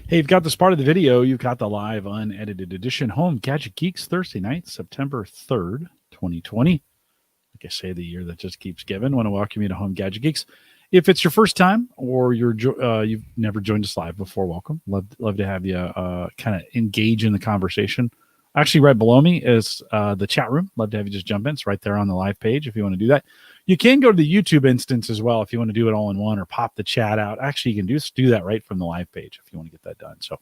Hey, you've got this part of the video. You've got the live unedited edition Home Gadget Geeks Thursday night, September 3rd, 2020. Like I say, the year that just keeps giving. I want to welcome you to Home Gadget Geeks. If it's your first time or you've never joined us live before, welcome. Love to have you kind of engage in the conversation. Actually, right below me is the chat room. Love to have you just jump in. It's right there on the live page if you want to do that. You can go to the YouTube instance as well if you want to do it all in one or pop the chat out. Actually, you can do that right from the live page if you want to get that done. So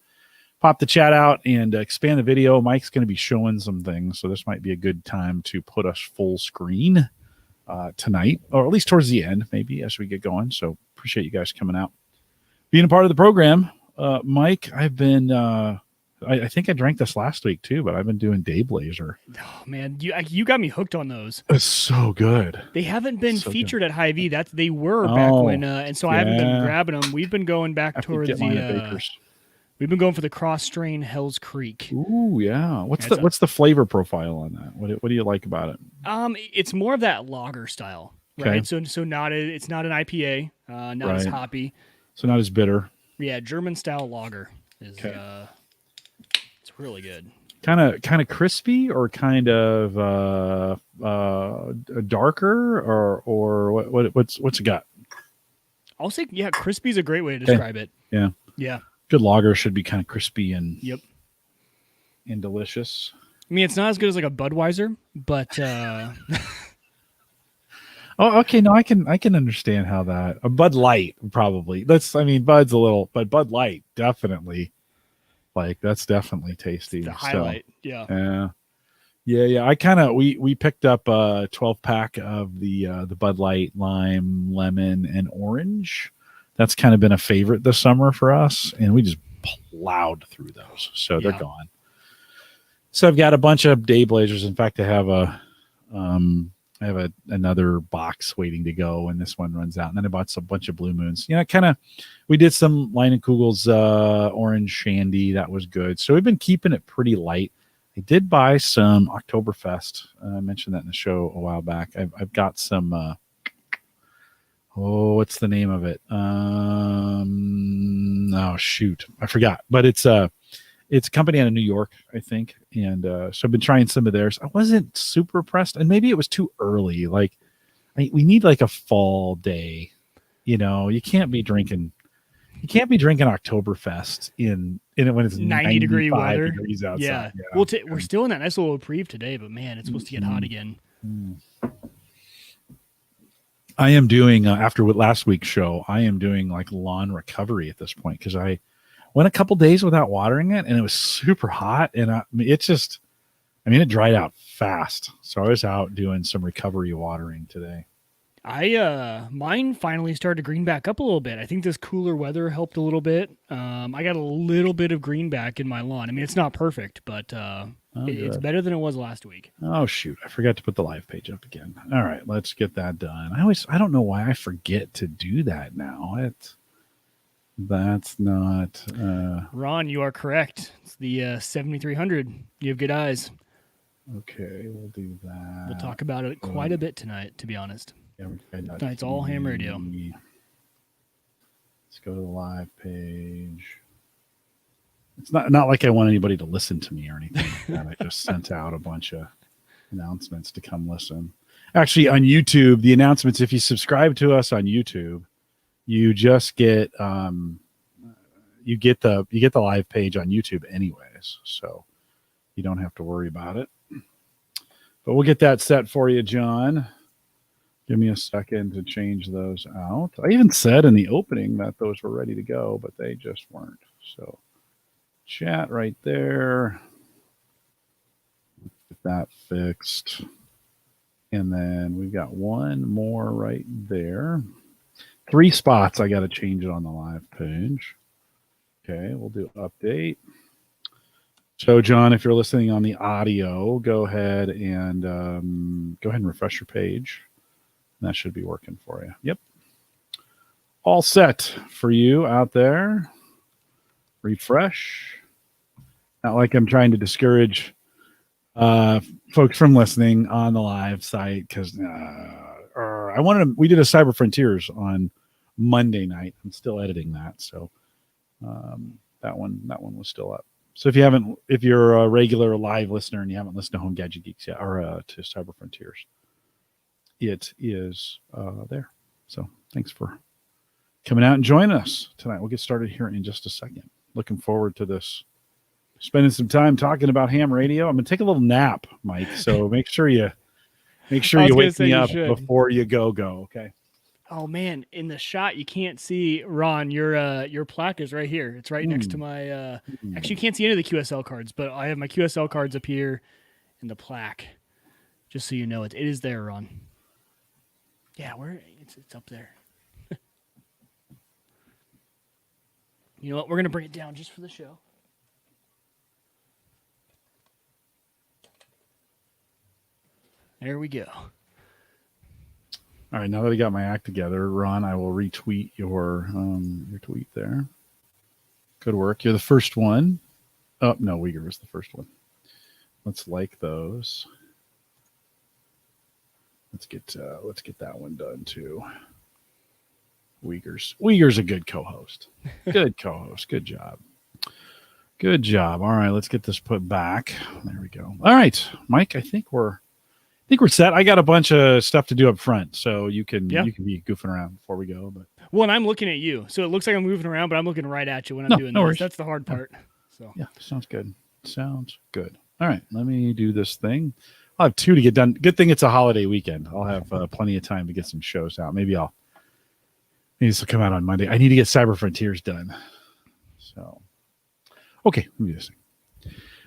pop the chat out and expand the video. Mike's going to be showing some things, so this might be a good time to put us full screen tonight, or at least towards the end, maybe as we get going. So appreciate you guys coming out, being a part of the program. Mike, I've been... I think I drank this last week too, but I've been doing Day Blazer. Oh man, you got me hooked on those. It's so good. They haven't been featured at Hy-Vee. They were back when, and so I haven't been grabbing them. We've been going back towards the. We've been going for the cross strain Hell's Creek. Ooh, yeah. What's the flavor profile on that? What do you like about it? It's more of that lager style, right? Okay. So it's not an IPA, not as hoppy, so not as bitter. Yeah, German style lager is. Okay. It's really good. Kind of crispy, or kind of darker, or what's it got? I'll say crispy is a great way to describe it. Yeah. Good lager should be kind of crispy and and delicious. I mean, it's not as good as like a Budweiser, but oh, okay. No, I can understand how that a Bud Light probably. Bud's a little, but Bud Light definitely. Like that's definitely tasty. The highlight, yeah. We picked up a 12-pack of the Bud Light lime, lemon, and orange. That's kind of been a favorite this summer for us, and we just plowed through those. So they're gone. So I've got a bunch of Day Blazers. In fact, I have another box waiting to go when this one runs out. And then I bought a bunch of Blue Moons. We did some Leinenkugel's orange shandy. That was good. So we've been keeping it pretty light. I did buy some Oktoberfest. I mentioned that in the show a while back. I've got some, what's the name of it? Oh, shoot. I forgot. But it's a company out of New York, I think. And so I've been trying some of theirs. I wasn't super impressed. And maybe it was too early. Like, we need like a fall day. You can't be drinking Oktoberfest in when it's 90 degree weather. Degrees outside. Yeah. Well, we're still in that nice little reprieve today, but man, it's supposed to get hot again. I am doing, after last week's show, I am doing like lawn recovery at this point because I went a couple days without watering it, and it was super hot, and it dried out fast. So I was out doing some recovery watering today. Mine finally started to green back up a little bit. I think this cooler weather helped a little bit. I got a little bit of green back in my lawn. I mean, it's not perfect, but it's better than it was last week. Oh shoot, I forgot to put the live page up again. All right, let's get that done. I don't know why I forget to do that now. That's not Ron, you are correct. It's the 7300. You have good eyes. Okay, we'll do that. We'll talk about it quite a bit tonight, to be honest. Tonight's all ham radio. Let's go to the live page. It's not like I want anybody to listen to me or anything like that. I just sent out a bunch of announcements to come listen. Actually, on YouTube, the announcements, if you subscribe to us on YouTube, you just get you get the live page on YouTube anyways, so you don't have to worry about it. But we'll get that set for you, John. Give me a second to change those out. I even said in the opening that those were ready to go, but they just weren't. So chat right there. Get that fixed. And then we've got one more right there. 3 spots. I got to change it on the live page. Okay, we'll do update. So, John, if you're listening on the audio, go ahead and refresh your page. That should be working for you. Yep. All set for you out there. Refresh. Not like I'm trying to discourage folks from listening on the live site because we did a Cyber Frontiers on Monday night. I'm still editing that, so that one was still up. So if you're a regular live listener and you haven't listened to Home Gadget Geeks yet, or to Cyber Frontiers, it is there. So thanks for coming out and joining us tonight. We'll get started here in just a second. Looking forward to this. Spending some time talking about ham radio. I'm gonna take a little nap, Mike. So make sure you wake me up before you go. Okay. Oh man, in the shot you can't see, Ron. Your plaque is right here. It's right next to my. Actually, you can't see any of the QSL cards, but I have my QSL cards up here, and the plaque. Just so you know, it is there, Ron. Yeah, it's up there. You know what? We're gonna bring it down just for the show. There we go. All right, now that I got my act together, Ron, I will retweet your tweet there. Good work. You're the first one. Oh, no, Uyghur was the first one. Let's like those. Let's get that one done too. Uyghur's a good co-host. Good co-host. Good job. Good job. All right, let's get this put back. There we go. All right, Mike, I think we're set. I got a bunch of stuff to do up front, so you can be goofing around before we go. But and I'm looking at you, so it looks like I'm moving around, but I'm looking right at you when I'm doing this. Worries. That's the hard part. So yeah, sounds good. Sounds good. All right, let me do this thing. I'll have 2 to get done. Good thing it's a holiday weekend. I'll have plenty of time to get some shows out. Maybe this will come out on Monday. I need to get Cyber Frontiers done. So, okay, let me do this thing.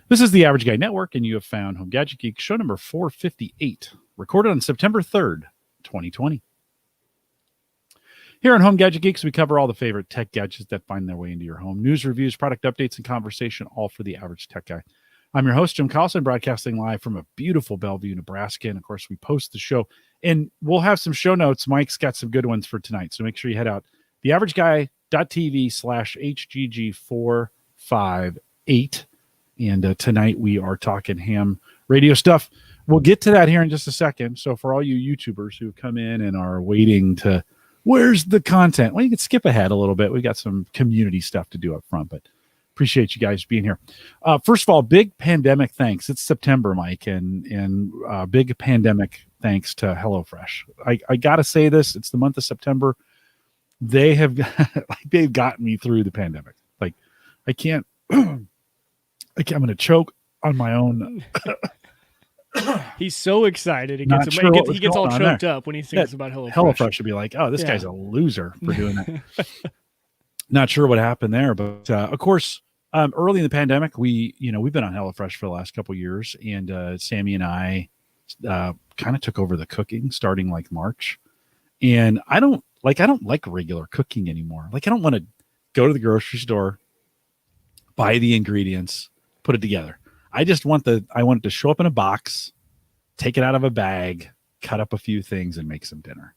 This is the Average Guy Network, and you have found Home Gadget Geeks show number 458, recorded on September 3rd, 2020. Here on Home Gadget Geeks, we cover all the favorite tech gadgets that find their way into your home. News, reviews, product updates, and conversation, all for the average tech guy. I'm your host, Jim Collison, broadcasting live from a beautiful Bellevue, Nebraska. And, of course, we post the show. And we'll have some show notes. Mike's got some good ones for tonight, so make sure you head out. theaverageguy.tv/HGG458. And tonight we are talking ham radio stuff. We'll get to that here in just a second. So for all you YouTubers who come in and are waiting to, where's the content? Well, you can skip ahead a little bit. We got some community stuff to do up front, but appreciate you guys being here. First of all, big pandemic thanks. It's September, Mike, and big pandemic thanks to HelloFresh. I got to say this. It's the month of September. They've gotten me through the pandemic. Like, I can't. I'm going to choke on my own. He's so excited. He gets all choked up when he thinks about HelloFresh. HelloFresh should be like, oh, this guy's a loser for doing that. Not sure what happened there, but of course, early in the pandemic, we've been on HelloFresh for the last couple of years, and Sammy and I kind of took over the cooking starting like March. And I don't like regular cooking anymore. Like, I don't want to go to the grocery store, buy the ingredients, put it together. I want it to show up in a box, take it out of a bag, cut up a few things, and make some dinner.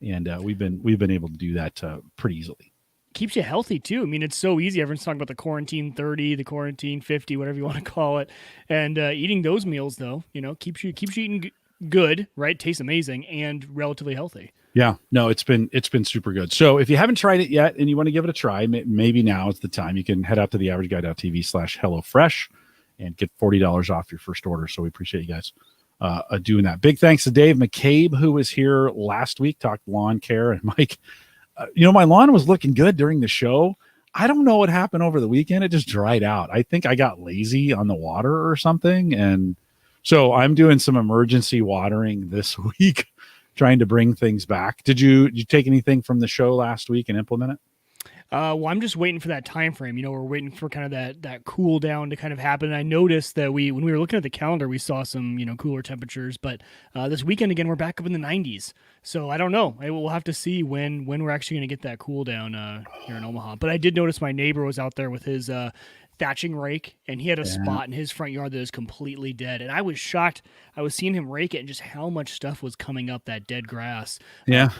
And we've been able to do that pretty easily. Keeps you healthy too. I mean, it's so easy. Everyone's talking about the quarantine 30, the quarantine 50, whatever you want to call it. And eating those meals, though, keeps you eating good, right? Tastes amazing and relatively healthy. Yeah, no, it's been super good. So if you haven't tried it yet and you want to give it a try, maybe now is the time. You can head out to theaverageguy.tv/HelloFresh and get $40 off your first order. So we appreciate you guys doing that. Big thanks to Dave McCabe, who was here last week, talked lawn care. And Mike, my lawn was looking good during the show. I don't know what happened over the weekend. It just dried out. I think I got lazy on the water or something. And so I'm doing some emergency watering this week, trying to bring things back. Did you take anything from the show last week and implement it? Well, I'm just waiting for that time frame. We're waiting for kind of that cool down to kind of happen. And I noticed that when we were looking at the calendar, we saw some, cooler temperatures. But this weekend, again, we're back up in the 90s. So I don't know. We'll have to see when we're actually going to get that cool down here in Omaha. But I did notice my neighbor was out there with his thatching rake, and he had a spot in his front yard that is completely dead. And I was shocked. I was seeing him rake it and just how much stuff was coming up that dead grass.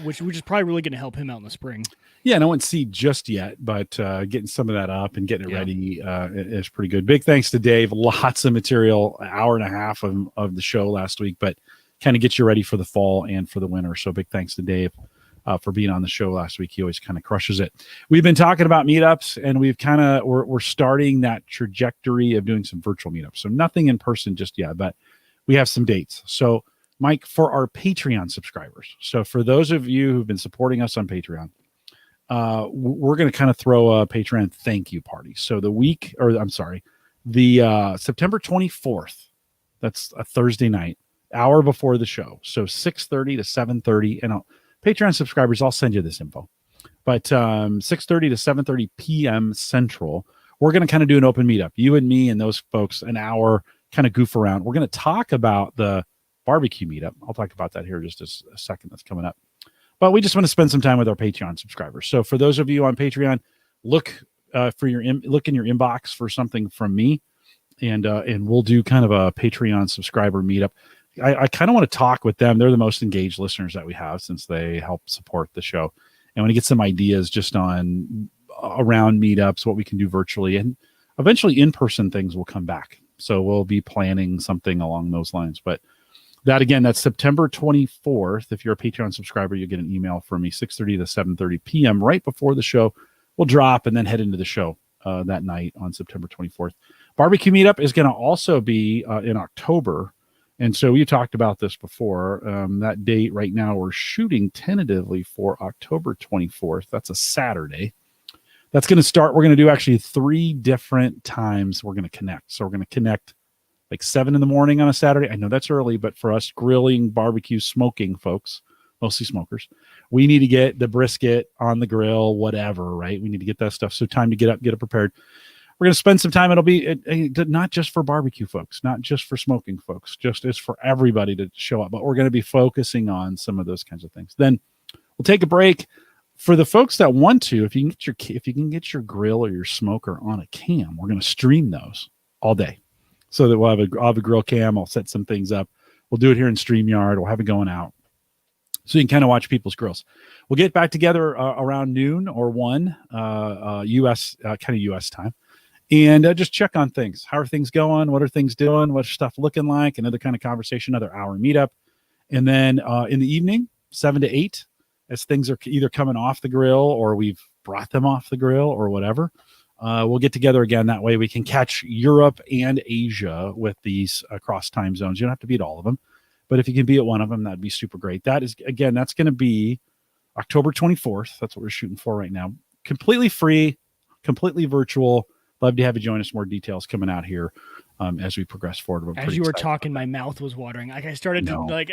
Which is probably really going to help him out in the spring. Yeah, no one's seed just yet, but getting some of that up and getting it ready is pretty good. Big thanks to Dave. Lots of material, an hour and a half of the show last week, but kind of get you ready for the fall and for the winter. So big thanks to Dave for being on the show last week. He always kind of crushes it. We've been talking about meetups, and we're starting that trajectory of doing some virtual meetups. So nothing in person just yet, but we have some dates. So Mike, for our Patreon subscribers, so for those of you who've been supporting us on Patreon, we're going to kind of throw a Patreon thank you party. So the September 24th, that's a Thursday night, hour before the show. So 6:30 to 7:30, and Patreon subscribers, I'll send you this info. But 6:30 to 7:30 p.m. Central, we're going to kind of do an open meetup. You and me and those folks, an hour, kind of goof around. We're going to talk about the barbecue meetup. I'll talk about that here just a second. That's coming up. But we just want to spend some time with our Patreon subscribers. So for those of you on Patreon, look in your inbox for something from me, and we'll do kind of a Patreon subscriber meetup. I kind of want to talk with them. They're the most engaged listeners that we have since they help support the show. And want to get some ideas just on around meetups, what we can do virtually, and eventually in-person things will come back. So we'll be planning something along those lines. But that, again, that's September 24th. If you're a Patreon subscriber, you'll get an email from me, 6:30 to 7:30 p.m. right before the show. We'll drop and then head into the show that night on September 24th. Barbecue meetup is going to also be in October. And so we talked about this before. That date right now, we're shooting tentatively for October 24th. That's a Saturday. That's going to start. We're going to do actually 3 different times we're going to connect. So we're going to connect like 7 in the morning on a Saturday. I know that's early, but for us grilling, barbecue, smoking folks, mostly smokers, we need to get the brisket on the grill, whatever, right? We need to get that stuff. So time to get up prepared. We're going to spend some time. It'll be not just for barbecue folks, not just for smoking folks, just as for everybody to show up. But we're going to be focusing on some of those kinds of things. Then we'll take a break. For the folks that want to, if you can get your grill or your smoker on a cam, we're going to stream those all day. So that I'll have a grill cam. I'll set some things up. We'll do it here in StreamYard. We'll have it going out. So you can kind of watch people's grills. We'll get back together around noon or 1 U.S. time. And just check on things. How are things going? What are things doing? What's stuff looking like? Another kind of conversation, another hour meetup. And then in the evening, 7 to 8, as things are either coming off the grill or we've brought them off the grill or whatever, we'll get together again. That way we can catch Europe and Asia with these across time zones. You don't have to be at all of them, but if you can be at one of them, that'd be super great. That's going to be October 24th. That's what we're shooting for right now. Completely free, completely virtual. Love to have you join us. More details coming out here as we progress forward. As you were talking, my mouth was watering. Like I started to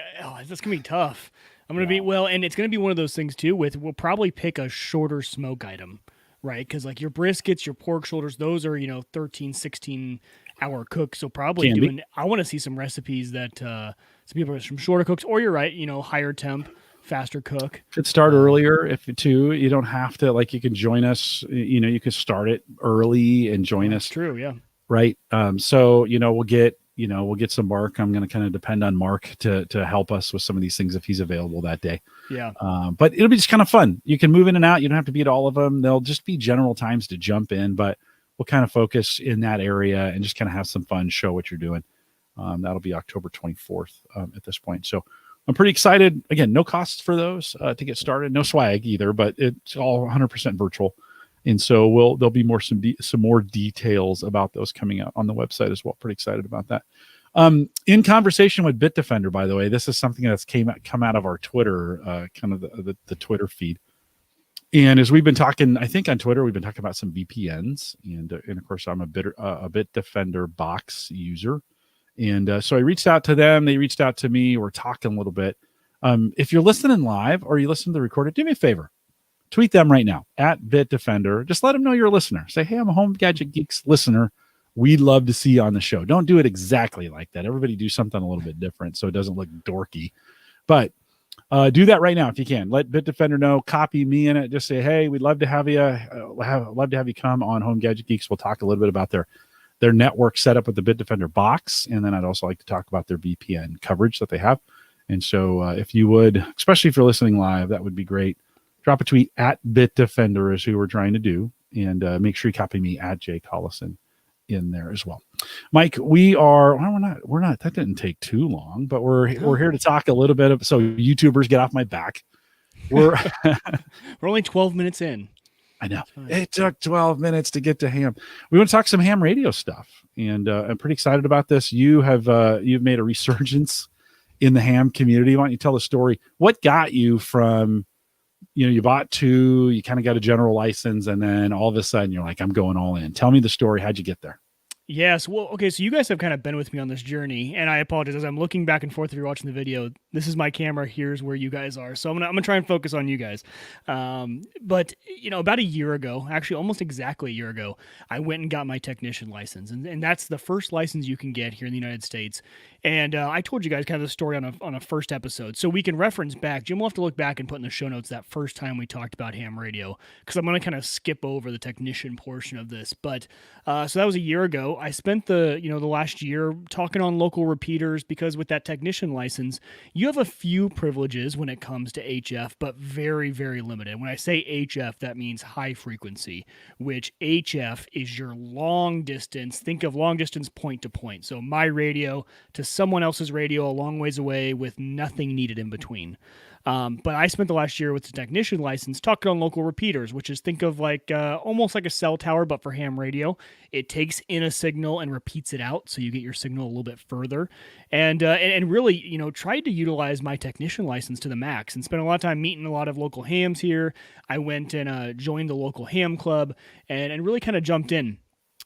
that's going to be tough. I'm going to be, and it's going to be one of those things too we'll probably pick a shorter smoke item. Right, because like your briskets, your pork shoulders, those are 13, 16 hour cooks. So probably I want to see some recipes that some people are from shorter cooks, or you're right, higher temp, faster cook. Could start earlier you don't have to, like, you can join us. You can start it early and join us. True, yeah. Right. So we'll get some Mark. I'm going to kind of depend on Mark to help us with some of these things if he's available that day. Yeah. But it'll be just kind of fun. You can move in and out. You don't have to be at all of them. There'll just be general times to jump in, but we'll kind of focus in that area and just kind of have some fun, show what you're doing. That'll be October 24th at this point. So I'm pretty excited. Again, no costs for those to get started. No swag either, but it's all 100% virtual. And so there'll be some more details about those coming out on the website as well. Pretty excited about that. In conversation with Bitdefender, by the way, this is something that's come out of our Twitter, kind of the Twitter feed. And as we've been talking, I think on Twitter, we've been talking about some VPNs, and of course, I'm a Bitdefender box user, and so I reached out to them. They reached out to me. We're talking a little bit. If you're listening live or you listen to the recorded, do me a favor. Tweet them right now at Bitdefender. Just let them know you're a listener. Say, hey, I'm a Home Gadget Geeks listener. We'd love to see you on the show. Don't do it exactly like that. Everybody do something a little bit different so it doesn't look dorky. But do that right now if you can. Let Bitdefender know. Copy me in it. Just say, hey, we'd love to have you. Love to have you come on Home Gadget Geeks. We'll talk a little bit about their network setup with the Bitdefender box, and then I'd also like to talk about their VPN coverage that they have. And so, if you would, especially if you're listening live, that would be great. Drop a tweet at Bitdefender is who we're trying to do, and make sure you copy me at Jay Collison in there as well. Mike, we're not, that didn't take too long, but we're here to talk a little bit of, so YouTubers get off my back. We're We're only 12 minutes in. I know it took 12 minutes to get to ham. We want to talk some ham radio stuff, and I'm pretty excited about this. You've made a resurgence in the ham community. Why don't you tell the story? What got you from, you bought two, you kind of got a general license, and then all of a sudden you're like, I'm going all in. Tell me the story. How'd you get there? Yes. Well, okay. So you guys have kind of been with me on this journey, and I apologize as I'm looking back and forth. If you're watching the video, this is my camera. Here's where you guys are. So I'm gonna try and focus on you guys. But about a year ago, actually almost exactly a year ago, I went and got my technician license, and that's the first license you can get here in the United States. And I told you guys kind of the story on a first episode, so we can reference back. Jim will have to look back and put in the show notes that first time we talked about ham radio, because I'm going to kind of skip over the technician portion of this. But so that was a year ago. I spent the last year talking on local repeaters, because with that technician license, you have a few privileges when it comes to HF, but very, very limited. When I say HF, that means high frequency, which HF is your long distance. Think of long distance point to point. So my radio to someone else's radio a long ways away with nothing needed in between. But I spent the last year with the technician license talking on local repeaters, which is, think of like almost like a cell tower, but for ham radio. It takes in a signal and repeats it out, so you get your signal a little bit further. And really, tried to utilize my technician license to the max, and spent a lot of time meeting a lot of local hams here. I went and joined the local ham club, and really kind of jumped in.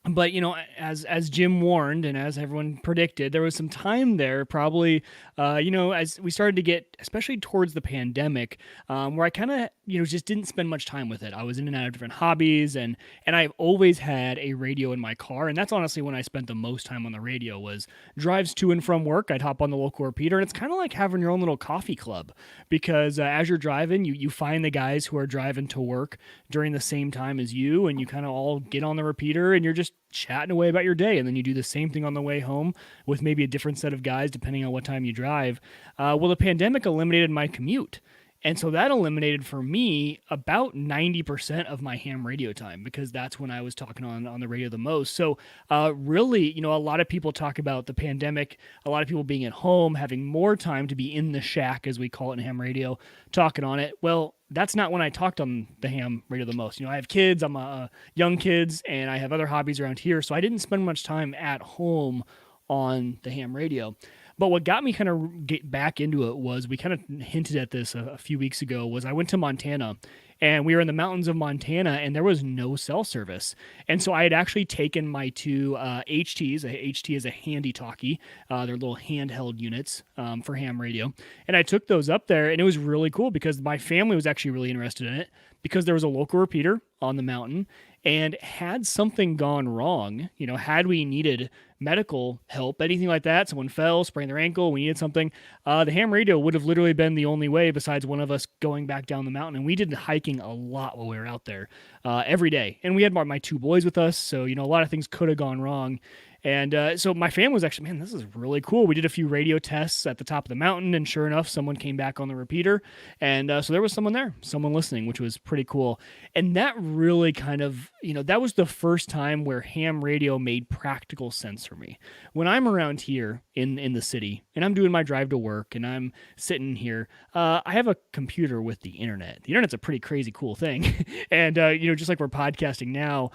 But as Jim warned, and as everyone predicted, there was some time there, probably, as we started to get, especially towards the pandemic, where I kind of, just didn't spend much time with it. I was in and out of different hobbies, and I've always had a radio in my car, and that's honestly when I spent the most time on the radio, was drives to and from work. I'd hop on the local repeater, and it's kind of like having your own little coffee club, because as you're driving, you find the guys who are driving to work during the same time as you, and you kind of all get on the repeater, and you're just chatting away about your day, and then you do the same thing on the way home with maybe a different set of guys depending on what time you drive. Well, the pandemic eliminated my commute, and so that eliminated for me about 90% of my ham radio time, because that's when I was talking on the radio the most. So really, a lot of people talk about the pandemic, a lot of people being at home, having more time to be in the shack, as we call it in ham radio, talking on it. Well, that's not when I talked on the ham radio the most. I have kids, I'm young kids, and I have other hobbies around here, so I didn't spend much time at home on the ham radio. But what got me kind of get back into it was, we kind of hinted at this a few weeks ago, was I went to Montana, and we were in the mountains of Montana, and there was no cell service. And so I had actually taken my two HTs. A HT is a handy talkie. They're little handheld units for ham radio. And I took those up there, and it was really cool, because my family was actually really interested in it, because there was a local repeater on the mountain, and had something gone wrong, had we needed medical help, anything like that, someone fell, sprained their ankle, we needed something, the ham radio would have literally been the only way, besides one of us going back down the mountain. And we did hiking a lot while we were out there every day. And we had my two boys with us, so, a lot of things could have gone wrong. And so my family was actually, man, this is really cool. We did a few radio tests at the top of the mountain, and sure enough, someone came back on the repeater. And so there was someone there, someone listening, which was pretty cool. And that really kind of, that was the first time where ham radio made practical sense for me. When I'm around here in the city, and I'm doing my drive to work, and I'm sitting here, I have a computer with the internet. The internet's a pretty crazy cool thing. And, just like we're podcasting now.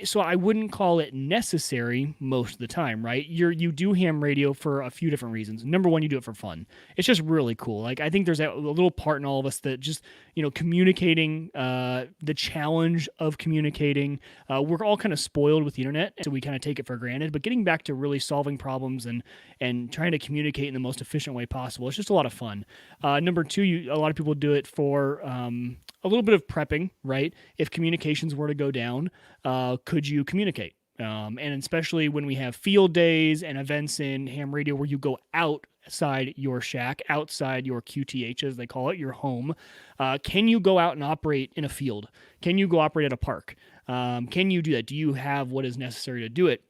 So I wouldn't call it necessary most of the time, right? You do ham radio for a few different reasons. Number one, you do it for fun. It's just really cool. Like, I think there's a little part in all of us that just, communicating, the challenge of communicating, we're all kind of spoiled with the internet, so we kind of take it for granted. But getting back to really solving problems and trying to communicate in the most efficient way possible, it's just a lot of fun. Number two, a lot of people do it for a little bit of prepping, right? If communications were to go down, could you communicate? And especially when we have field days and events in ham radio where you go outside your shack, outside your QTH, as they call it, your home, can you go out and operate in a field? Can you go operate at a park? Can you do that? Do you have what is necessary to do it?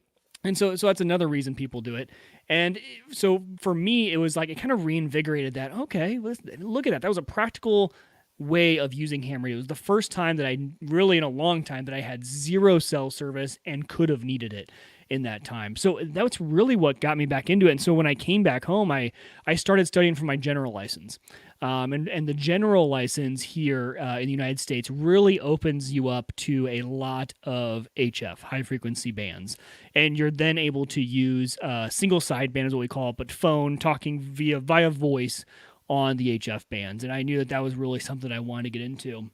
And so that's another reason people do it. And so for me, it was like, it kind of reinvigorated that. Okay, look at that. That was a practical way of using ham radio. It was the first time that I really, in a long time, that I had zero cell service and could have needed it. in that time. So that's really what got me back into it. And so when I came back home, I started studying for my general license. And the general license here in the United States really opens you up to a lot of HF, high frequency bands. And you're then able to use single sideband is what we call it, but phone talking via voice on the HF bands. And I knew that was really something I wanted to get into.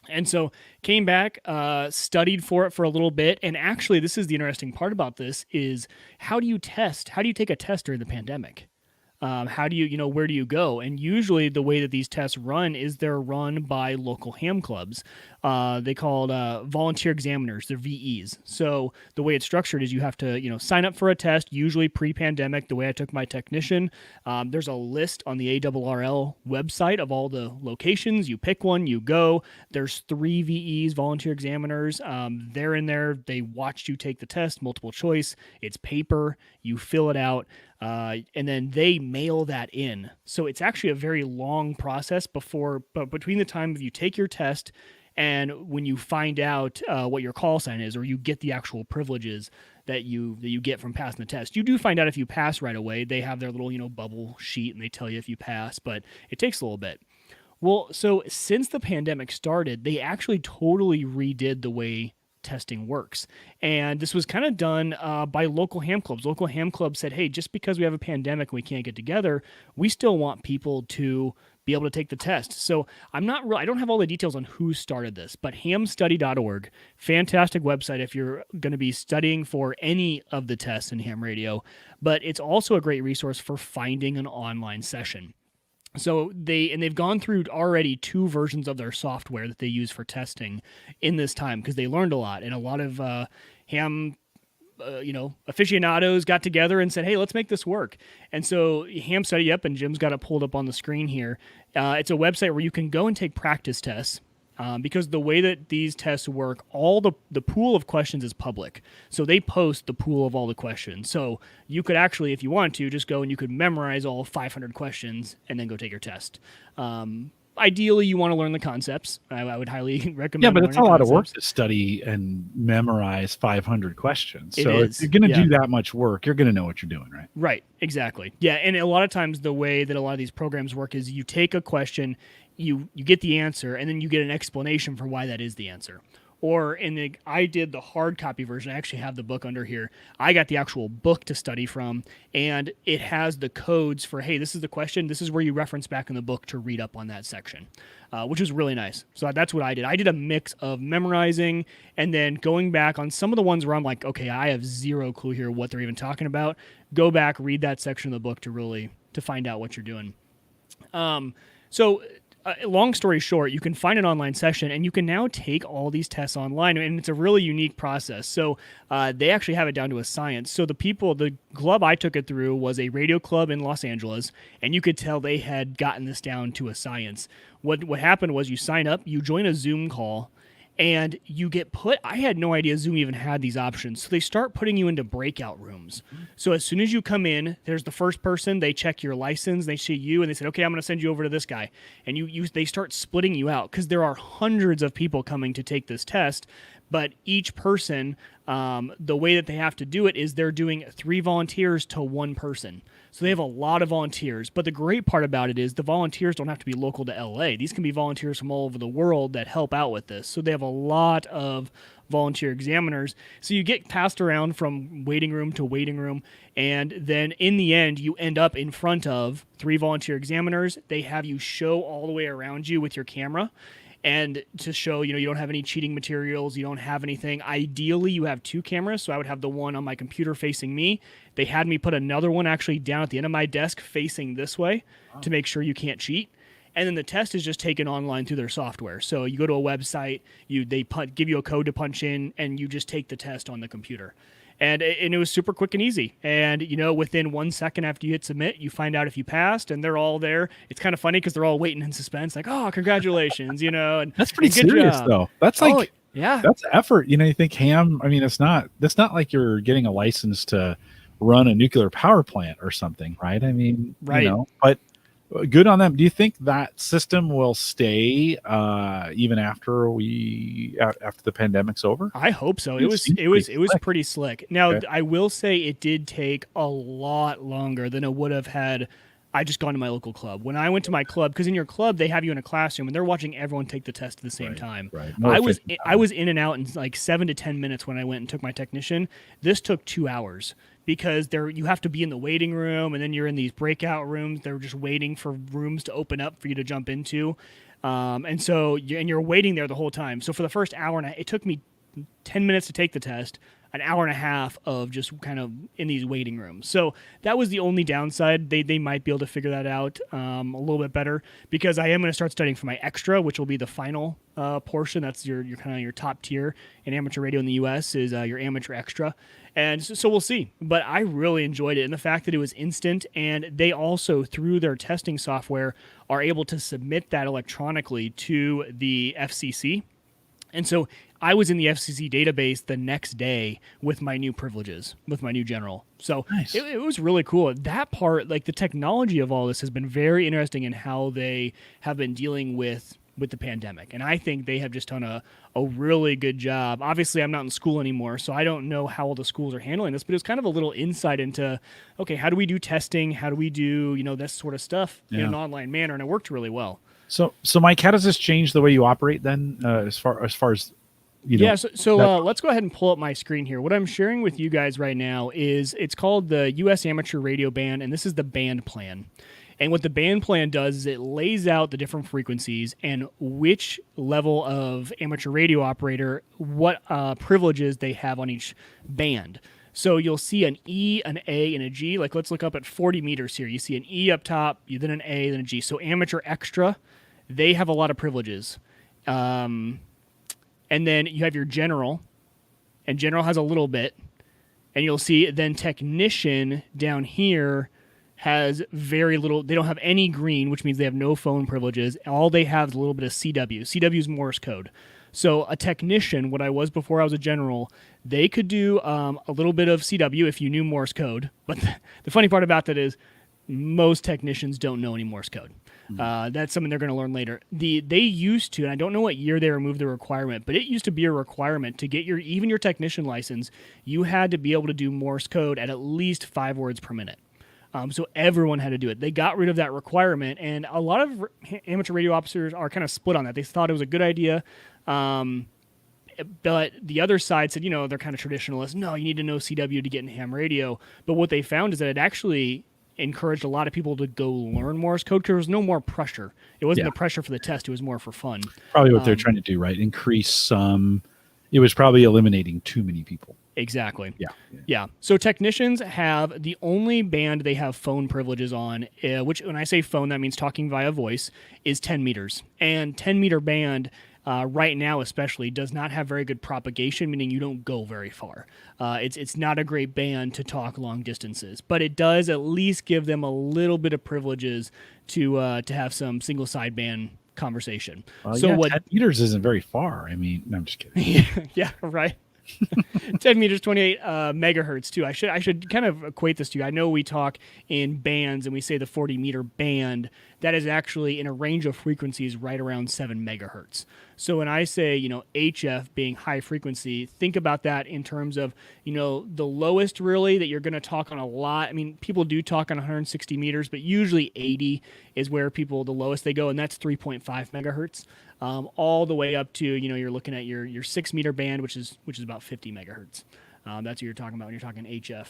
And so came back, studied for it for a little bit. And actually, this is the interesting part about this is how do you test? How do you take a test during the pandemic? How do you, where do you go? And usually the way that these tests run is they're run by local ham clubs. They called volunteer examiners. They're VEs. So the way it's structured is you have to, sign up for a test, usually pre-pandemic, the way I took my technician. There's a list on the ARRL website of all the locations. You pick one, you go. There's 3 VEs, volunteer examiners. They're in there. They watched you take the test, multiple choice. It's paper. You fill it out. And then they mail that in. So it's actually a very long process but between the time of you take your test and when you find out what your call sign is, or you get the actual privileges that you get from passing the test. You do find out if you pass right away. They have their little, bubble sheet and they tell you if you pass, but it takes a little bit. Well, so since the pandemic started, they actually totally redid the way testing works. And this was kind of done by local ham clubs. Local ham clubs said, hey, just because we have a pandemic and we can't get together, we still want people to be able to take the test. So I don't have all the details on who started this, but hamstudy.org, fantastic website if you're going to be studying for any of the tests in ham radio, but it's also a great resource for finding an online session. So they've gone through already 2 versions of their software that they use for testing in this time because they learned a lot, and a lot of ham aficionados got together and said, hey, let's make this work. And so Ham Study Up, and Jim's got it pulled up on the screen here. It's a website where you can go and take practice tests. Because the way that these tests work, all the pool of questions is public. So they post the pool of all the questions. So you could actually, if you want to, just go and you could memorize all 500 questions and then go take your test. Ideally, you want to learn the concepts. I would highly recommend. Yeah, but it's a lot of work to study and memorize 500 questions. So if you're going to do that much work, you're going to know what you're doing, right? Right, exactly. Yeah, and a lot of times the way that a lot of these programs work is you take a question, you get the answer, and then you get an explanation for why that is the answer. Or I did the hard copy version. I actually have the book under here. I got the actual book to study from, and it has the codes for, hey, this is the question. This is where you reference back in the book to read up on that section, which was really nice. So that's what I did. I did a mix of memorizing and then going back on some of the ones where I'm like, okay, I have zero clue here what they're even talking about. Go back, read that section of the book to find out what you're doing. Long story short, you can find an online session and you can now take all these tests online, and it's a really unique process. So they actually have it down to a science. So the club I took it through was a radio club in Los Angeles, and you could tell they had gotten this down to a science. What happened was you sign up, you join a Zoom call, and you get I had no idea Zoom even had these options. So they start putting you into breakout rooms. So as soon as you come in, there's the first person, they check your license, they see you, and they said, okay, I'm going to send you over to this guy. And they start splitting you out because there are hundreds of people coming to take this test. But each person, the way that they have to do it is they're doing 3 volunteers to 1 person. So they have a lot of volunteers. But the great part about it is the volunteers don't have to be local to LA. These can be volunteers from all over the world that help out with this. So they have a lot of volunteer examiners. So you get passed around from waiting room to waiting room. And then in the end, you end up in front of 3 volunteer examiners. They have you show all the way around you with your camera. And to show, you don't have any cheating materials, you don't have anything. Ideally, you have 2 cameras, so I would have the one on my computer facing me. They had me put another one actually down at the end of my desk facing this way to make sure you can't cheat. And then the test is just taken online through their software. So you go to a website, they give you a code to punch in, and you just take the test on the computer. And it was super quick and easy. And, within 1 second after you hit submit, you find out if you passed, and they're all there. It's kind of funny because they're all waiting in suspense, like, oh, congratulations, And that's pretty serious, though. That's like, yeah, that's effort. You think ham, it's not like you're getting a license to run a nuclear power plant or something, right? right. But Good on them. Do you think that system will stay even after after the pandemic's over? I hope so. It It was seems it pretty was it was slick. pretty slick. Now Okay. I will say it did take a lot longer than it would have had I just gone to my local club. When I went to my club, because in your club they have you in a classroom and they're watching everyone take the test at the same Right. time. Right. More efficient that I way. was in and out in like 7 to 10 minutes when I went and took my technician. This took 2 hours because there you have to be in the waiting room and then you're in these breakout rooms. They're just waiting for rooms to open up for you to jump into. And so you're waiting there the whole time. So for the first hour and it took me 10 minutes to take the test, an hour and a half of just kind of in these waiting rooms. So that was the only downside. They might be able to figure that out a little bit better because I am going to start studying for my extra, which will be the final portion. That's your kind of your top tier in amateur radio in the U.S. is your amateur extra. And so we'll see. But I really enjoyed it. And the fact that it was instant and they also, through their testing software, are able to submit that electronically to the FCC. And so I was in the FCC database the next day with my new privileges, with my new general. So Nice. it was really cool. That part, like the technology of all this, has been very interesting in how they have been dealing with the pandemic. And I think they have just done a really good job. Obviously, I'm not in school anymore, so I don't know how all the schools are handling this, but it was kind of a little insight into, okay, how do we do testing? How do we do, this sort of stuff in an online manner? And it worked really well. So Mike, how does this change the way you operate then, as far as Yeah, so let's go ahead and pull up my screen here. What I'm sharing with you guys right now is it's called the U.S. Amateur Radio Band, and this is the band plan. And what the band plan does is it lays out the different frequencies and which level of amateur radio operator, what privileges they have on each band. So you'll see an E, an A, and a G. Like let's look up at 40 meters here. You see an E up top, then an A, then a G. So amateur extra, they have a lot of privileges. And then you have your general, and general has a little bit. And you'll see then technician down here has very little. They don't have any green, which means they have no phone privileges. All they have is a little bit of CW. CW is Morse code. So a technician, what I was before I was a general, they could do a little bit of CW if you knew Morse code. But the funny part about that is most technicians don't know any Morse code. That's something they're going to learn later. They used to, and I don't know what year they removed the requirement, but it used to be a requirement to get even your technician license. You had to be able to do Morse code at least 5 words per minute. So everyone had to do it. They got rid of that requirement, and a lot of amateur radio officers are kind of split on that. They thought it was a good idea, but the other side said, they're kind of traditionalists. No, you need to know CW to get in ham radio. But what they found is that it actually encouraged a lot of people to go learn Morse code because there was no more pressure. It wasn't the pressure for the test. It was more for fun. Probably what they're trying to do, right? Increase some. It was probably eliminating too many people. Exactly. Yeah. So technicians have the only band they have phone privileges on, which when I say phone, that means talking via voice, is 10 meters. And 10-meter band right now especially does not have very good propagation, meaning you don't go very far. It's not a great band to talk long distances, but it does at least give them a little bit of privileges to have some single sideband conversation. So 10 meters isn't very far. I mean, no, I'm just kidding. Yeah, right. 10 meters, 28 megahertz too. I should kind of equate this to you. I know we talk in bands and we say the 40-meter band. That is actually in a range of frequencies right around 7 megahertz. So when I say, HF being high frequency, think about that in terms of, the lowest really that you're going to talk on a lot. I mean, people do talk on 160 meters, but usually 80 is where the lowest they go, and that's 3.5 megahertz. All the way up to, you're looking at your 6-meter band, which is about 50 megahertz. That's what you're talking about when you're talking HF.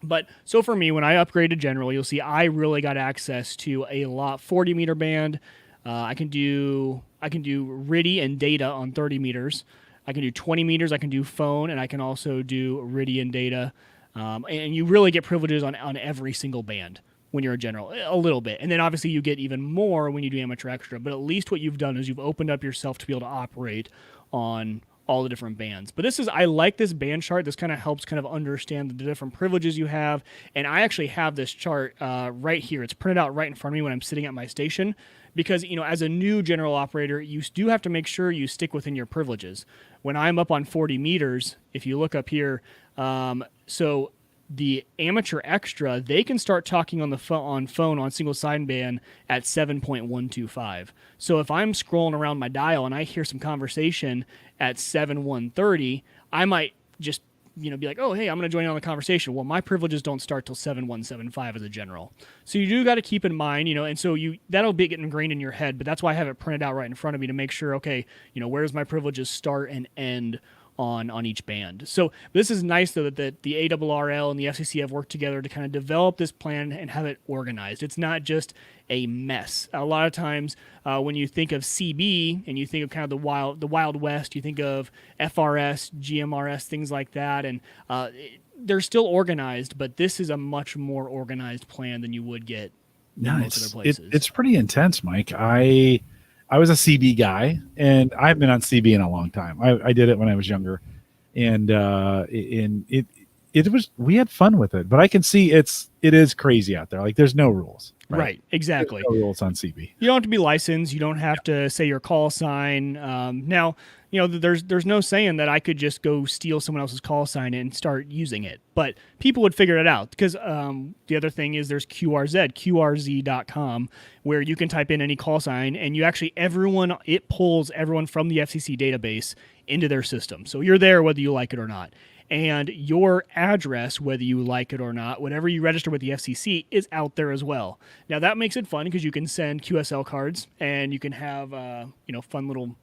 But so for me, when I upgraded general, you'll see I really got access to a lot 40-meter band. I can do RIDI and data on 30 meters. I can do 20 meters. I can do phone, and I can also do RIDI and data. And you really get privileges on every single band when you're a general, a little bit. And then obviously you get even more when you do amateur extra. But at least what you've done is you've opened up yourself to be able to operate on all the different bands. But I like this band chart. This kind of helps kind of understand the different privileges you have. And I actually have this chart right here. It's printed out right in front of me when I'm sitting at my station. Because, as a new general operator, you do have to make sure you stick within your privileges. When I'm up on 40 meters, if you look up here, so the amateur extra, they can start talking on the phone on single sideband at 7.125. So if I'm scrolling around my dial and I hear some conversation at 7.130, I might just be like, oh, hey, I'm going to join in on the conversation. Well, my privileges don't start till 7.175 as a general. So you do got to keep in mind, and so that'll be getting ingrained in your head, but that's why I have it printed out right in front of me to make sure, okay, where does my privileges start and end on each band. So this is nice, though, that the ARRL and the FCC have worked together to kind of develop this plan and have it organized. It's not just a mess. A lot of times when you think of CB and you think of kind of the Wild West, you think of FRS, GMRS, things like that, and they're still organized, but this is a much more organized plan than you would get in most other places. It's pretty intense, Mike. I was a CB guy, and I've been on CB in a long time. I did it when I was younger, and it was, we had fun with it. But I can see it is crazy out there. Like, there's no rules. Right, exactly. There's no rules on CB. You don't have to be licensed. You don't have to say your call sign. Now, there's no saying that I could just go steal someone else's call sign and start using it. But people would figure it out because the other thing is there's QRZ.com, where you can type in any call sign and it pulls everyone from the FCC database into their system. So you're there whether you like it or not. And your address, whether you like it or not, whatever you register with the FCC, is out there as well. Now, that makes it fun because you can send QSL cards and you can have fun little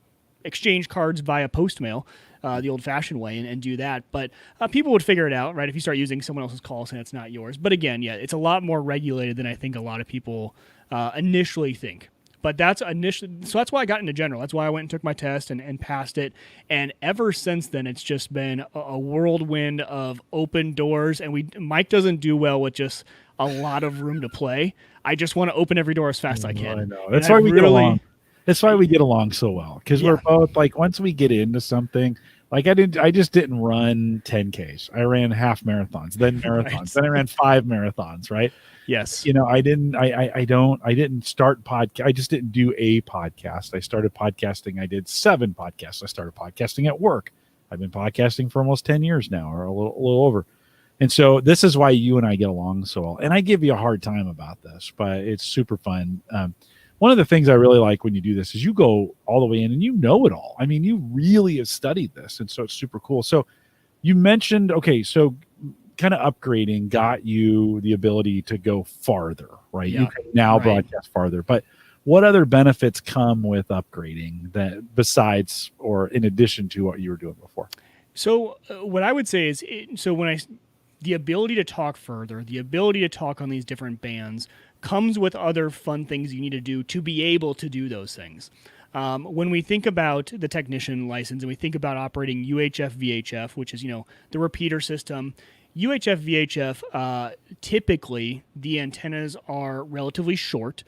exchange cards via postmail, the old-fashioned way, and do that. But people would figure it out, right, if you start using someone else's call sign that's not yours. But again, yeah, it's a lot more regulated than I think a lot of people initially think. But so that's why I got into general. That's why I went and took my test and passed it. And ever since then, it's just been a whirlwind of open doors. And Mike doesn't do well with just a lot of room to play. I just want to open every door as fast as I can. I know. That's why we get along. That's why we get along so well. Because we're both like, once we get into something, like I just didn't run 10Ks. I ran half marathons, then marathons, right. Then I ran 5 marathons, right? Yes. I didn't start podcast. I just didn't do a podcast. I started podcasting. I did 7 podcasts. I started podcasting at work. I've been podcasting for almost 10 years now, or a little over. And so this is why you and I get along so well. And I give you a hard time about this, but it's super fun. One of the things I really like when you do this is you go all the way in and you know it all. I mean, you really have studied this. And so it's super cool. So you mentioned, okay, so kind of upgrading got you the ability to go farther, right? Yeah. You can now broadcast farther. But what other benefits come with upgrading that besides or in addition to what you were doing before? So what I would say is, the ability to talk further, the ability to talk on these different bands comes with other fun things you need to do to be able to do those things. When we think about the technician license and we think about operating UHF VHF, which is, the repeater system, UHF VHF, typically the antennas are relatively short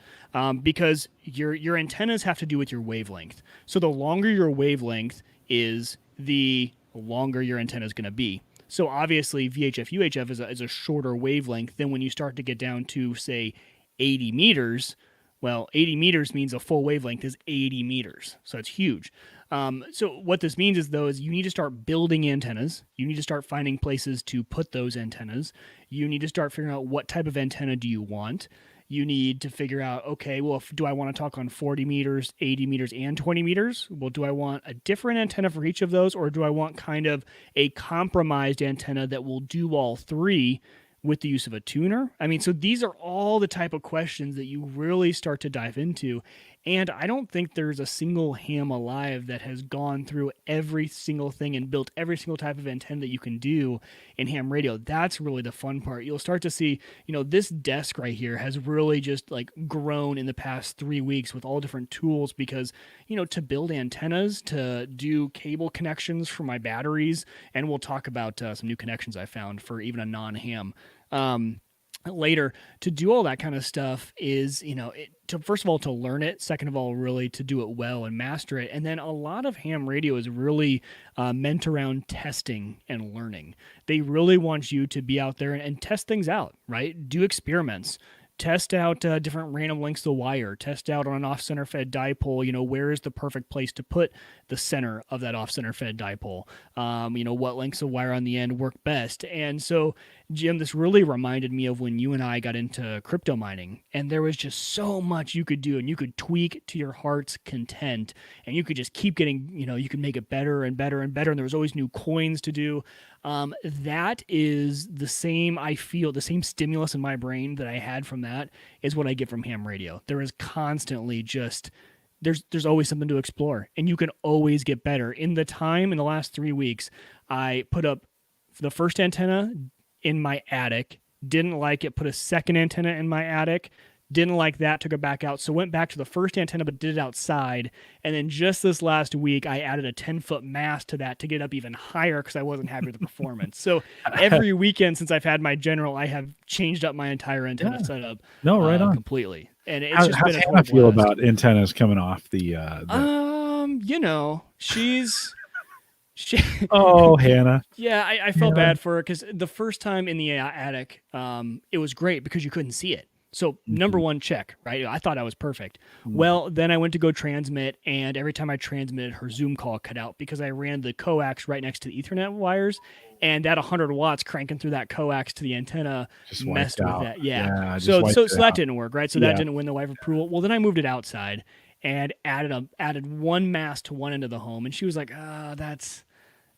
because your antennas have to do with your wavelength. So the longer your wavelength is, the longer your antenna is going to be. So obviously VHF UHF is a shorter wavelength than when you start to get down to, say, 80 meters. Well, 80 meters means a full wavelength is 80 meters. So it's huge. So what this means is you need to start building antennas. You need to start finding places to put those antennas. You need to start figuring out what type of antenna do you want. You need to figure out, okay, well, do I want to talk on 40 meters, 80 meters, and 20 meters? Well, do I want a different antenna for each of those, or do I want kind of a compromised antenna that will do all three with the use of a tuner? I mean, so these are all the type of questions that you really start to dive into. And I don't think there's a single ham alive that has gone through every single thing and built every single type of antenna that you can do in ham radio. That's really the fun part. You'll start to see, this desk right here has really just like grown in the past 3 weeks with all different tools because, to build antennas, to do cable connections for my batteries, and we'll talk about some new connections I found for even a non-ham. Later, to do all that kind of stuff is, first of all, to learn it. Second of all, really to do it well and master it. And then a lot of ham radio is really meant around testing and learning. They really want you to be out there and test things out, right? Do experiments. Test out different random lengths of the wire. Test out on an off-center fed dipole, where is the perfect place to put the center of that off-center fed dipole? What lengths of wire on the end work best? And so Jim, this really reminded me of when you and I got into crypto mining, and there was just so much you could do, and you could tweak to your heart's content, and you could just keep getting, you could make it better and better and better, and there was always new coins to do. That is the same, I feel, the same stimulus in my brain that I had from that is what I get from ham radio. There is constantly just, there's always something to explore, and you can always get better. In the last 3 weeks, I put up the first antenna in my attic, didn't like it, put a second antenna in my attic, didn't like that, took it back out, so went back to the first antenna but did it outside, and then just this last week I added a 10-foot mast to that to get up even higher because I wasn't happy with the performance. So every weekend since I've had my General, I have changed up my entire antenna setup. No, right on. Completely. And it's just been a How's Hannah feel about antennas coming off the oh, Hannah. Yeah, I felt bad for her because the first time in the attic, it was great because you couldn't see it. So number one, check, right? I thought I was perfect. Well, then I went to go transmit, and every time I transmitted, her Zoom call cut out because I ran the coax right next to the Ethernet wires, and that 100 watts cranking through that coax to the antenna just messed with that. Yeah. So that didn't work, right? So that didn't win the wife approval. Well, then I moved it outside and added one mast to one end of the home, and she was like, that's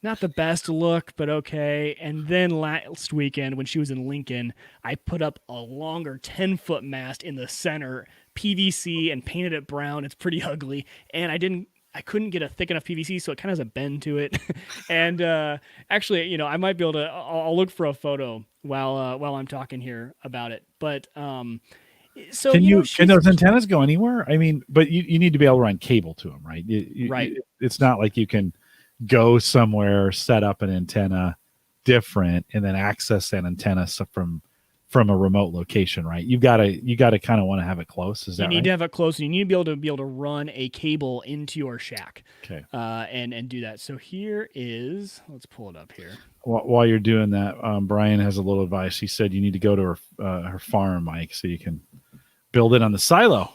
not the best look, but okay. And then last weekend when she was in Lincoln, I put up a longer 10-foot mast in the center, PVC, and painted it brown. It's pretty ugly, and I couldn't get a thick enough PVC, so it kind of has a bend to it. And actually, I might be able to. I'll look for a photo while I'm talking here about it. But so can those antennas go anywhere? I mean, but you need to be able to run cable to them, right? Right. It's not like you can go somewhere, set up an antenna different, and then access that antenna from a remote location, right? You gotta kind of want to have it close. Is that right? You need to have it close, and you need to be able to run a cable into your shack. Okay. And do that. So here is, let's pull it up here. While you're doing that, Brian has a little advice. He said you need to go to her farm, Mike, so you can build it on the silo.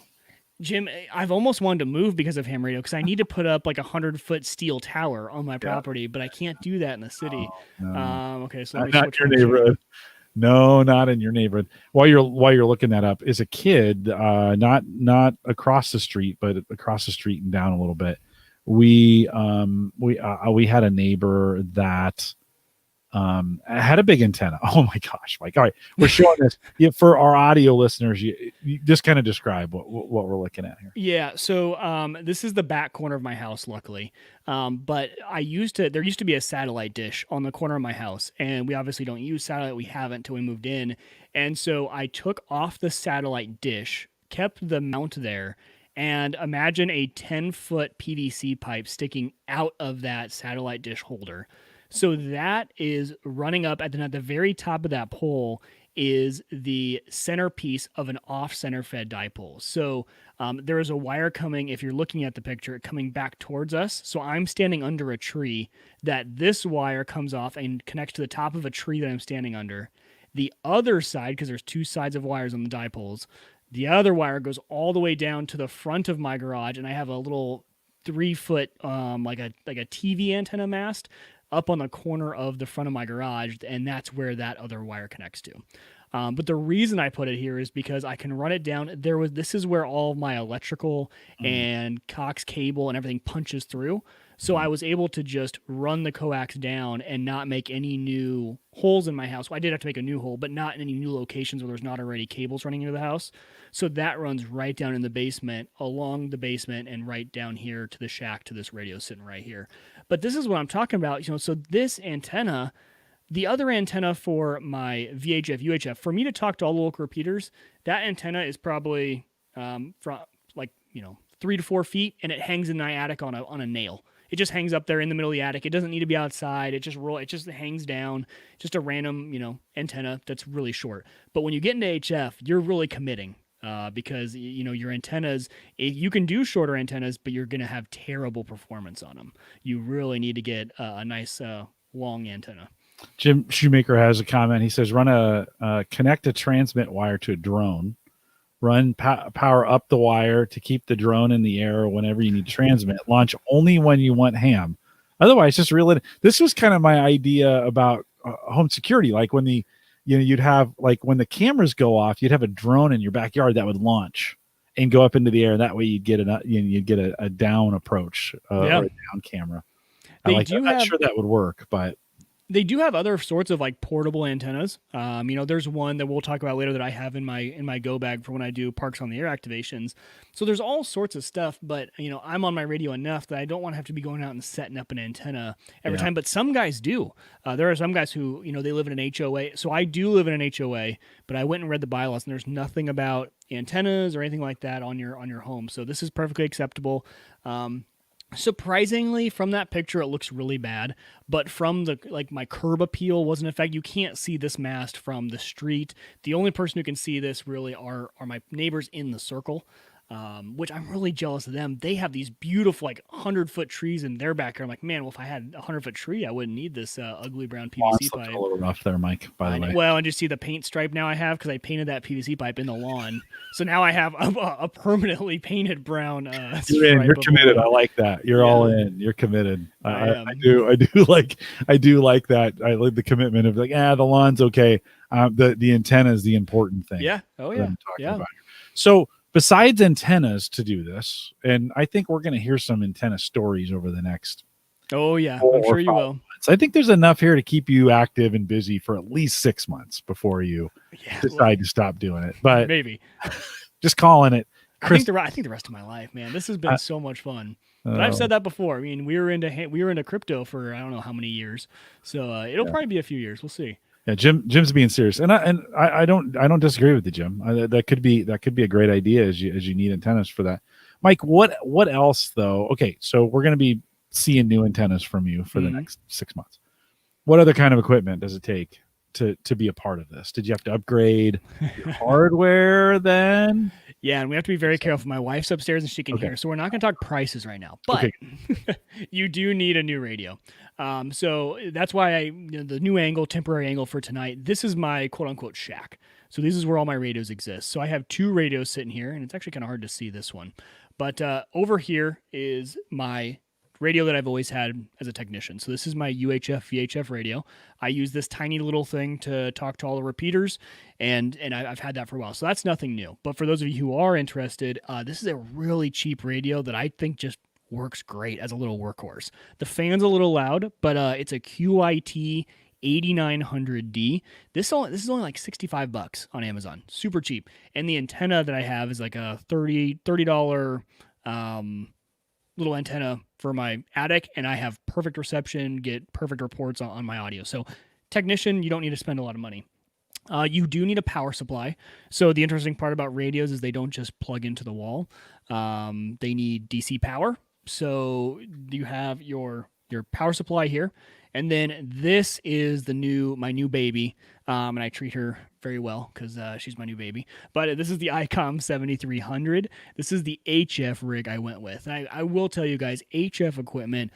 Jim, I've almost wanted to move because of ham radio because I need to put up like a 100-foot steel tower on my property, but I can't do that in the city. No. Okay, so let me not your neighborhood. No, not in your neighborhood. While you're looking that up, as a kid, not across the street, but across the street and down a little bit, we had a neighbor that had a big antenna. Oh my gosh, Mike. All right, we're showing this for our audio listeners. You just kind of describe what we're looking at here. Yeah, so this is the back corner of my house, luckily. But there used to be a satellite dish on the corner of my house, and we obviously don't use satellite. We haven't until we moved in. And so I took off the satellite dish, kept the mount there, and imagine a 10-foot PVC pipe sticking out of that satellite dish holder. So that is running up at the very top of that pole is the centerpiece of an off-center fed dipole. So there is a wire coming, if you're looking at the picture, coming back towards us. So I'm standing under a tree that this wire comes off and connects to the top of a tree that I'm standing under. The other side, because there's two sides of wires on the dipoles, the other wire goes all the way down to the front of my garage, and I have a little 3-foot like a TV antenna mast up on the corner of the front of my garage, and that's where that other wire connects to. But the reason I put it here is because I can run it down. This is where all of my electrical and Cox cable and everything punches through. So I was able to just run the coax down and not make any new holes in my house. Well, I did have to make a new hole, but not in any new locations where there's not already cables running into the house. So that runs right down in the basement, along the basement, and right down here to the shack to this radio sitting right here. But this is what I'm talking about. So this antenna, the other antenna for my VHF, UHF, for me to talk to all the local repeaters, that antenna is probably from 3 to 4 feet, and it hangs in my attic on a nail. It just hangs up there in the middle of the attic. It doesn't need to be outside. It just hangs down. Just a random, antenna that's really short. But when you get into HF, you're really committing because, your antennas, you can do shorter antennas, but you're going to have terrible performance on them. You really need to get a nice long antenna. Jim Shoemaker has a comment. He says, connect a transmit wire to a drone. Run power up the wire to keep the drone in the air whenever you need to transmit. Launch only when you want ham. Otherwise, just reel it. This was kind of my idea about home security. Like when you'd have like when the cameras go off, you'd have a drone in your backyard that would launch and go up into the air. That way you'd get you'd get a down approach or a down camera. They I'm not sure that would work, but they do have other sorts of like portable antennas. There's one that we'll talk about later that I have in my go bag for when I do Parks on the Air activations. So there's all sorts of stuff, but I'm on my radio enough that I don't want to have to be going out and setting up an antenna every time. But some guys do. There are some guys who they live in an HOA. So I do live in an HOA, but I went and read the bylaws, and there's nothing about antennas or anything like that on your home. So this is perfectly acceptable. Surprisingly, from that picture, it looks really bad, but from my curb appeal wasn't in effect. You can't see this mast from the street. The only person who can see this really are my neighbors in the circle, which I'm really jealous of them. They have these beautiful 100-foot trees in their backyard. I'm like, man, well, if I had a 100-foot tree, I wouldn't need this ugly brown PVC pipe. A little rough there, Mike, by the way. Well, and just see the paint stripe now I have because I painted that PVC pipe in the lawn. So now I have a permanently painted brown stripe. You're committed. I like that. You're all in. You're committed. I do like that. I like the commitment of the lawn's okay. The antenna is the important thing. Yeah. Oh yeah. About. So besides antennas to do this, and I think we're going to hear some antenna stories over the next. Oh yeah, I'm sure you will. Months. I think there's enough here to keep you active and busy for at least 6 months before you decide to stop doing it. But maybe just calling it. I think the rest of my life, man. This has been so much fun. But I've said that before. I mean, we were into crypto for I don't know how many years, so it'll probably be a few years. We'll see. Yeah, Jim's being serious, and I don't disagree with you, Jim. That could be a great idea as you need antennas for that. Mike, what else though? Okay, so we're going to be seeing new antennas from you for the next 6 months. What other kind of equipment does it take to be a part of this? Did you have to upgrade your hardware then? Yeah, and we have to be very careful. My wife's upstairs and she can hear, so we're not going to talk prices right now. But you do need a new radio. So that's why the new temporary angle for tonight, this is my quote-unquote shack. So this is where all my radios exist. So I have 2 radios sitting here, and it's actually kind of hard to see this one. But over here is my radio that I've always had as a technician. So this is my UHF VHF radio. I use this tiny little thing to talk to all the repeaters, and I've had that for a while. So that's nothing new. But for those of you who are interested, this is a really cheap radio that I think just works great as a little workhorse. The fan's a little loud, but it's a QIT 8900D. This is only like $65 on Amazon. Super cheap. And the antenna that I have is like a $30 little antenna for my attic, and I have perfect reception, get perfect reports on my audio. So technician, you don't need to spend a lot of money. You do need a power supply. So the interesting part about radios is they don't just plug into the wall. They need DC power. So you have your power supply here. And then this is my new baby. And I treat her very well because she's my new baby. But this is the ICOM 7300. This is the HF rig I went with. And I will tell you guys, HF equipment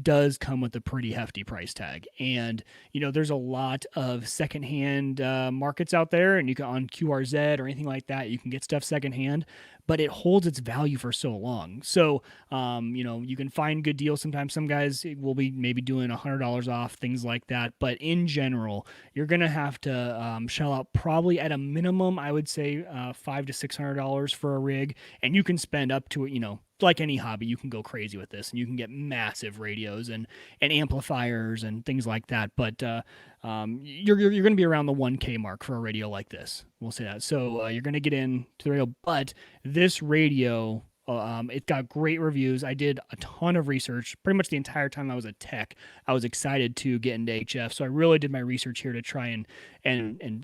does come with a pretty hefty price tag. And, there's a lot of secondhand markets out there. And you can on QRZ or anything like that, you can get stuff secondhand. But it holds its value for so long. So, you can find good deals. Sometimes some guys will be maybe doing $100 off, things like that. But in general, you're going to have to shell out probably at a minimum, I would say $500 to $600 for a rig. And you can spend up to, like any hobby, you can go crazy with this and you can get massive radios and amplifiers and things like that. But you're going to be around the 1K mark for a radio like this. We'll say that. So you're going to get into the radio, but this radio, it got great reviews. I did a ton of research pretty much the entire time I was a tech. I was excited to get into HF. So I really did my research here to try and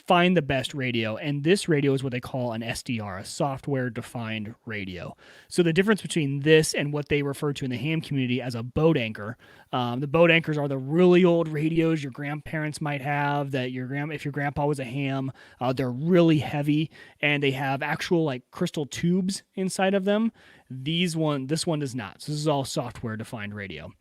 find the best radio. And this radio is what they call an SDR, a software defined radio. So the difference between this and what they refer to in the ham community as a boat anchor, the boat anchors are the really old radios your grandparents might have that if your grandpa was a ham, they're really heavy and they have actual like crystal tubes inside of them. This one does not. So this is all software defined radio,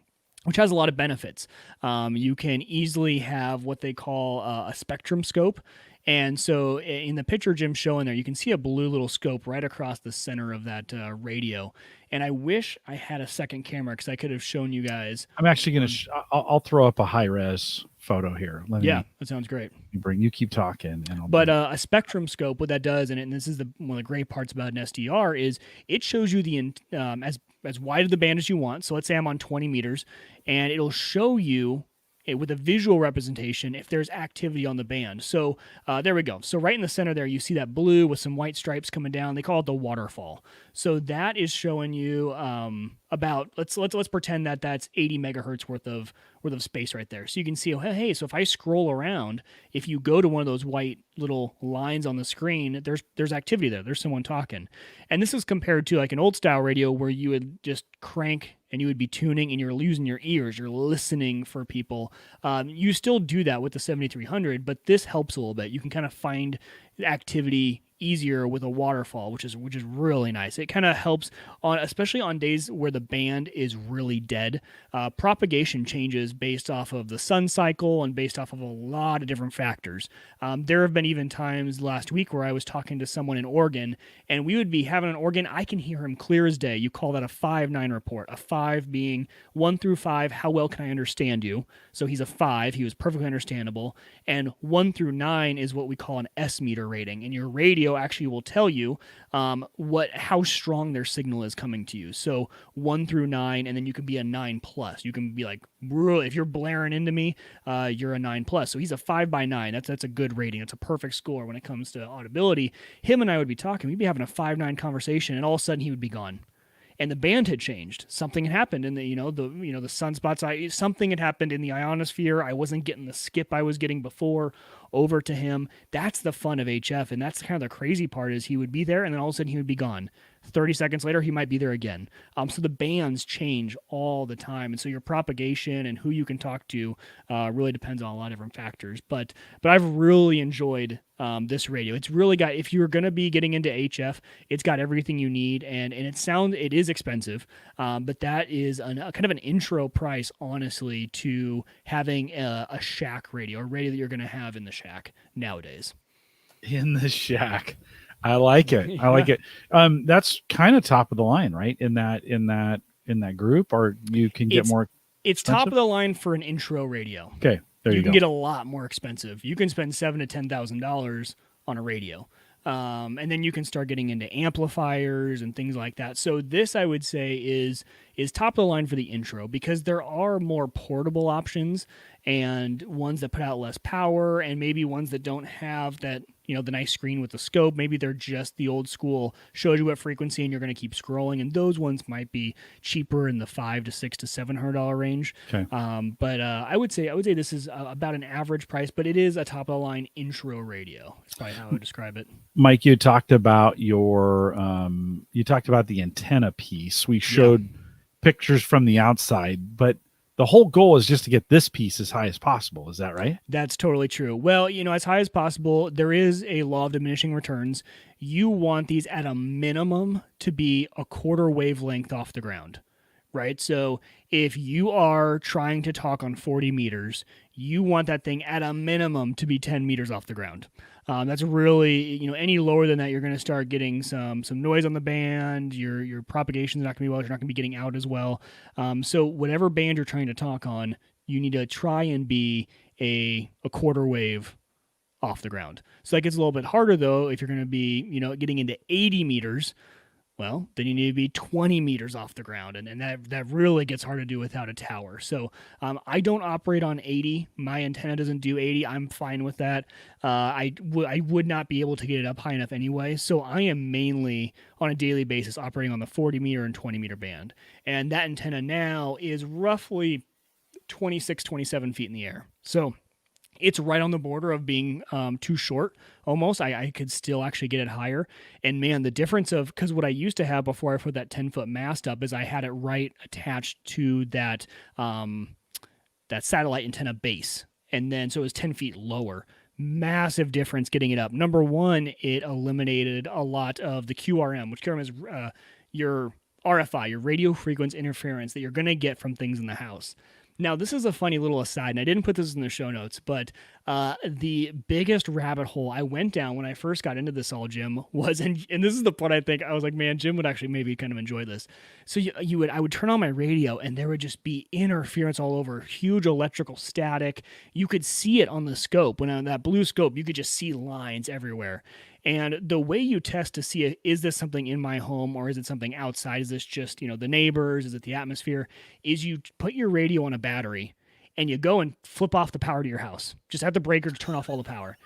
which has a lot of benefits. You can easily have what they call a spectrum scope. And so in the picture Jim's showing there, you can see a blue little scope right across the center of that radio. And I wish I had a second camera because I could have shown you guys. I'm actually going to I'll throw up a high res photo here. Yeah, that sounds great. You keep talking, and But a spectrum scope, what that does, and this is one of the great parts about an SDR, is it shows you the as wide of the band as you want. So let's say I'm on 20 meters, and it'll show you with a visual representation if there's activity on the band. So there we go. So right in the center there, you see that blue with some white stripes coming down. They call it the waterfall. So that is showing you about let's pretend that that's 80 megahertz worth of space right there. So you can see, oh, hey, so if I scroll around, if you go to one of those white little lines on the screen, there's activity there. There's someone talking. And this is compared to like an old style radio where you would just crank and you would be tuning and you're using your ears. You're listening for people. You still do that with the 7300, but this helps a little bit. You can kind of find activity easier with a waterfall, which is really nice. It kind of helps especially on days where the band is really dead. Propagation changes based off of the sun cycle and based off of a lot of different factors. There have been even times last week where I was talking to someone in Oregon, and we would be having an Oregon. I can hear him clear as day. You call that a 5-9 report. A 5 being 1 through 5. How well can I understand you? So he's a 5. He was perfectly understandable. And 1 through 9 is what we call an S meter rating, and your radio actually will tell you how strong their signal is coming to you. So 1 through 9, and then you can be a 9 plus. You can be like, really, if you're blaring into me, you're a 9 plus. So he's a 5/9. That's a good rating. It's a perfect score when it comes to audibility. Him and I would be talking. We'd be having a 5/9 conversation, and all of a sudden he would be gone. And the band had changed. Something had happened in the sunspots. Something had happened in the ionosphere. I wasn't getting the skip I was getting before over to him. That's the fun of HF, and that's kind of the crazy part is he would be there, and then all of a sudden he would be gone. 30 seconds later, he might be there again. So the bands change all the time, and so your propagation and who you can talk to really depends on a lot of different factors. But I've really enjoyed this radio. It's really got, if you're going to be getting into HF, it's got everything you need, and it is expensive, but that is kind of an intro price, honestly, to having a shack radio, a radio that you're going to have in the shack nowadays. In the shack. I like it. I like it. That's kind of top of the line, right? In that group, or you can get more. It's top of the line for an intro radio. Okay, there you go. You can get a lot more expensive. You can spend $7,000 to $10,000 on a radio, and then you can start getting into amplifiers and things like that. So this, I would say, is top of the line for the intro, because there are more portable options and ones that put out less power, and maybe ones that don't have that, the nice screen with the scope. Maybe they're just the old school, shows you what frequency and you're going to keep scrolling, and those ones might be cheaper in the $500 to $600 to $700 range. Okay. But I would say this is about an average price, but it is a top of the line intro radio. That's probably how I would describe it. Mike, you talked about the antenna piece. We showed pictures from the outside, but the whole goal is just to get this piece as high as possible. Is that right? That's totally true. Well, as high as possible. There is a law of diminishing returns. You want these at a minimum to be a quarter wavelength off the ground, right? So if you are trying to talk on 40 meters, you want that thing at a minimum to be 10 meters off the ground. That's really, any lower than that, you're going to start getting some noise on the band. Your propagation's not going to be well. You're not going to be getting out as well. So whatever band you're trying to talk on, you need to try and be a quarter wave off the ground. So that gets a little bit harder, though, if you're going to be, getting into 80 meters. Well, then you need to be 20 meters off the ground, and that really gets hard to do without a tower. So I don't operate on 80. My antenna doesn't do 80. I'm fine with that. I would not be able to get it up high enough anyway. So I am mainly on a daily basis operating on the 40 meter and 20 meter band. And that antenna now is roughly 26, 27 feet in the air. So it's right on the border of being too short almost. I could still actually get it higher. And man, the difference because what I used to have before I put that 10-foot mast up is I had it right attached to that satellite antenna base. And then, so it was 10 feet lower. Massive difference getting it up. Number one, it eliminated a lot of the QRM, which QRM is your RFI, your radio frequency interference that you're going to get from things in the house. Now, this is a funny little aside, and I didn't put this in the show notes, but the biggest rabbit hole I went down when I first got into this all, Jim, was, and this is the part I think I was like, man, Jim would actually maybe kind of enjoy this. So I would turn on my radio, and there would just be interference all over, huge electrical static. You could see it on the scope. When on that blue scope, you could just see lines everywhere. And the way you test to see, is this something in my home or is it something outside? Is this just, the neighbors? Is it the atmosphere? Is you put your radio on a battery and you go and flip off the power to your house. Just have the breaker to turn off all the power.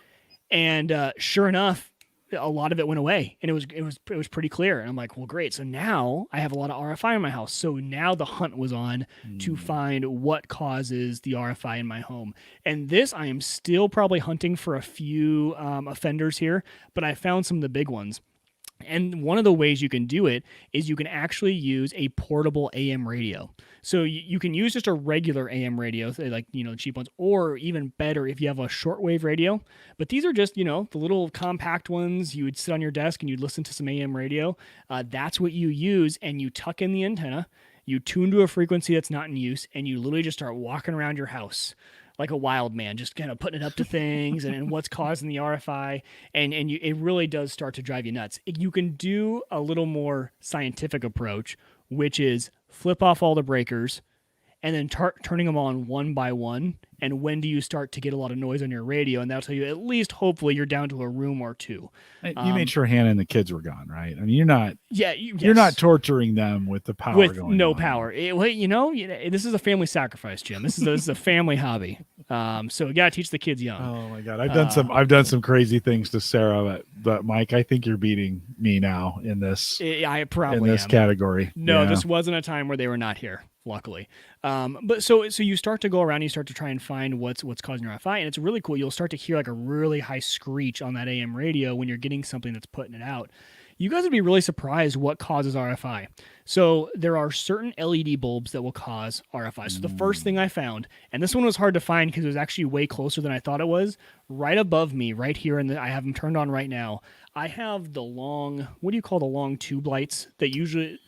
And sure enough, a lot of it went away, and it was pretty clear. And I'm like, well, great. So now I have a lot of RFI in my house. So now the hunt was on to find what causes the RFI in my home. And this, I am still probably hunting for a few offenders here, but I found some of the big ones. And one of the ways you can do it is you can actually use a portable AM radio. So you can use just a regular AM radio, like, the cheap ones, or even better if you have a shortwave radio. But these are just, the little compact ones. You would sit on your desk and you'd listen to some AM radio. That's what you use, and you tuck in the antenna, you tune to a frequency that's not in use, and you literally just start walking around your house like a wild man, just kind of putting it up to things and what's causing the RFI. It really does start to drive you nuts. You can do a little more scientific approach, which is flip off all the breakers and then turning them on one by one. And when do you start to get a lot of noise on your radio? And that'll tell you, at least, hopefully, you're down to a room or two. You made sure Hannah and the kids were gone, right? I mean, you're not. Yeah, you're not torturing them with the power with going no on. Power. This is a family sacrifice, Jim. This is a family hobby. So you gotta teach the kids young. Oh my God, I've done some crazy things to Sarah, but Mike, I think you're beating me now in this. I probably am. Category. No, this wasn't a time where they were not here. Luckily. But so you start to go around, you start to try and find what's causing your RFI, and it's really cool. You'll start to hear like a really high screech on that AM radio when you're getting something that's putting it out. You guys would be really surprised what causes RFI. So there are certain LED bulbs that will cause RFI. So the first thing I found, and this one was hard to find because it was actually way closer than I thought it was, right above me, right here, and I have them turned on right now. I have the long, what do you call the long tube lights that usually...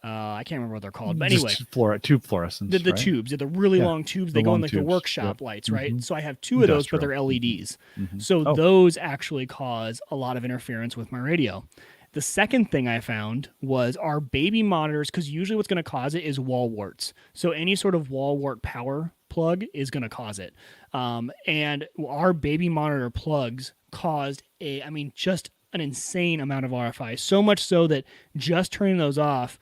I can't remember what they're called, but anyway, tube fluorescents. The tubes, the really long tubes. They go in like the workshop lights, right? So I have two of those, but they're LEDs. So those actually cause a lot of interference with my radio. The second thing I found was our baby monitors, because usually what's going to cause it is wall warts. So any sort of wall wart power plug is going to cause it. And our baby monitor plugs caused just an insane amount of RFI. So much so that just turning those off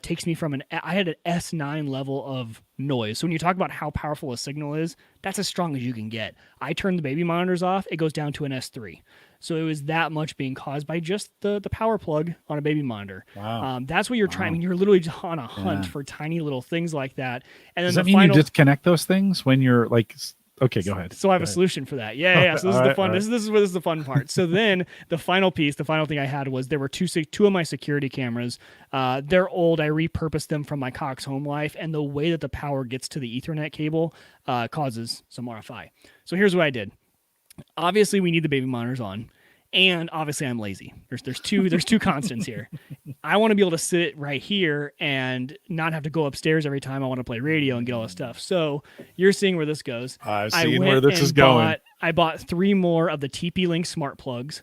takes me from I had an S9 level of noise. So when you talk about how powerful a signal is, that's as strong as you can get. I turned the baby monitors off, it goes down to an S3. So it was that much being caused by just the power plug on a baby monitor. Wow. That's what you're trying. I mean, you're literally on a hunt for tiny little things like that. And then Does that mean you disconnect those things when you're like... Okay, go ahead. So I have a solution for that. Yeah. So this is the fun. This is the fun part. So then the final thing I had was there were two of my security cameras. They're old. I repurposed them from my Cox Home Life, and the way that the power gets to the Ethernet cable causes some RFI. So here's what I did. Obviously, we need the baby monitors on. And obviously, I'm lazy. There's two constants here. I want to be able to sit right here and not have to go upstairs every time I want to play radio and get all this stuff. So you're seeing where this goes. I've seen where this is going. I bought 3 more of the TP-Link smart plugs,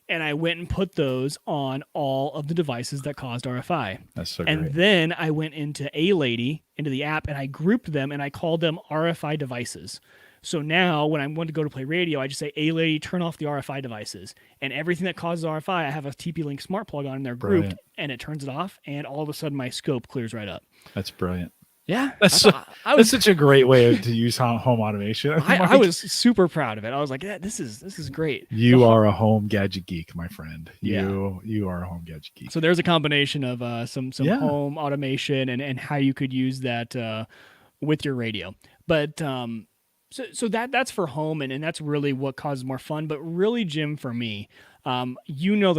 and I went and put those on all of the devices that caused RFI. That's so great. And then I went into into the app, and I grouped them, and I called them RFI devices. So now when I want to go to play radio, I just say, "Hey, lady, turn off the RFI devices." And everything that causes RFI, I have a TP-Link smart plug on in there grouped, and it turns it off, and all of a sudden my scope clears right up. That's brilliant. Yeah. That's such a great way to use home automation. I was super proud of it. I was like, yeah, this is great. You are a home gadget geek, my friend. You are a home gadget geek. So there's a combination of some home automation and how you could use that with your radio. But So that's for home, and that's really what causes more fun. But really, Jim, for me, that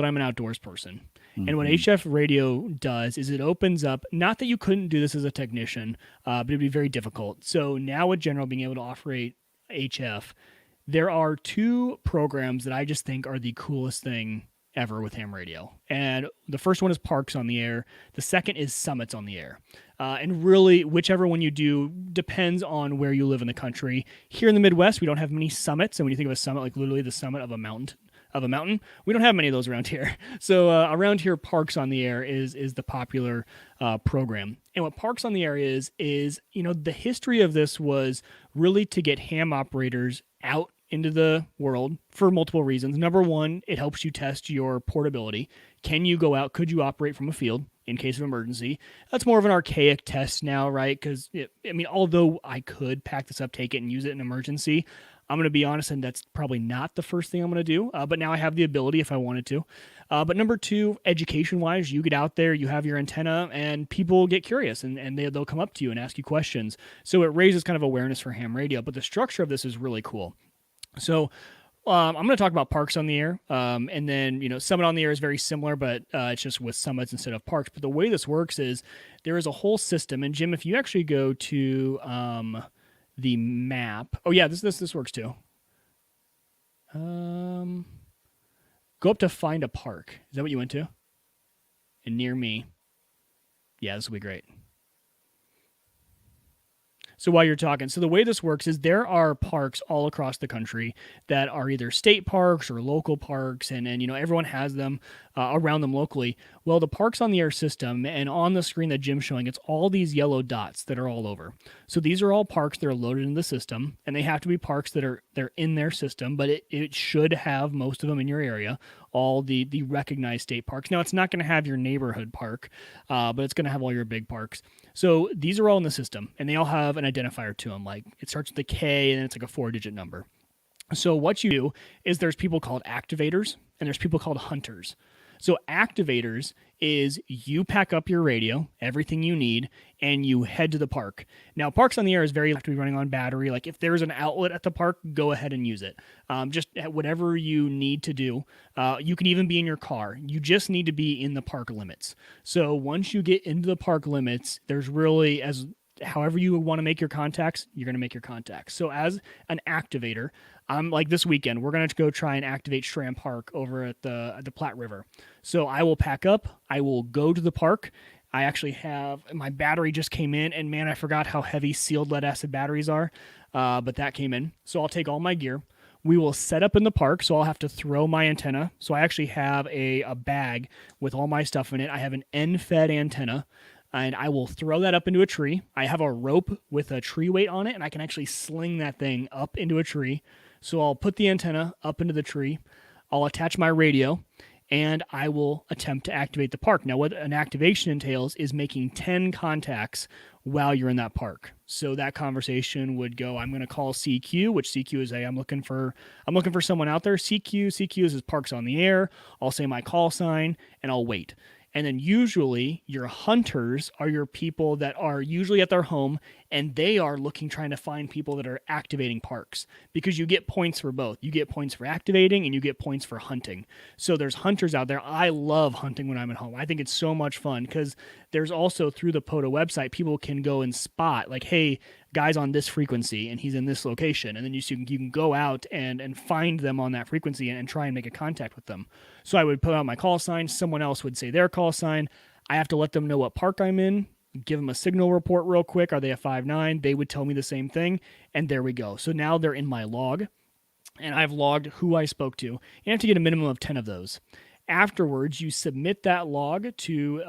I'm an outdoors person. Mm-hmm. And what HF radio does is it opens up, not that you couldn't do this as a technician, but it'd be very difficult. So now with General being able to operate HF, there are 2 programs that I just think are the coolest thing ever with ham radio. And the first one is Parks on the Air. The second is Summits on the Air. And really, whichever one you do depends on where you live in the country. Here in the Midwest, we don't have many summits. And when you think of a summit, like literally the summit of a mountain, we don't have many of those around here. So around here, Parks on the Air is the popular program. And what Parks on the Air is the history of this was really to get ham operators out into the world for multiple reasons. Number one, it helps you test your portability. Can you go out? Could you operate from a field in case of emergency? That's more of an archaic test now, right? Because, although I could pack this up, take it, and use it in emergency, I'm going to be honest, and that's probably not the first thing I'm going to do. But now I have the ability if I wanted to. But number two, education-wise, you get out there, you have your antenna, and people get curious, and they'll come up to you and ask you questions. So it raises kind of awareness for ham radio. But the structure of this is really cool. So I'm going to talk about Parks on the Air, and then, Summit on the Air is very similar, but it's just with summits instead of parks. But the way this works is there is a whole system. And, Jim, if you actually go to the map. Oh, yeah, this works too. Go up to Find a Park. Is that what you went to? And near me. Yeah, this will be great. So while you're talking, so the way this works is there are parks all across the country that are either state parks or local parks, and everyone has them around them locally. Well, the Parks on the Air system, and on the screen that Jim's showing, it's all these yellow dots that are all over. So these are all parks that are loaded in the system, and they have to be parks they're in their system, but it should have most of them in your area, all the recognized state parks. Now, it's not going to have your neighborhood park, but it's going to have all your big parks. So these are all in the system, and they all have an identifier to them. Like it starts with a K, and it's like a 4-digit number. So what you do is there's people called activators, and there's people called hunters. So activators is you pack up your radio, everything you need, and you head to the park. Now, Parks on the Air is have to be running on battery. Like if there's an outlet at the park, go ahead and use it. Just whatever you need to do. You can even be in your car. You just need to be in the park limits. So once you get into the park limits, there's really, however you want to make your contacts, you're going to make your contacts. So as an activator, like this weekend, we're going to go try and activate Strand Park over at the Platte River. So I will pack up. I will go to the park. I actually have my battery just came in, and man, I forgot how heavy sealed lead acid batteries are, but that came in. So I'll take all my gear. We will set up in the park, so I'll have to throw my antenna. So I actually have a bag with all my stuff in it. I have an end-fed antenna, and I will throw that up into a tree. I have a rope with a tree weight on it, and I can actually sling that thing up into a tree. So I'll put the antenna up into the tree. I'll attach my radio, and I will attempt to activate the park. Now, what an activation entails is making 10 contacts while you're in that park. So that conversation would go, I'm going to call CQ, which CQ is I'm looking for someone out there. CQ is Parks on the Air. I'll say my call sign, and I'll wait. And then usually your hunters are your people that are usually at their home, and they are trying to find people that are activating parks, because you get points for both. You get points for activating and you get points for hunting. So there's hunters out there. I love hunting when I'm at home. I think it's so much fun because there's also through the POTA website, people can go and spot like, hey, guy's on this frequency and he's in this location. And then you can go out and find them on that frequency and try and make a contact with them. So I would put out my call sign. Someone else would say their call sign. I have to let them know what park I'm in, give them a signal report real quick. Are they a 5.9? They would tell me the same thing. And there we go. So now they're in my log, and I've logged who I spoke to. You have to get a minimum of 10 of those. Afterwards, you submit that log to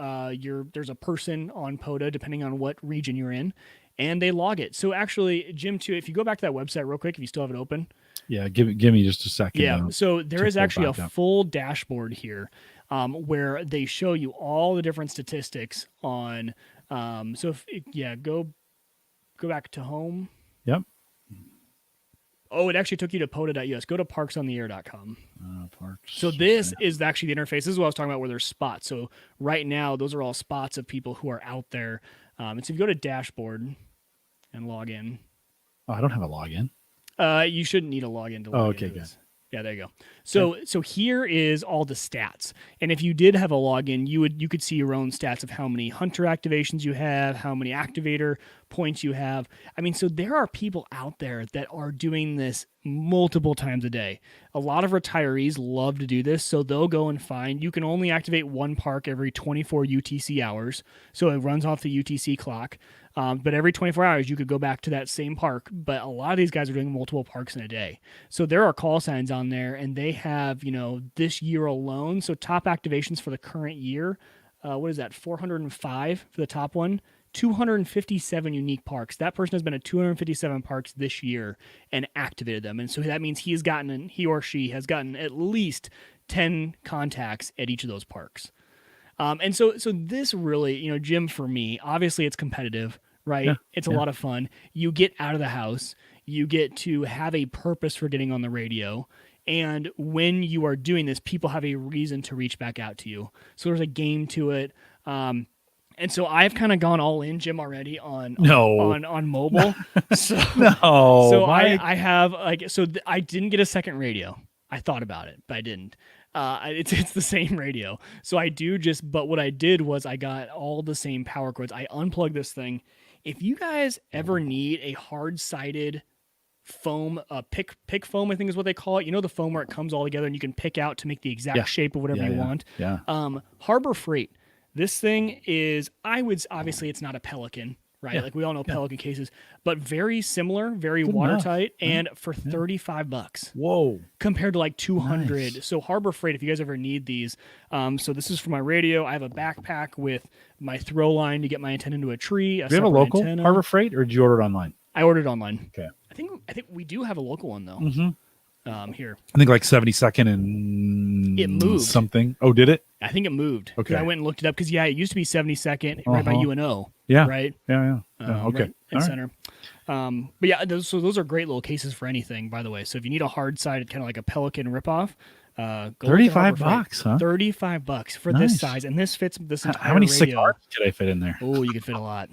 there's a person on POTA, depending on what region you're in, and they log it. So actually, Jim, too, if you go back to that website real quick, if you still have it open. Yeah, give me just a second. Yeah, so there is actually a full dashboard here where they show you all the different statistics on. Go back to home. Yep. Oh, it actually took you to POTA.us. Go to parksontheair.com. Parks. So this is actually the interface. This is what I was talking about, where there's spots. So right now, those are all spots of people who are out there. And so if you go to dashboard and log in. Oh, I don't have a login. You shouldn't need a login to log okay, into good. this. Yeah, there you go. So here is all the stats. And if you did have a login, you could see your own stats of how many hunter activations you have, how many activator points you have. I mean, so there are people out there that are doing this multiple times a day. A lot of retirees love to do this, so they'll go and find, you can only activate one park every 24 UTC hours, so it runs off the UTC clock. But every 24 hours, you could go back to that same park. But a lot of these guys are doing multiple parks in a day. So there are call signs on there, and they have, this year alone. So top activations for the current year, what is that, 405 for the top one? 257 unique parks. That person has been at 257 parks this year and activated them. And so that means he or she has gotten at least 10 contacts at each of those parks. And so this really, Jim, for me, obviously it's competitive, right? Yeah, it's a lot of fun. You get out of the house. You get to have a purpose for getting on the radio. And when you are doing this, people have a reason to reach back out to you. So there's a game to it. And so I've kind of gone all in, Jim, already on mobile. So I have I didn't get a second radio. I thought about it, but I didn't. It's the same radio. So I do but what I did was I got all the same power cords. I unplugged this thing. If you guys ever need a hard-sided foam, pick foam, I think is what they call it. The foam where it comes all together and you can pick out to make the exact shape of whatever you want. Yeah. Harbor Freight. This thing is, obviously it's not a Pelican, right? Yeah. Like we all know Pelican cases, but very similar, very watertight, and for $35. Whoa! Compared to like $200. Nice. So Harbor Freight, if you guys ever need these, so this is for my radio. I have a backpack with my throw line to get my antenna into a tree. Do you have a local antenna. Harbor Freight, or did you order it online? I ordered it online. Okay. I think we do have a local one though. Mm-hmm. Here. I think like 72nd and it moved something. Oh, did it? I think it moved. Okay. I went and looked it up because it used to be 72nd right by UNO. Yeah. Right. Yeah. Okay. Right in center. But yeah, those are great little cases for anything. By the way, so if you need a hard sided kind of like a Pelican ripoff, go $35, huh? $35 for this size, and this fits this entire. How many radio. cigars could I fit in there? Oh, you could fit a lot.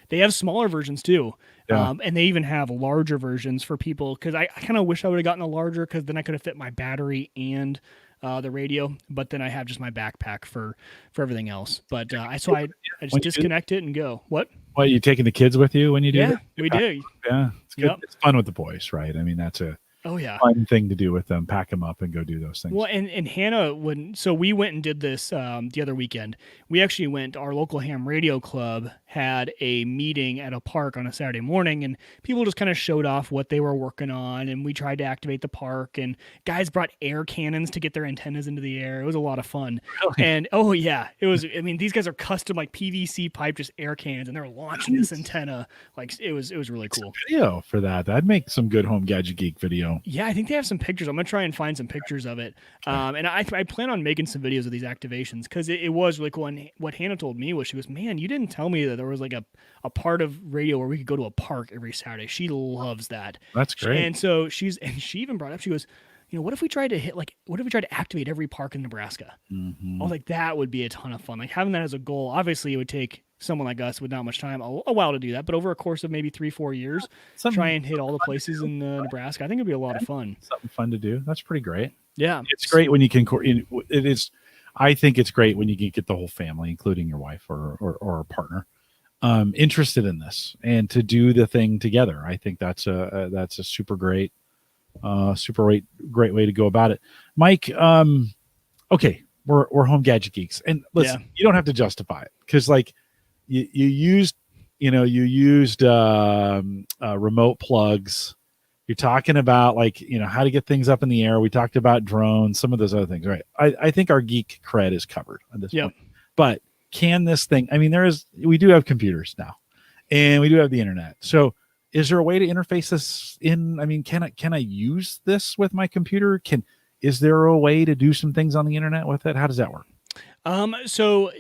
They have smaller versions too. Yeah. And they even have larger versions for people because I kind of wish I would have gotten a larger because then I could have fit my battery and the radio. But then I have just my backpack for everything else. But I just disconnect it and go. What? Well, you taking the kids with you when you do that? Yeah, we do. Yeah, it's good. Yep. It's fun with the boys, right? I mean, that's a fun thing to do with them. Pack them up and go do those things. Well, and Hannah so we went and did this the other weekend. We actually went. Our local ham radio club had a meeting at a park on a Saturday morning, and people just kind of showed off what they were working on, and we tried to activate the park, and guys brought air cannons to get their antennas into the air. It was a lot of fun. Really? And it was, I mean, these guys are custom like PVC pipe, just air cannons, and they're launching this antenna. Like it was really cool. Video for that. That'd make some good Home Gadget Geek video. Yeah, I think they have some pictures. I'm going to try and find some pictures of it. And I plan on making some videos of these activations because it was really cool. And what Hannah told me was, she goes, man, you didn't tell me that there was like a part of radio where we could go to a park every Saturday. She loves that. That's great. And so she even brought up, she goes, what if we tried to activate every park in Nebraska? Mm-hmm. I was like, that would be a ton of fun. Like having that as a goal, obviously it would take someone like us with not much time a while to do that, but over a course of maybe 3-4 years, try and hit all the places in Nebraska. I think it'd be a lot of fun. Something fun to do. That's pretty great. Yeah. It's great when you can, it is, I think it's great when you can get the whole family, including your wife or a partner, interested in this and to do the thing together. I think that's a super great way to go about it. Mike, okay, we're Home Gadget Geeks, and listen, you don't have to justify it because like you used remote plugs. You're talking about like how to get things up in the air. We talked about drones, some of those other things, right? I think our geek cred is covered at this point. But can this thing? I mean, we do have computers now, and we do have the internet. So is there a way to interface this in? I mean, can I use this with my computer? Is there a way to do some things on the internet with it? How does that work? So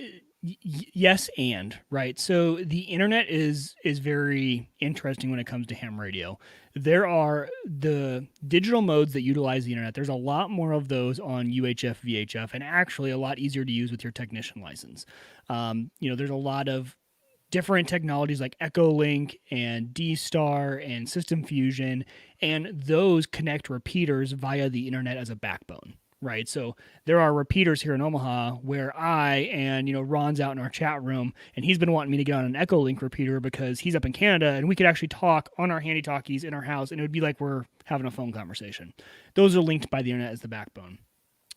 yes, and right. So the internet is very interesting when it comes to ham radio. There are the digital modes that utilize the internet. There's a lot more of those on UHF, VHF, and actually a lot easier to use with your technician license. There's a lot of different technologies like Echolink and D-Star and System Fusion, and those connect repeaters via the internet as a backbone, right? So there are repeaters here in Omaha where I and, Ron's out in our chat room, and he's been wanting me to get on an Echolink repeater because he's up in Canada, and we could actually talk on our handy talkies in our house, and it would be like we're having a phone conversation. Those are linked by the internet as the backbone.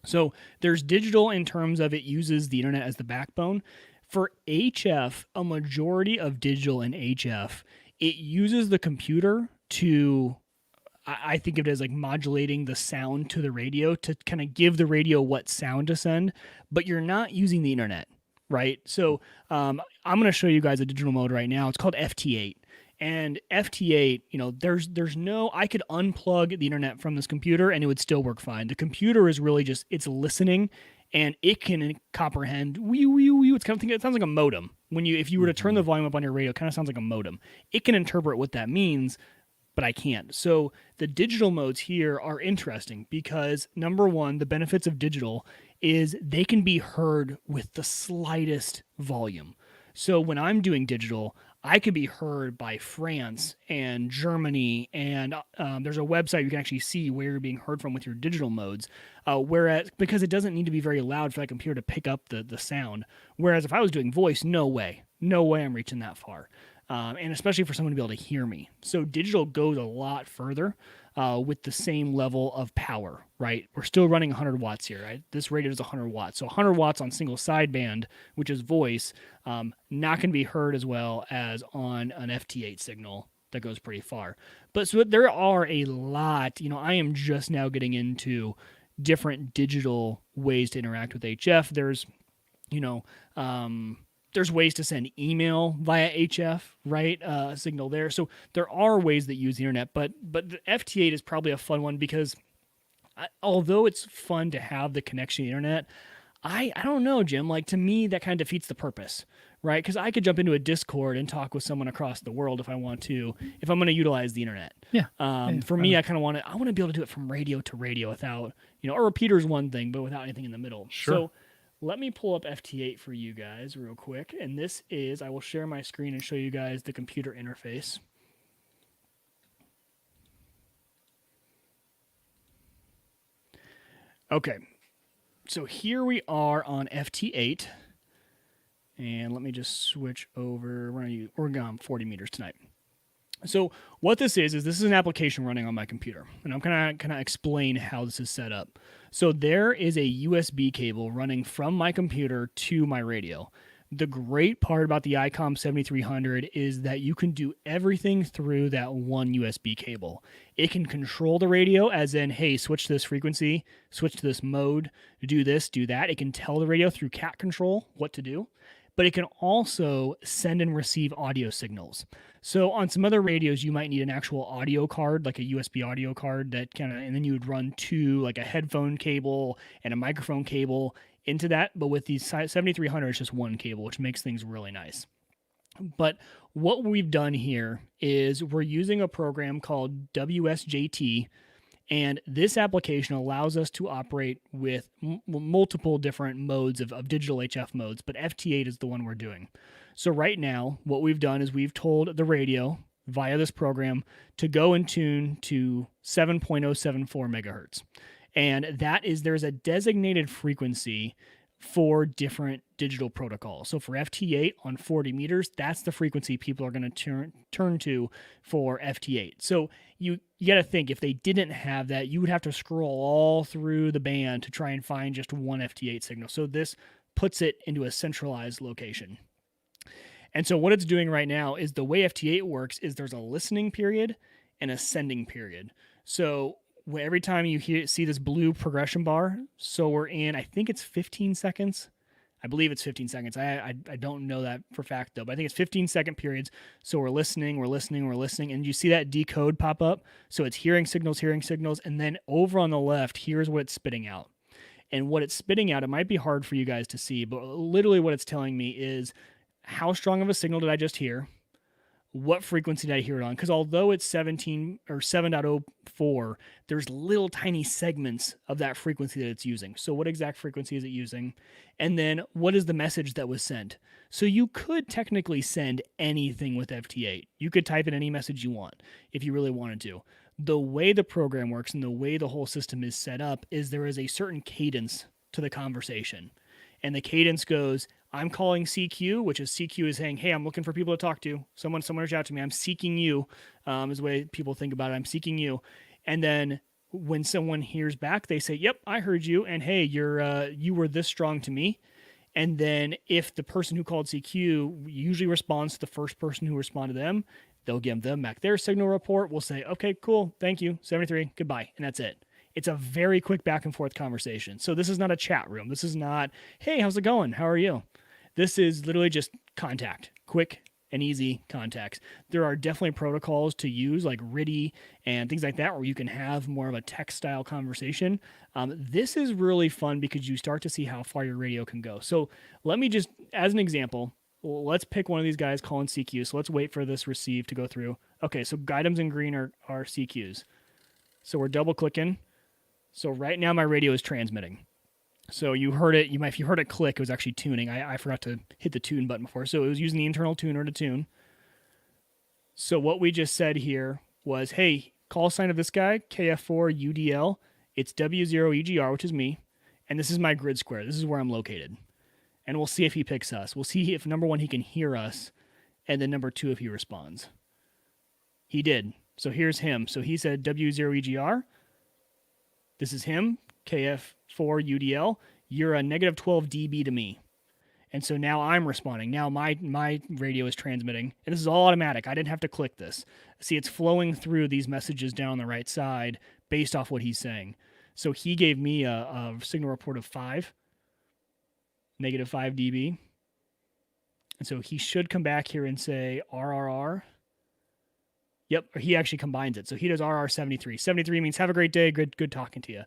So there's digital in terms of it uses the internet as the backbone. For HF, a majority of digital in HF, it uses the computer to, I think of it as like modulating the sound to the radio to kind of give the radio what sound to send, but you're not using the internet, right? So I'm going to show you guys a digital mode right now. It's called FT8. And FT8, there's no, I could unplug the internet from this computer and it would still work fine. The computer is really just, it's listening and it can comprehend, it's kind of thing, it sounds like a modem. If you were to turn the volume up on your radio, it kind of sounds like a modem. It can interpret what that means, but I can't. So the digital modes here are interesting because number one, the benefits of digital is they can be heard with the slightest volume. So when I'm doing digital, I could be heard by France and Germany, and there's a website you can actually see where you're being heard from with your digital modes. Whereas, because it doesn't need to be very loud for that computer to pick up the sound. Whereas if I was doing voice, no way I'm reaching that far. And especially for someone to be able to hear me. So digital goes a lot further with the same level of power, right? We're still running 100 watts here, right? This radio is 100 watts. So 100 watts on single sideband, which is voice, not going to be heard as well as on an FT8 signal that goes pretty far. But so there are a lot, I am just now getting into different digital ways to interact with HF. There's ways to send email via HF, right? Signal there. So there are ways that use the internet, but the FT8 is probably a fun one because although it's fun to have the connection to the internet, I don't know, Jim. Like, to me, that kind of defeats the purpose, right? Because I could jump into a Discord and talk with someone across the world if I want to, if I'm going to utilize the internet. Yeah. For me, I kind of want to be able to do it from radio to radio without, a repeater is one thing, but without anything in the middle. Sure. So let me pull up FT8 for you guys real quick. And this is, I will share my screen and show you guys the computer interface. Okay. So here we are on FT8. And let me just switch over. We're going 40 meters tonight. So what this is this is an application running on my computer. And I'm going to explain how this is set up. So there is a USB cable running from my computer to my radio. The great part about the ICOM 7300 is that you can do everything through that one USB cable. It can control the radio as in, hey, switch to this frequency, switch to this mode, do this, do that. It can tell the radio through cat control what to do. But it can also send and receive audio signals. So on some other radios, you might need an actual audio card, like a USB audio card and then you would run two, like a headphone cable and a microphone cable into that. But with these 7300, it's just one cable, which makes things really nice. But what we've done here is we're using a program called WSJT. And this application allows us to operate with multiple different modes of digital HF modes, but FT8 is the one we're doing. So right now, what we've done is we've told the radio via this program to go and tune to 7.074 megahertz. And there's a designated frequency for different digital protocols. So for FT8 on 40 meters, that's the frequency people are going to turn to for FT8. So you got to think, if they didn't have that, you would have to scroll all through the band to try and find just one FT8 signal. So this puts it into a centralized location. And so what it's doing right now is the way FT8 works is there's a listening period and a sending period. So every time you see this blue progression bar, so we're in, I think it's 15 seconds. I believe it's 15 seconds. I don't know that for fact, though, but I think it's 15-second periods. So we're listening, and you see that decode pop up. So it's hearing signals, and then over on the left, here's what it's spitting out. And what it's spitting out, it might be hard for you guys to see, but literally what it's telling me is how strong of a signal did I just hear? What frequency did I hear it on? Because although it's 17 or 7.04, there's little tiny segments of that frequency that it's using. So what exact frequency is it using? And then what is the message that was sent? So you could technically send anything with FT8. You could type in any message you want if you really wanted to. The way the program works and the way the whole system is set up is there is a certain cadence to the conversation. And the cadence goes, I'm calling CQ, which is CQ is saying, hey, I'm looking for people to talk to. Someone reach out to me. I'm seeking you, is the way people think about it. I'm seeking you. And then when someone hears back, they say, yep, I heard you. And hey, you were this strong to me. And then if the person who called CQ usually responds to the first person who responded to them, they'll give them back their signal report. We'll say, okay, cool. Thank you. 73. Goodbye. And that's it. It's a very quick back and forth conversation. So this is not a chat room. This is not, hey, how's it going? How are you? This is literally just contact, quick and easy contacts. There are definitely protocols to use like RIDI and things like that where you can have more of a text style conversation. This is really fun because you start to see how far your radio can go. So let me just, as an example, let's pick one of these guys calling CQ. So let's wait for this receive to go through. Okay, so items in green are CQs. So we're double clicking. So right now my radio is transmitting. So you heard it. If you heard it click, it was actually tuning. I forgot to hit the tune button before. So it was using the internal tuner to tune. So what we just said here was, hey, call sign of this guy, KF4UDL. It's W0EGR, which is me. And this is my grid square. This is where I'm located. And we'll see if he picks us. We'll see if, number one, he can hear us. And then number two, if he responds. He did. So here's him. So he said W0EGR. This is him, KF4UDL. You're a negative 12 dB to me. And so now I'm responding. Now my radio is transmitting. And this is all automatic. I didn't have to click this. See, it's flowing through these messages down the right side based off what he's saying. So he gave me a signal report of 5, negative 5 dB. And so he should come back here and say RRR. Yep, he actually combines it. So he does RR73. 73 means have a great day, good talking to you.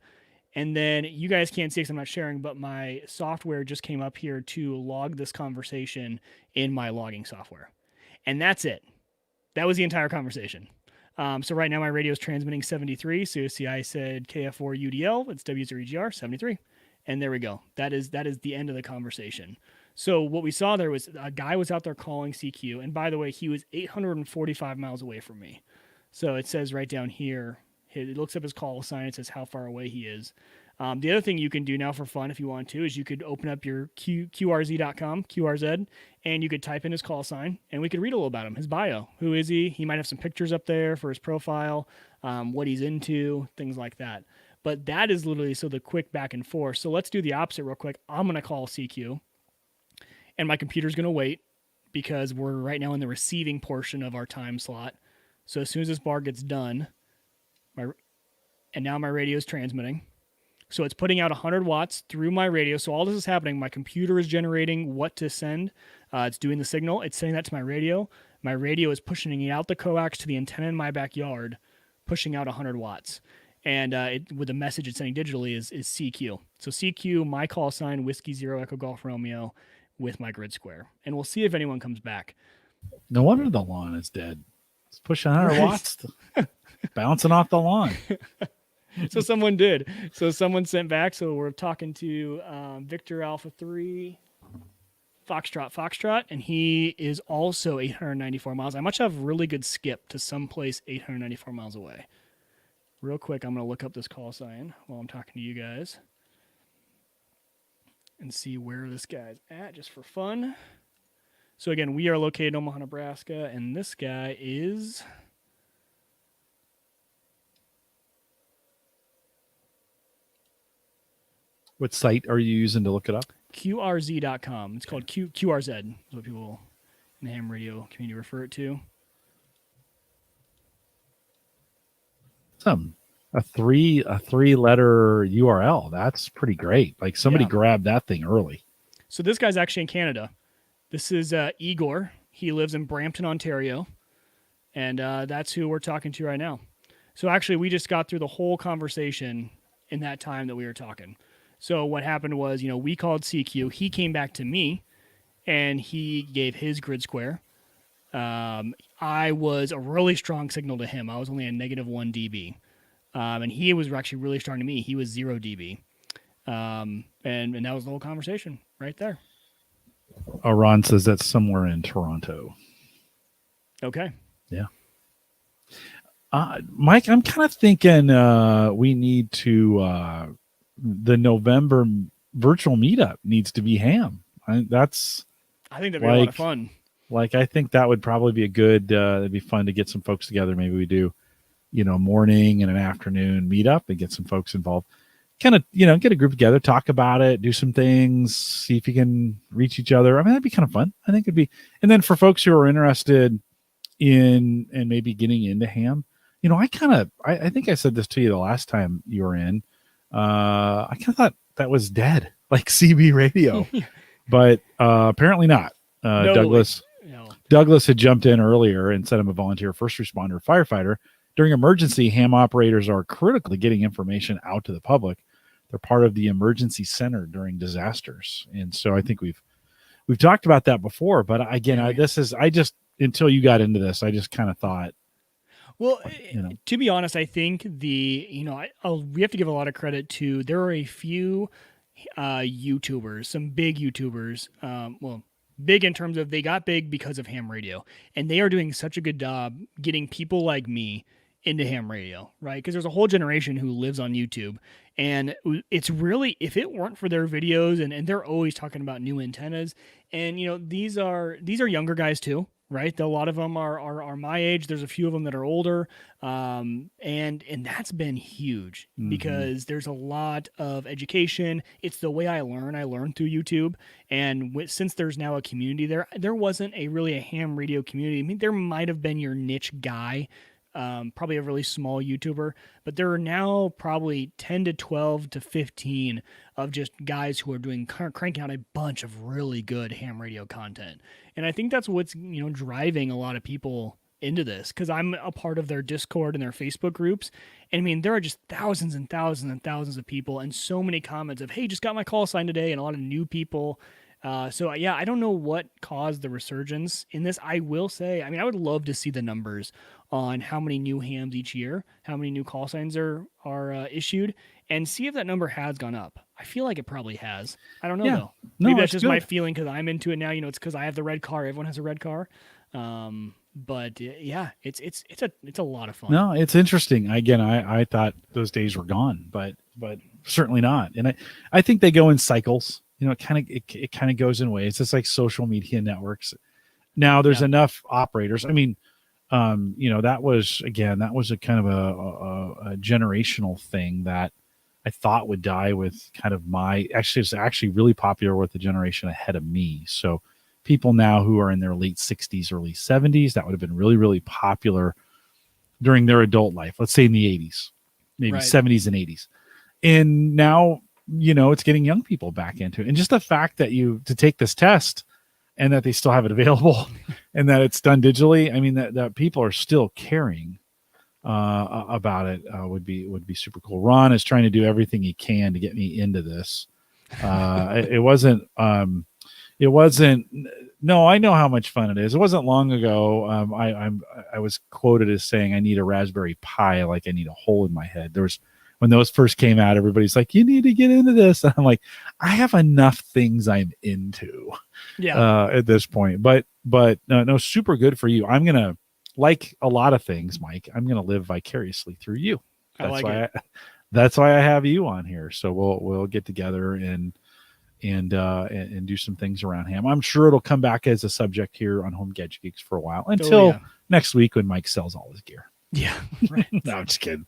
And then you guys can't see because I'm not sharing, but my software just came up here to log this conversation in my logging software. And that's it. That was the entire conversation. So right now my radio is transmitting 73. So you see I said KF4UDL, it's W0EGR, 73. And there we go. That is the end of the conversation. So what we saw there was a guy was out there calling CQ. And by the way, he was 845 miles away from me. So it says right down here, it looks up his call sign. It says how far away he is. The other thing you can do now for fun, if you want to, is you could open up your QRZ.com, QRZ, and you could type in his call sign, and we could read a little about him, his bio. Who is he? He might have some pictures up there for his profile, what he's into, things like that. But that is literally so the quick back and forth. So let's do the opposite real quick. I'm going to call CQ, and my computer's going to wait because we're right now in the receiving portion of our time slot. So as soon as this bar gets done, and now my radio is transmitting. So it's putting out 100 watts through my radio. So all this is happening. My computer is generating what to send. It's doing the signal. It's sending that to my radio. My radio is pushing it out the coax to the antenna in my backyard, pushing out 100 watts. And with the message it's sending digitally is CQ. So CQ, my call sign, Whiskey Zero Echo Golf Romeo with my grid square. And we'll see if anyone comes back. No wonder the lawn is dead. It's pushing 100 watts, bouncing off the lawn. So someone did. So someone sent back. So we're talking to Victor Alpha 3, Foxtrot, and he is also 894 miles. I must have really good skip to someplace 894 miles away. Real quick, I'm going to look up this call sign while I'm talking to you guys and see where this guy's at just for fun. So again, we are located in Omaha, Nebraska, and this guy is... What site are you using to look it up? QRZ.com. It's called QRZ, is what people in the ham radio community refer it to. A three letter URL. That's pretty great. Like somebody grabbed that thing early. So this guy's actually in Canada. This is Igor. He lives in Brampton, Ontario. And that's who we're talking to right now. So actually, we just got through the whole conversation in that time that we were talking. So what happened was, we called CQ. He came back to me, and he gave his grid square. I was a really strong signal to him. I was only a negative 1 dB. And he was actually really strong to me. He was 0 dB. And that was the whole conversation right there. Ron says that's somewhere in Toronto. Okay. Yeah. Mike, I'm kind of thinking we need to the November virtual meetup needs to be ham. That's I think that'd be a lot of like fun. I think that would probably be a good. It'd be fun to get some folks together. Maybe we do, morning and an afternoon meetup and get some folks involved. Kind of, get a group together, talk about it, do some things, see if you can reach each other. I mean, that'd be kind of fun. I think it'd be. And then for folks who are interested in and maybe getting into ham, I think I said this to you the last time you were in. I kind of thought that was dead, like CB radio, but apparently not. No, Douglas no. Douglas had jumped in earlier and said I'm a volunteer first responder firefighter. During emergency, ham operators are critically getting information out to the public. They're part of the emergency center during disasters, and so I think we've talked about that before. But again, I just until you got into this, I just kind of thought. Well, to be honest, I think we have to give a lot of credit to, there are a few YouTubers, some big YouTubers, big in terms of they got big because of ham radio, and they are doing such a good job getting people like me into ham radio, right? Because there's a whole generation who lives on YouTube, and it's really, if it weren't for their videos, and they're always talking about new antennas, and these are younger guys too, right? A lot of them are my age. There's a few of them that are older, and that's been huge because there's a lot of education. It's the way I learn. I learn through YouTube, and since there's now a community there wasn't really a ham radio community. I mean, there might have been your niche guy, probably a really small YouTuber, but there are now probably 10 to 12 to 15 of just guys who are cranking out a bunch of really good ham radio content. And I think that's what's, driving a lot of people into this, because I'm a part of their Discord and their Facebook groups. And I mean, there are just thousands and thousands and thousands of people and so many comments of, hey, just got my call sign today, and a lot of new people. So yeah, I don't know what caused the resurgence in this. I will say, I mean, I would love to see the numbers on how many new hams each year, how many new call signs are issued, and see if that number has gone up. I feel like it probably has. I don't know though. Maybe that's just my feeling because I'm into it now. It's because I have the red car. Everyone has a red car. But yeah, it's a lot of fun. No, it's interesting. Again, I thought those days were gone, but certainly not. And I think they go in cycles. It kind of goes in ways. It's like social media networks. Now there's enough operators. I mean, that was a kind of a generational thing that I thought would die with kind of it's actually really popular with the generation ahead of me. So people now who are in their late 60s, early 70s, that would have been really, really popular during their adult life. Let's say in the 80s, maybe 70s and 80s. And now, it's getting young people back into it. And just the fact that to take this test and that they still have it available and that it's done digitally, I mean, that people are still caring about it would be super cool. Ron is trying to do everything he can to get me into this. It wasn't, no, I know how much fun it is. It wasn't long ago. I was quoted as saying, I need a Raspberry Pi, like I need a hole in my head. When those first came out, everybody's like, you need to get into this. And I'm like, I have enough things I'm into at this point, but no, super good for you. I'm going to, like a lot of things, Mike, I'm going to live vicariously through you. That's why I have you on here. So we'll get together and do some things around ham. I'm sure it'll come back as a subject here on Home Gadget Geeks for a while until next week when Mike sells all his gear. Yeah, right. No, I'm just kidding.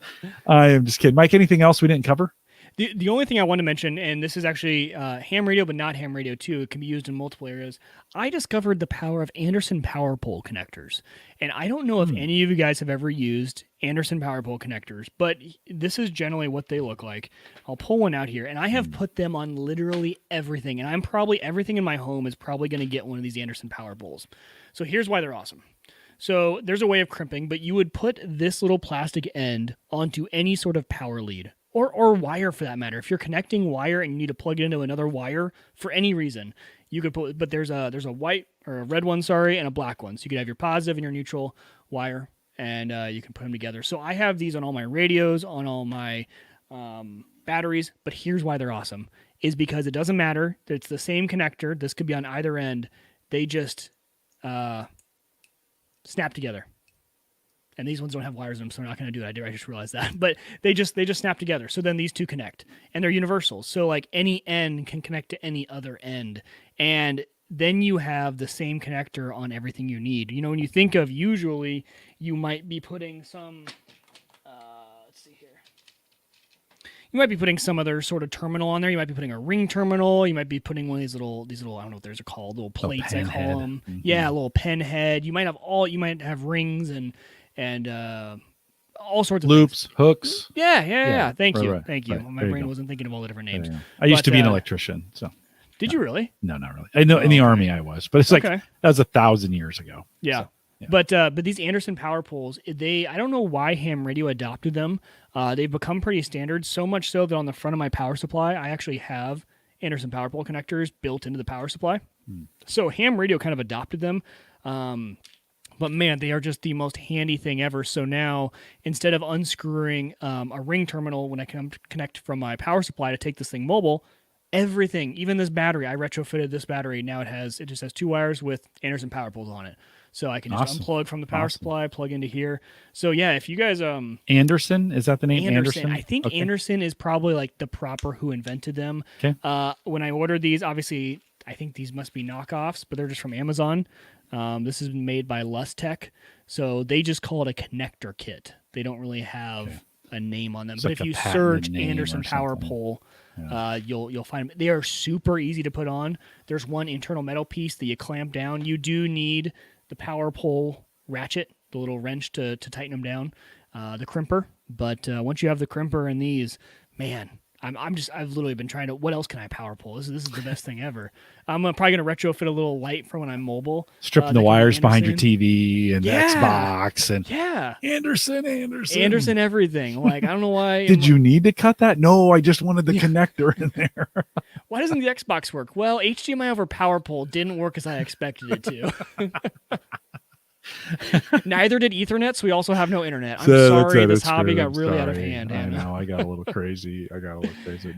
I am just kidding. Mike, anything else we didn't cover? The only thing I want to mention, and this is actually ham radio, but not ham radio too. It can be used in multiple areas. I discovered the power of Anderson power pole connectors. And I don't know if any of you guys have ever used Anderson power pole connectors, but this is generally what they look like. I'll pull one out here, and I have put them on literally everything. And everything in my home is probably going to get one of these Anderson power poles. So here's why they're awesome. So there's a way of crimping, but you would put this little plastic end onto any sort of power lead or wire for that matter. If you're connecting wire and you need to plug it into another wire for any reason, you could put, but there's a white or a red one, and a black one. So you could have your positive and your neutral wire, and you can put them together. So I have these on all my radios, on all my batteries, but here's why they're awesome is because it doesn't matter. It's the same connector. This could be on either end. They just snap together and these ones don't have wires in them, so they're not going to do it. I just realized that, but they just snap together. So then these two connect, and they're universal. So like any end can connect to any other end, and then you have the same connector on everything you need. You know, when you think of, usually you might be putting some, let's see here. You might be putting some other sort of terminal on there. You might be putting a ring terminal. You might be putting one of these little, I don't know what those are called, little plates, I call them. Mm-hmm. Yeah, a little pen head. You might have rings and all sorts of loops, things. hooks. Yeah. Thank you. Right. My brain wasn't thinking of all the different names. Yeah. I used to be an electrician, so. Did you really? No, not really. I know in the Army I was, but it's like that was 1,000 years ago. Yeah. So, yeah. But these Anderson power poles, I don't know why ham radio adopted them. They've become pretty standard, so much so that on the front of my power supply, I actually have Anderson power pole connectors built into the power supply. So ham radio kind of adopted them. But man, they are just the most handy thing ever. So now, instead of unscrewing a ring terminal when I can connect from my power supply to take this thing mobile, everything, even this battery, I retrofitted this battery. Now it just has 2 wires with Anderson power poles on it. So I can just unplug from the power supply, plug into here. So yeah, if you guys Anderson, is that the name? Anderson? I think Anderson is probably like the proper who invented them. Okay. When I ordered these, obviously I think these must be knockoffs, but they're just from Amazon. This is made by Lustech. So they just call it a connector kit. They don't really have a name on them. It's but like if you search Anderson power pole, you'll find them. They are super easy to put on. There's one internal metal piece that you clamp down. You do need the power pole ratchet, the little wrench to tighten them down, the crimper. But once you have the crimper and these, man, I've literally been trying to, what else can I power pull? This is the best thing ever. I'm probably going to retrofit a little light for when I'm mobile. Stripping the wires behind your TV and the Xbox and Anderson everything. Like, I don't know why. Did you need to cut that? No, I just wanted the connector in there. Why doesn't the Xbox work? Well, HDMI over power pole didn't work as I expected it to. Neither did Ethernet, so we also have no internet. I'm sorry, this hobby got really out of hand. I know, I got a little crazy.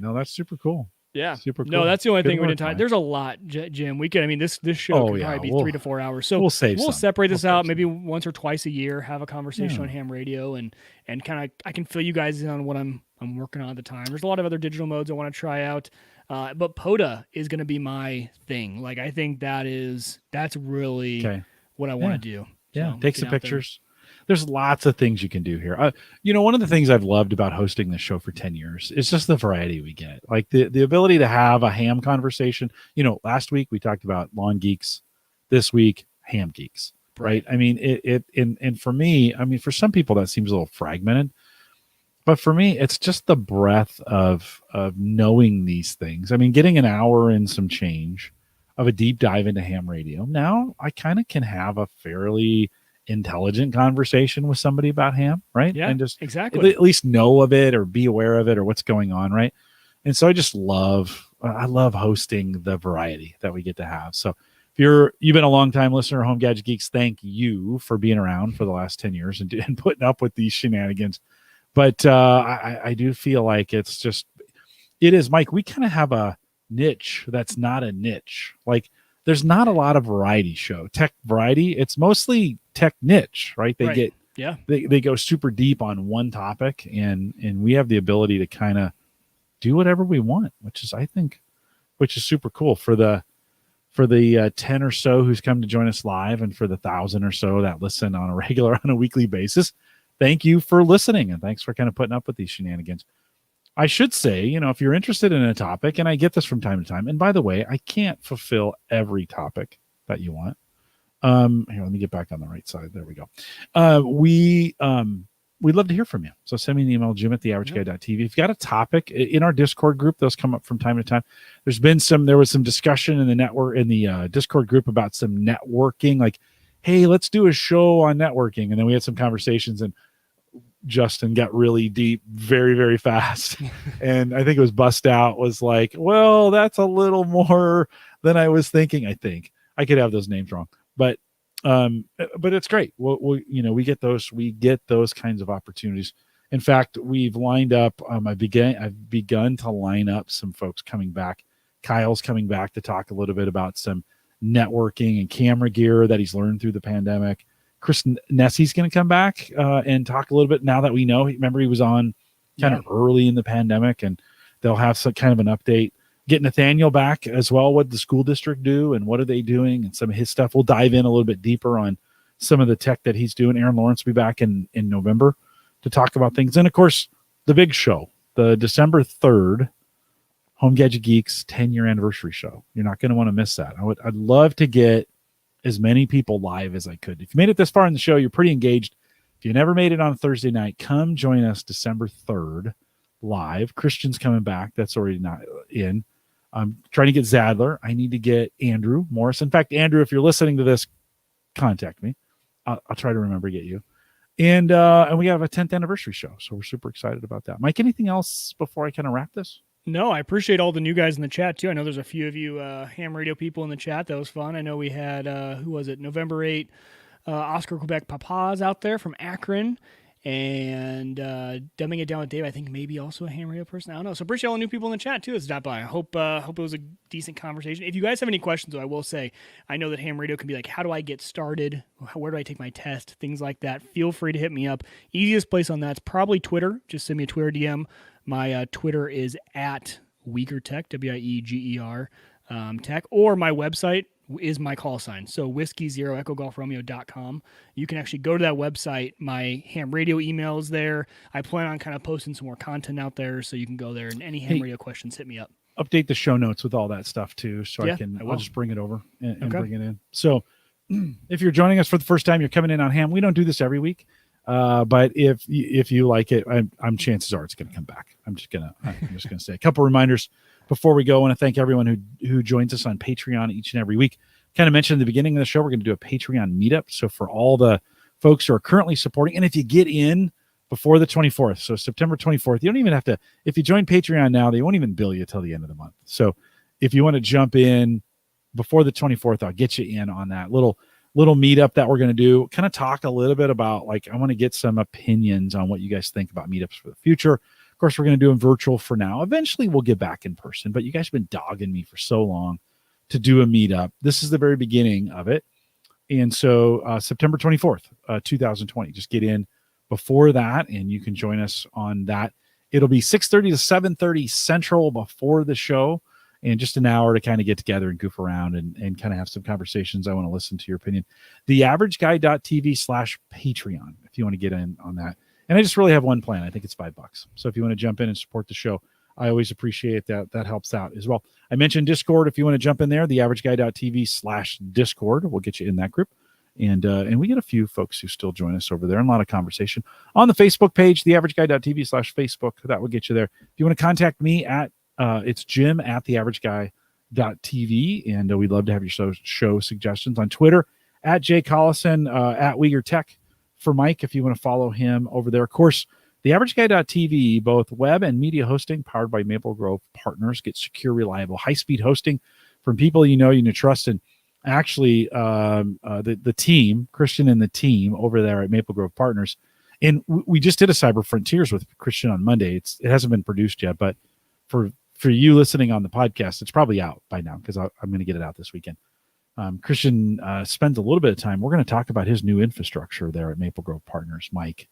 No, that's super cool. Yeah, super cool. No, that's the only thing we didn't talk. There's a lot, Jim. We could. I mean, this show could probably be 3 to 4 hours. So we'll separate this out maybe once or twice a year. Have a conversation on ham radio and kind of I can fill you guys in on what I'm working on at the time. There's a lot of other digital modes I want to try out. But POTA is going to be my thing. Like, I think that's really what I want to do. Yeah, take some pictures. There's lots of things you can do here. One of the things I've loved about hosting this show for 10 years is just the variety we get. Like the ability to have a ham conversation. Last week we talked about lawn geeks. This week, ham geeks. Right? I mean, and for me, I mean, for some people that seems a little fragmented. But for me, it's just the breadth of knowing these things. I mean, getting an hour and some change of a deep dive into ham radio. Now I kind of can have a fairly intelligent conversation with somebody about ham, right? Yeah, and just exactly at least know of it or be aware of it or what's going on, right? And so I love hosting the variety that we get to have. So if you've been a long time listener of Home Gadget Geeks, thank you for being around for the last 10 years and putting up with these shenanigans. But I do feel like it is, Mike, we kind of have a niche that's not a niche. Like, there's not a lot of variety show, tech variety. It's mostly tech niche, right? They go super deep on one topic, and we have the ability to kind of do whatever we want, which is super cool for the 10 or so who's come to join us live, and for the 1,000 or so that listen on a weekly basis. Thank you for listening, and thanks for kind of putting up with these shenanigans. I should say, if you're interested in a topic, and I get this from time to time, and by the way, I can't fulfill every topic that you want. Here, let me get back on the right side. There we go. We'd love to hear from you. So send me an email, jim@theaverageguy.tv. If you've got a topic in our Discord group, those come up from time to time. There was some discussion in the Discord group about some networking, like, hey, let's do a show on networking. And then we had some conversations, and Justin got really deep very, very fast. And I think it was bust out was like, well, that's a little more than I was thinking. I think I could have those names wrong, but it's great. We get those kinds of opportunities. In fact, we've lined up, I've begun to line up some folks coming back. Kyle's coming back to talk a little bit about some networking and camera gear that he's learned through the pandemic. Chris Nessie's going to come back and talk a little bit now that we know. Remember, he was on kind of early in the pandemic, and they'll have some kind of an update. Get Nathaniel back as well. What did the school district do and what are they doing? And some of his stuff. We'll dive in a little bit deeper on some of the tech that he's doing. Aaron Lawrence will be back in November to talk about things. And, of course, the big show, the December 3rd Home Gadget Geeks 10-year anniversary show. You're not going to want to miss that. I'd love to get as many people live as I could. If you made it this far in the show, you're pretty engaged. If you never made it on a Thursday night, come join us December 3rd live. Christian's coming back. That's already not in. I'm trying to get Zadler. I need to get Andrew Morris. In fact, Andrew, if you're listening to this, contact me. I'll try to remember to get you. And we have a 10th anniversary show, so we're super excited about that. Mike, anything else before I kind of wrap this? No, I appreciate all the new guys in the chat, too. I know there's a few of you ham radio people in the chat. That was fun. I know we had, who was it, November 8, Oscar Quebec Papas out there from Akron. And Dumbing It Down with Dave, I think maybe also a ham radio person. I don't know. So appreciate all the new people in the chat, too, that stopped by. I hope it was a decent conversation. If you guys have any questions, though, I will say, I know that ham radio can be like, how do I get started? Where do I take my test? Things like that. Feel free to hit me up. Easiest place on that's probably Twitter. Just send me a Twitter DM. My Twitter is at WegerTech, WIEGER Tech, or my website is my call sign. So Whiskey Zero Echo Golf Romeo.com. You can actually go to that website. My ham radio email is there. I plan on kind of posting some more content out there, so you can go there and any ham radio questions, hit me up. Update the show notes with all that stuff too, so I'll just bring it over and bring it in. So if you're joining us for the first time, you're coming in on ham. We don't do this every week. But if you like it, I'm chances are it's going to come back. I'm just gonna say a couple reminders before we go. I want to thank everyone who joins us on Patreon each and every week. Kind of mentioned at the beginning of the show, we're going to do a Patreon meetup. So for all the folks who are currently supporting, and if you get in before the 24th, so September 24th, you don't even have to. If you join Patreon now, they won't even bill you till the end of the month. So if you want to jump in before the 24th, I'll get you in on that little meetup that we're going to do, kind of talk a little bit about, like, I want to get some opinions on what you guys think about meetups for the future. Of course, we're going to do them virtual for now. Eventually we'll get back in person, but you guys have been dogging me for so long to do a meetup. This is the very beginning of it. And so September 24th, 2020, just get in before that and you can join us on that. It'll be 6:30 to 7:30 Central before the show. And just an hour to kind of get together and goof around and kind of have some conversations. I want to listen to your opinion. TheAverageGuy.tv/Patreon if you want to get in on that. And I just really have one plan. I think it's $5. So if you want to jump in and support the show, I always appreciate that. That helps out as well. I mentioned Discord. If you want to jump in there, TheAverageGuy.tv/Discord. We'll get you in that group. And we get a few folks who still join us over there and a lot of conversation. On the Facebook page, TheAverageGuy.tv/Facebook. That will get you there. If you want to contact me it's Jim at TheAverageGuy.tv, and we'd love to have your show suggestions on Twitter at Jay Collison, at Uyghur Tech for Mike, if you want to follow him over there. Of course, TheAverageGuy.tv, both web and media hosting powered by Maple Grove Partners. Get secure, reliable, high-speed hosting from people you trust. And actually, the team, Christian and the team over there at Maple Grove Partners, and we just did a Cyber Frontiers with Christian on Monday. It hasn't been produced yet, but for you listening on the podcast, it's probably out by now because I'm going to get it out this weekend. Christian spends a little bit of time. We're going to talk about his new infrastructure there at Maple Grove Partners. Mike,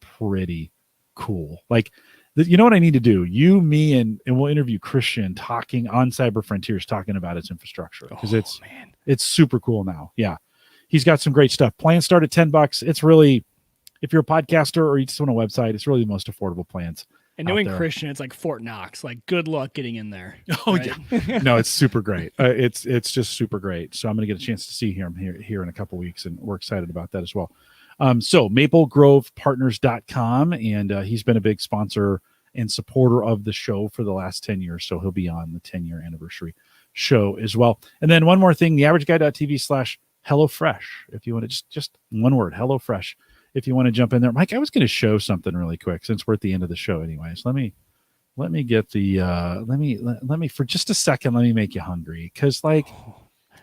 pretty cool. Like, you know what I need to do? You, me, and we'll interview Christian talking on Cyber Frontiers, talking about its infrastructure because it's super cool now. Yeah, he's got some great stuff. Plans start at $10. It's really, if you're a podcaster or you just want a website, it's really the most affordable plans. And knowing Christian, it's like Fort Knox. Like, good luck getting in there. Oh, right? Yeah. No, it's super great. It's just super great. So I'm going to get a chance to see him here in a couple weeks, and we're excited about that as well. So MapleGrovePartners.com, and he's been a big sponsor and supporter of the show for the last 10 years. So he'll be on the 10-year anniversary show as well. And then one more thing, TheAverageGuy.tv/HelloFresh. If you want to just one word, HelloFresh. If you want to jump in there, Mike, I was going to show something really quick since we're at the end of the show anyways. Let me get the, let me for just a second, let me make you hungry. Cause like,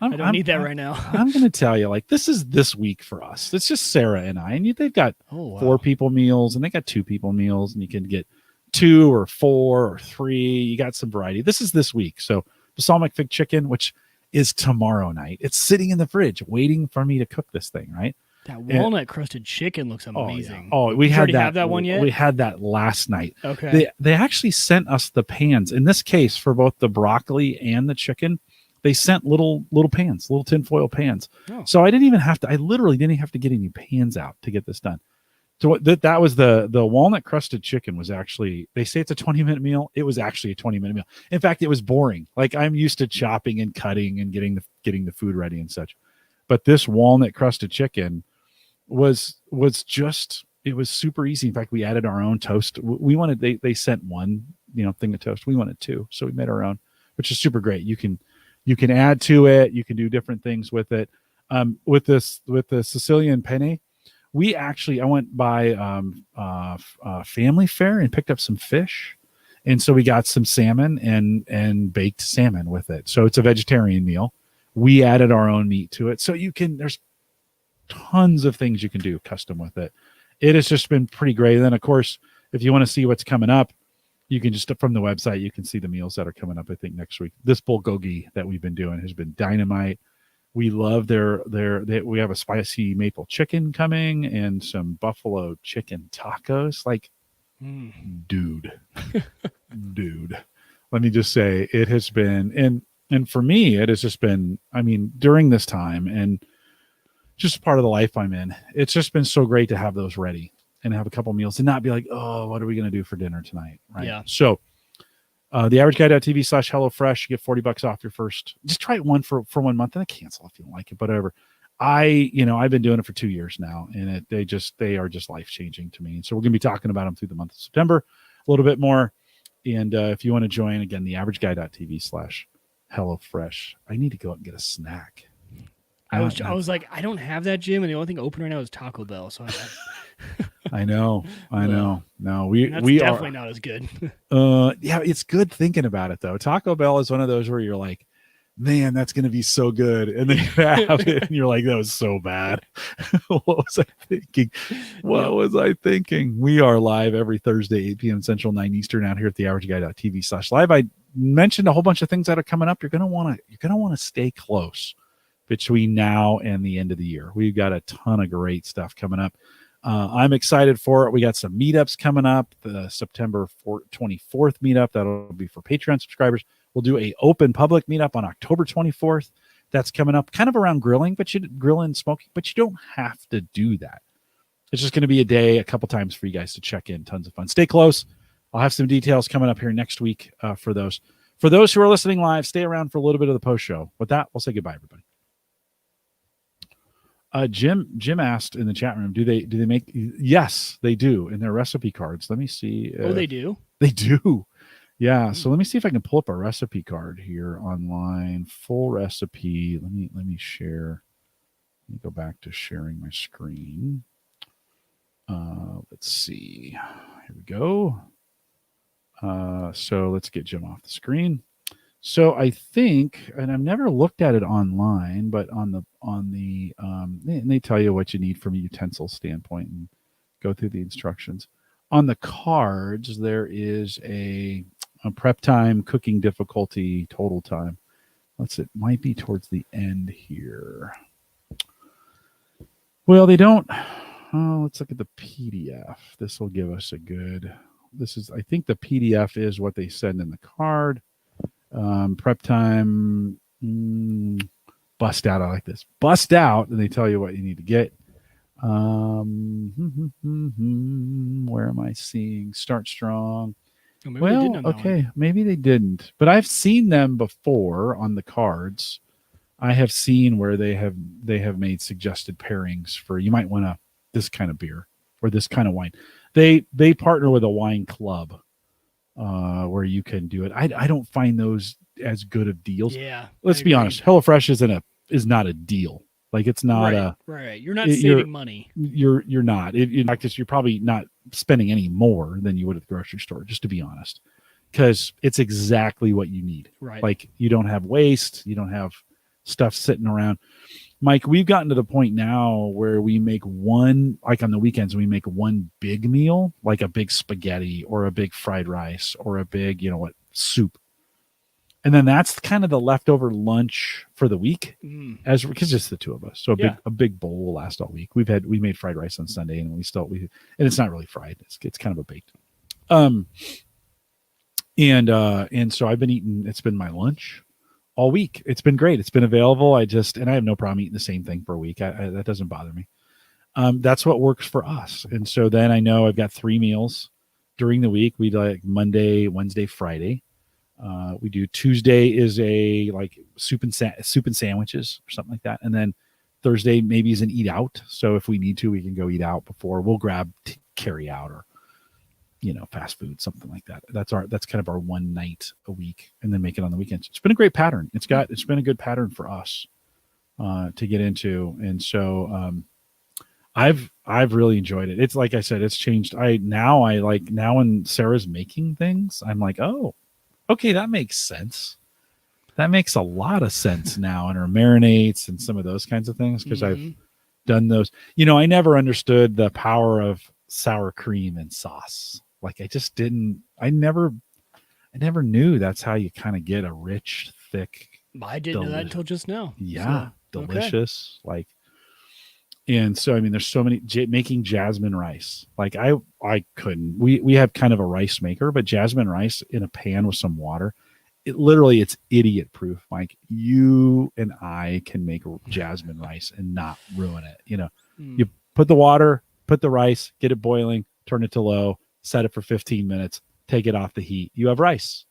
I don't need that right now. I'm going to tell you, like, this is this week for us. It's just Sarah and I, and they've got 4 people meals and they got 2 people meals, and you can get 2 or 4 or 3. You got some variety. This is this week. So balsamic fig chicken, which is tomorrow night. It's sitting in the fridge waiting for me to cook this thing. Right. That walnut crusted chicken looks amazing. We you had already that. Have that one yet? We had that last night. Okay. They actually sent us the pans. In this case, for both the broccoli and the chicken, they sent little pans, little tinfoil pans. Oh. So I didn't even have to. I literally didn't have to get any pans out to get this done. So that was the walnut crusted chicken was actually, they say it's a 20-minute meal. It was actually a 20-minute meal. In fact, it was boring. Like, I'm used to chopping and cutting and getting the food ready and such. But this walnut crusted chicken was just, it was super easy. In fact, we added our own toast. We wanted, they sent one, thing of toast. We wanted two. So we made our own, which is super great. You can add to it. You can do different things with it. With the Sicilian penne, I went by Family Fare and picked up some fish. And so we got some salmon and baked salmon with it. So it's a vegetarian meal. We added our own meat to it. So there's tons of things you can do custom with it. It has just been pretty great. And then, of course, if you want to see what's coming up, you can just, from the website, you can see the meals that are coming up, I think, next week. This bulgogi that we've been doing has been dynamite. We love we have a spicy maple chicken coming and some buffalo chicken tacos. Like, dude, let me just say, it has been, and for me, it has just been, I mean, during this time and just part of the life I'm in, it's just been so great to have those ready and have a couple meals and not be like, oh, what are we going to do for dinner tonight? Right. Yeah. So, theaverageguy.tv/HelloFresh, you get $40 off your first. Just try it for 1 month and then cancel if you don't like it, whatever. I've been doing it for 2 years now, and they are just life-changing to me. And so we're going to be talking about them through the month of September a little bit more. And if you want to join, again, theaverageguy.tv/HelloFresh. I need to go out and get a snack. I was like, I don't have that, Jim, and the only thing open right now is Taco Bell. So I know. No, we definitely not as good. Yeah, it's good thinking about it though. Taco Bell is one of those where you're like, man, that's going to be so good, and then you have it, and you're like, that was so bad. What was I thinking? We are live every Thursday, 8 p.m. Central, 9 Eastern, out here at theaverageguy.tv/live. I mentioned a whole bunch of things that are coming up. You're gonna want to stay close between now and the end of the year. We've got a ton of great stuff coming up. I'm excited for it. We got some meetups coming up. The September 24th meetup, that'll be for Patreon subscribers. We'll do a open public meetup on October 24th. That's coming up, kind of around grilling, and smoking, but you don't have to do that. It's just going to be a day, a couple times for you guys to check in. Tons of fun. Stay close. I'll have some details coming up here next week for those. For those who are listening live, stay around for a little bit of the post show. With that, we'll say goodbye, everybody. Jim asked in the chat room, do they make? Yes, they do in their recipe cards. Let me see. Oh, they do? They do. Yeah. So let me see if I can pull up a recipe card here online. Full recipe. Let me share. Let me go back to sharing my screen. Let's see. Here we go. So let's get Jim off the screen. So I think, and I've never looked at it online, but and they tell you what you need from a utensil standpoint and go through the instructions. On the cards, there is a prep time, cooking difficulty, total time. It might be towards the end here. Well, they don't. Oh, let's look at the PDF. This will give us I think the PDF is what they send in the card. Prep time, bust out. I like this. Bust out, and they tell you what you need to get. Where am I seeing? Start strong. Maybe they didn't. But I've seen them before on the cards. I have seen where they have made suggested pairings for, you might want this kind of beer or this kind of wine. They partner with a wine club. Where you can do it. I don't find those as good of deals. Yeah. Let's be honest. HelloFresh is not a deal. Like, it's not right. You're not saving money. You're not. In fact, you're probably not spending any more than you would at the grocery store, just to be honest, because it's exactly what you need. Right. Like, you don't have waste. You don't have stuff sitting around. Mike, we've gotten to the point now where we make one, like on the weekends, we make one big meal, like a big spaghetti or a big fried rice or a big, soup. And then that's kind of the leftover lunch for the week, Mm. because just the two of us. So a big bowl will last all week. We made fried rice on Sunday, and and it's not really fried. It's kind of a baked. And so I've been eating. It's been my lunch all week. It's been great. It's been available. I have no problem eating the same thing for a week. That doesn't bother me. That's what works for us. And so then I know I've got 3 meals during the week. We like Monday, Wednesday, Friday. We do Tuesday is a like soup and sandwiches or something like that, and then Thursday maybe is an eat out. So if we need to, we can go eat out before. We'll grab carry out or fast food, something like that. That's kind of our one night a week, and then make it on the weekends. It's been a great pattern. It's been a good pattern for us to get into, and so I've really enjoyed it. It's like I said, it's changed. Now when Sarah's making things, I'm like, oh, okay, that makes sense. That makes a lot of sense now in her marinades and some of those kinds of things, because I've done those. I never understood the power of sour cream and sauce. Like I never knew that's how you kind of get a rich, thick. I didn't know that until just now. Yeah, so, delicious. Okay. Like, and so, I mean, there's so many making jasmine rice. Like I couldn't, we have kind of a rice maker, but jasmine rice in a pan with some water, it's idiot proof. Mike, you and I can make jasmine rice and not ruin it. You put the water, put the rice, get it boiling, turn it to low, set it for 15 minutes, take it off the heat. You have rice.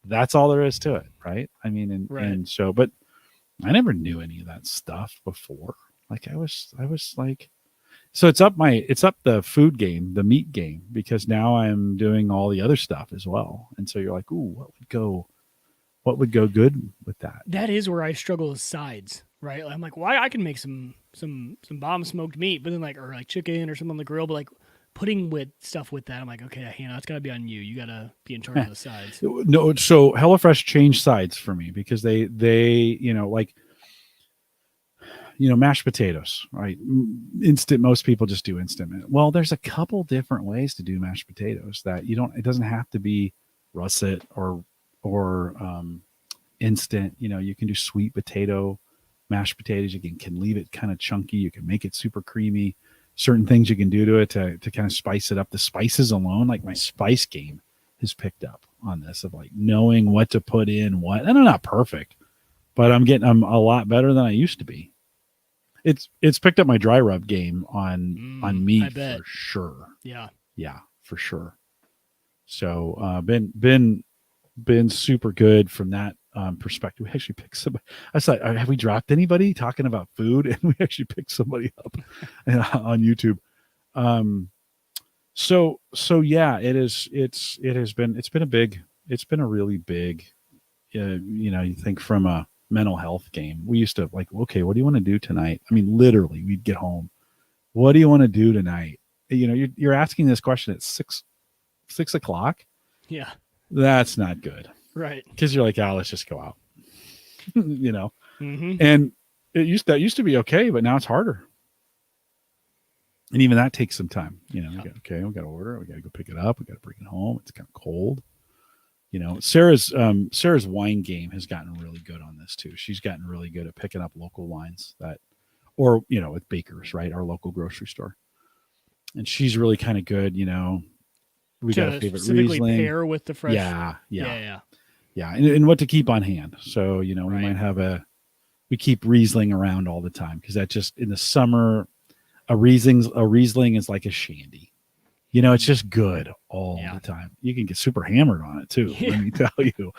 That's all there is to it. Right. I mean, and so, but I never knew any of that stuff before. Like I was like, so it's up the food game, the meat game, because now I'm doing all the other stuff as well. And so you're like, ooh, what would go good with that? That is where I struggle with sides, right? I'm like, why I can make some bomb smoked meat, but then or chicken or something on the grill, but like putting with stuff with that, I'm like, okay, Hannah, it's gotta be on you. You gotta be in charge of the sides. No, so HelloFresh changed sides for me because they mashed potatoes, right? Instant. Most people just do instant. Well, there's a couple different ways to do mashed potatoes that it doesn't have to be russet or instant. You can do sweet potato mashed potatoes. You can leave it kind of chunky. You can make it super creamy. Certain things you can do to it to kind of spice it up. The spices alone, like my spice game has picked up on this of like knowing what to put in what. And I'm not perfect, but I'm a lot better than I used to be. It's picked up my dry rub game on meat for sure. Yeah, for sure. So been super good from that perspective. We actually picked somebody. I said, have we dropped anybody talking about food? And we actually picked somebody up on YouTube. So yeah, it's been a really big, you think from a mental health game. We used to like, okay, what do you want to do tonight? I mean, literally we'd get home. What do you want to do tonight? You're asking this question at 6 o'clock. Yeah. That's not good. Right. Because you're like, let's just go out. Mm-hmm. And that used to be okay, but now it's harder. And even that takes some time. We got to order. We got to go pick it up. We got to bring it home. It's kind of cold. Sarah's wine game has gotten really good on this too. She's gotten really good at picking up local wines or with Baker's, right? Our local grocery store. And she's really kind of good, we got a favorite Riesling. Pair with the fresh. Yeah. And what to keep on hand. So, we might have we keep Riesling around all the time because that just in the summer, a Riesling is like a shandy. It's just good all the time. You can get super hammered on it too. Let me tell you.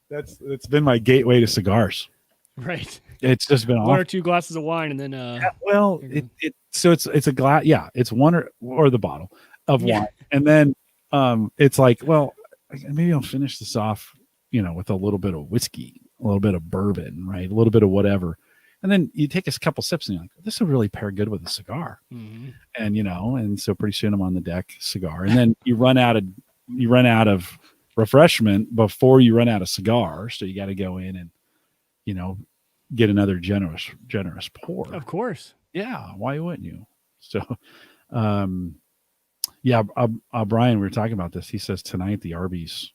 That's been my gateway to cigars. Right. It's just been one or two glasses of wine and then it's a glass. Yeah, it's one or the bottle of wine, and then it's like, well, maybe I'll finish this off, with a little bit of whiskey, a little bit of bourbon, right, a little bit of whatever, and then you take a couple sips and you're like, this will really pair good with a cigar, and and so pretty soon I'm on the deck cigar, and then you run out of refreshment before you run out of cigars, so you got to go in and get another generous pour. Of course. Yeah. Why wouldn't you? So, Brian, we were talking about this. He says tonight the Arby's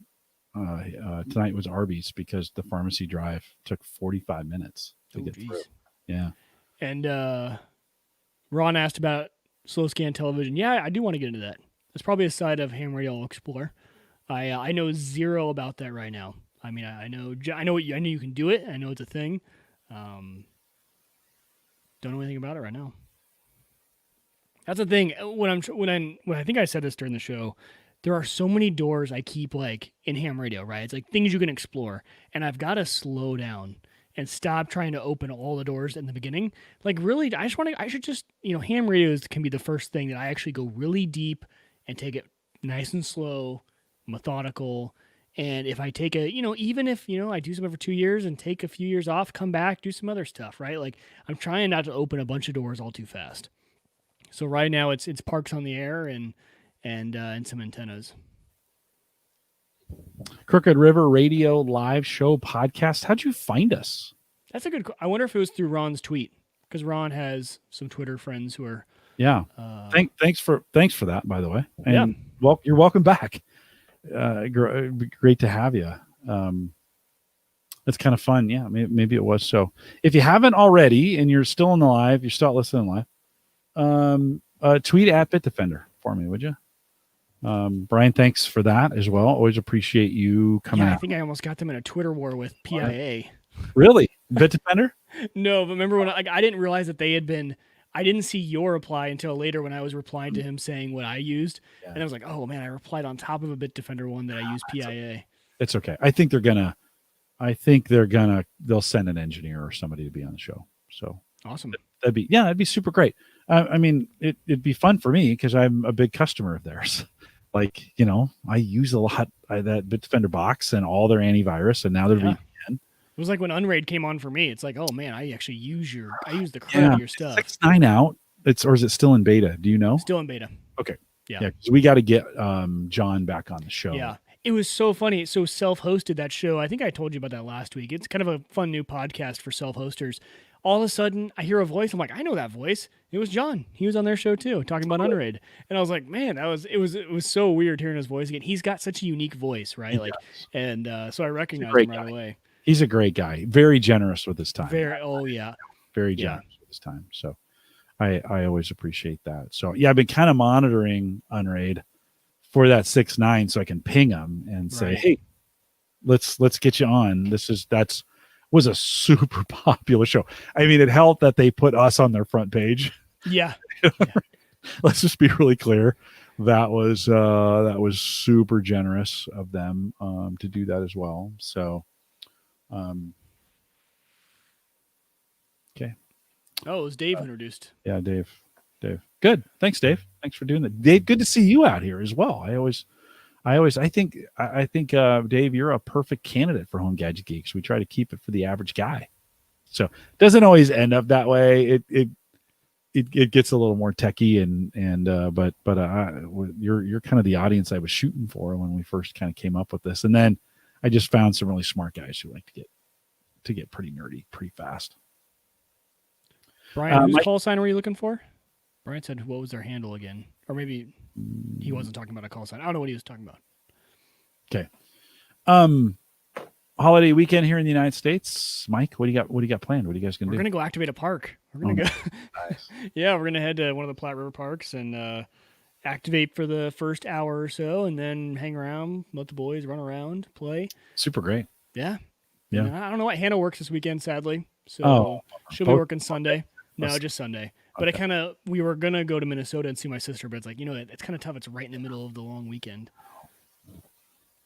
tonight was Arby's because the pharmacy drive took 45 minutes to get through. Yeah. And Ron asked about slow scan television. Yeah, I do want to get into that. It's probably a side of ham radio I'll explore. I know zero about that right now. I mean, I know you can do it. I know it's a thing. Don't know anything about it right now. That's the thing. When I think I said this during the show, there are so many doors I keep like in ham radio, right? It's like things you can explore, and I've got to slow down and stop trying to open all the doors in the beginning. Like really, I should just, ham radios can be the first thing that I actually go really deep and take it nice and slow, methodical. And if I take even if, I do something for 2 years and take a few years off, come back, do some other stuff, right? Like I'm trying not to open a bunch of doors all too fast. So right now it's Parks on the Air and some antennas. Crooked River Radio live show podcast. How'd you find us? That's a good. I wonder if it was through Ron's tweet, because Ron has some Twitter friends who are. Yeah. Thanks for that, by the way. And yeah. Well, you're welcome back. Great to have you. It's kind of fun. Yeah, maybe it was. So if you haven't already and you're still in the live, you're still listening live, tweet at Bitdefender for me, would you? Brian, thanks for that as well. Always appreciate you coming out. I think I almost got them in a Twitter war with PIA. Really? Bitdefender? No, but remember when I didn't realize that they had been. I didn't see your reply until later when I was replying to him saying what I used, and I was like, "Oh man, I replied on top of a Bitdefender one that I used PIA." It's okay. I think they'll send an engineer or somebody to be on the show. So awesome. That'd be super great. I mean, it'd be fun for me because I'm a big customer of theirs. Like, I use a lot that Bitdefender box and all their antivirus, and now they're VPN. It was like when Unraid came on for me. It's like, oh man, I actually use the crap of your stuff. 6.9 out. Or is it still in beta? Do you know? Still in beta. Okay. Yeah. Because we got to get John back on the show. Yeah. It was so funny. So self-hosted that show. I think I told you about that last week. It's kind of a fun new podcast for self-hosters. All of a sudden, I hear a voice. I'm like, I know that voice. It was John. He was on their show too, talking about Unraid. And I was like, man, it was so weird hearing his voice again. He's got such a unique voice, right? So I recognized him right away. He's a great guy. Very generous with his time. Very generous with his time. So I always appreciate that. So yeah, I've been kind of monitoring Unraid for that 6.9 so I can ping them and say, hey, let's get you on. That was a super popular show. I mean, it helped that they put us on their front page. Yeah. Let's just be really clear. That was super generous of them to do that as well. So okay. Oh, it was Dave who introduced. Yeah, Dave. Good. Thanks, Dave. Thanks for doing that. Dave, good to see you out here as well. I think Dave, you're a perfect candidate for Home Gadget Geeks. We try to keep it for the average guy. So it doesn't always end up that way. It gets a little more techie but you're kind of the audience I was shooting for when we first kind of came up with this. And then I just found some really smart guys who like to get pretty nerdy pretty fast. Brian, whose call sign were you looking for? Brian said, what was their handle again? Or maybe he wasn't talking about a call sign. I don't know what he was talking about. Okay. Holiday weekend here in the United States. Mike, what do you got planned? What are you guys going to do? We're going to go activate a park. We're going to go. Nice. Yeah, we're going to head to one of the Platte River parks and activate for the first hour or so, and then hang around, let the boys run around, play. Super great. Yeah. Yeah. I don't know what Hannah works this weekend, sadly. So she'll be working Sunday. No, just Sunday. But we were going to go to Minnesota and see my sister, but it's like, it's kind of tough. It's right in the middle of the long weekend.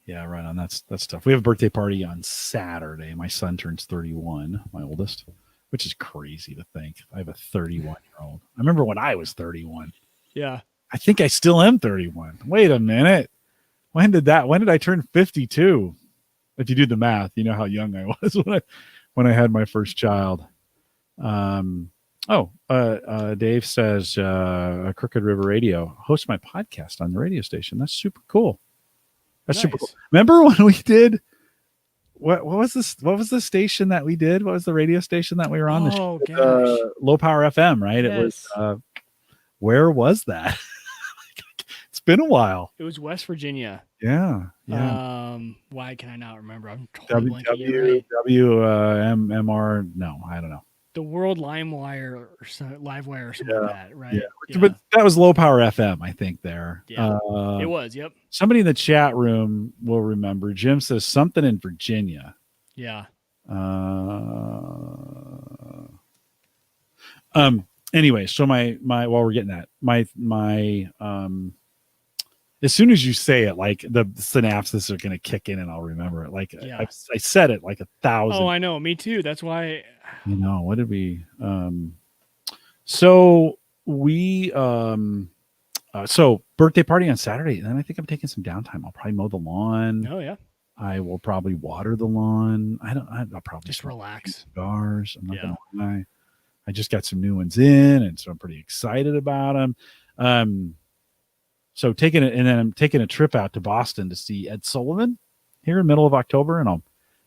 Yeah, right on. That's tough. We have a birthday party on Saturday. My son turns 31, my oldest, which is crazy to think. I have a 31-year-old. I remember when I was 31. Yeah. I think I still am 31. Wait a minute. When did I turn 52? If you do the math, you know how young I was when I had my first child. Dave says, Crooked River Radio hosts my podcast on the radio station. That's super cool. That's super cool. Remember when we did what was this? What was the station that we did? What was the radio station that we were on? Oh, gosh. Low Power FM, right? Yes. It was where was that? It's been a while. It was West Virginia. Yeah. Why can I not remember? I'm totally blanking. W Right. WMR. No, I don't know. The World Livewire or something like that, right? Yeah. But that was low power FM, I think. There. Yeah. It was. Yep. Somebody in the chat room will remember. Jim says something in Virginia. Yeah. Anyway, so my while we're getting that, my as soon as you say it, like the synapses are going to kick in and I'll remember it. Like I said it like 1,000. Oh, I know. Me too. That's why. What did we? So we so birthday party on Saturday, and then I think I'm taking some downtime. I'll probably mow the lawn. Oh yeah. I will probably water the lawn. I'll probably just relax. Cigars. I'm not gonna lie. I just got some new ones in, and so I'm pretty excited about them. So I'm taking a trip out to Boston to see Ed Sullivan here in the middle of October, and I'll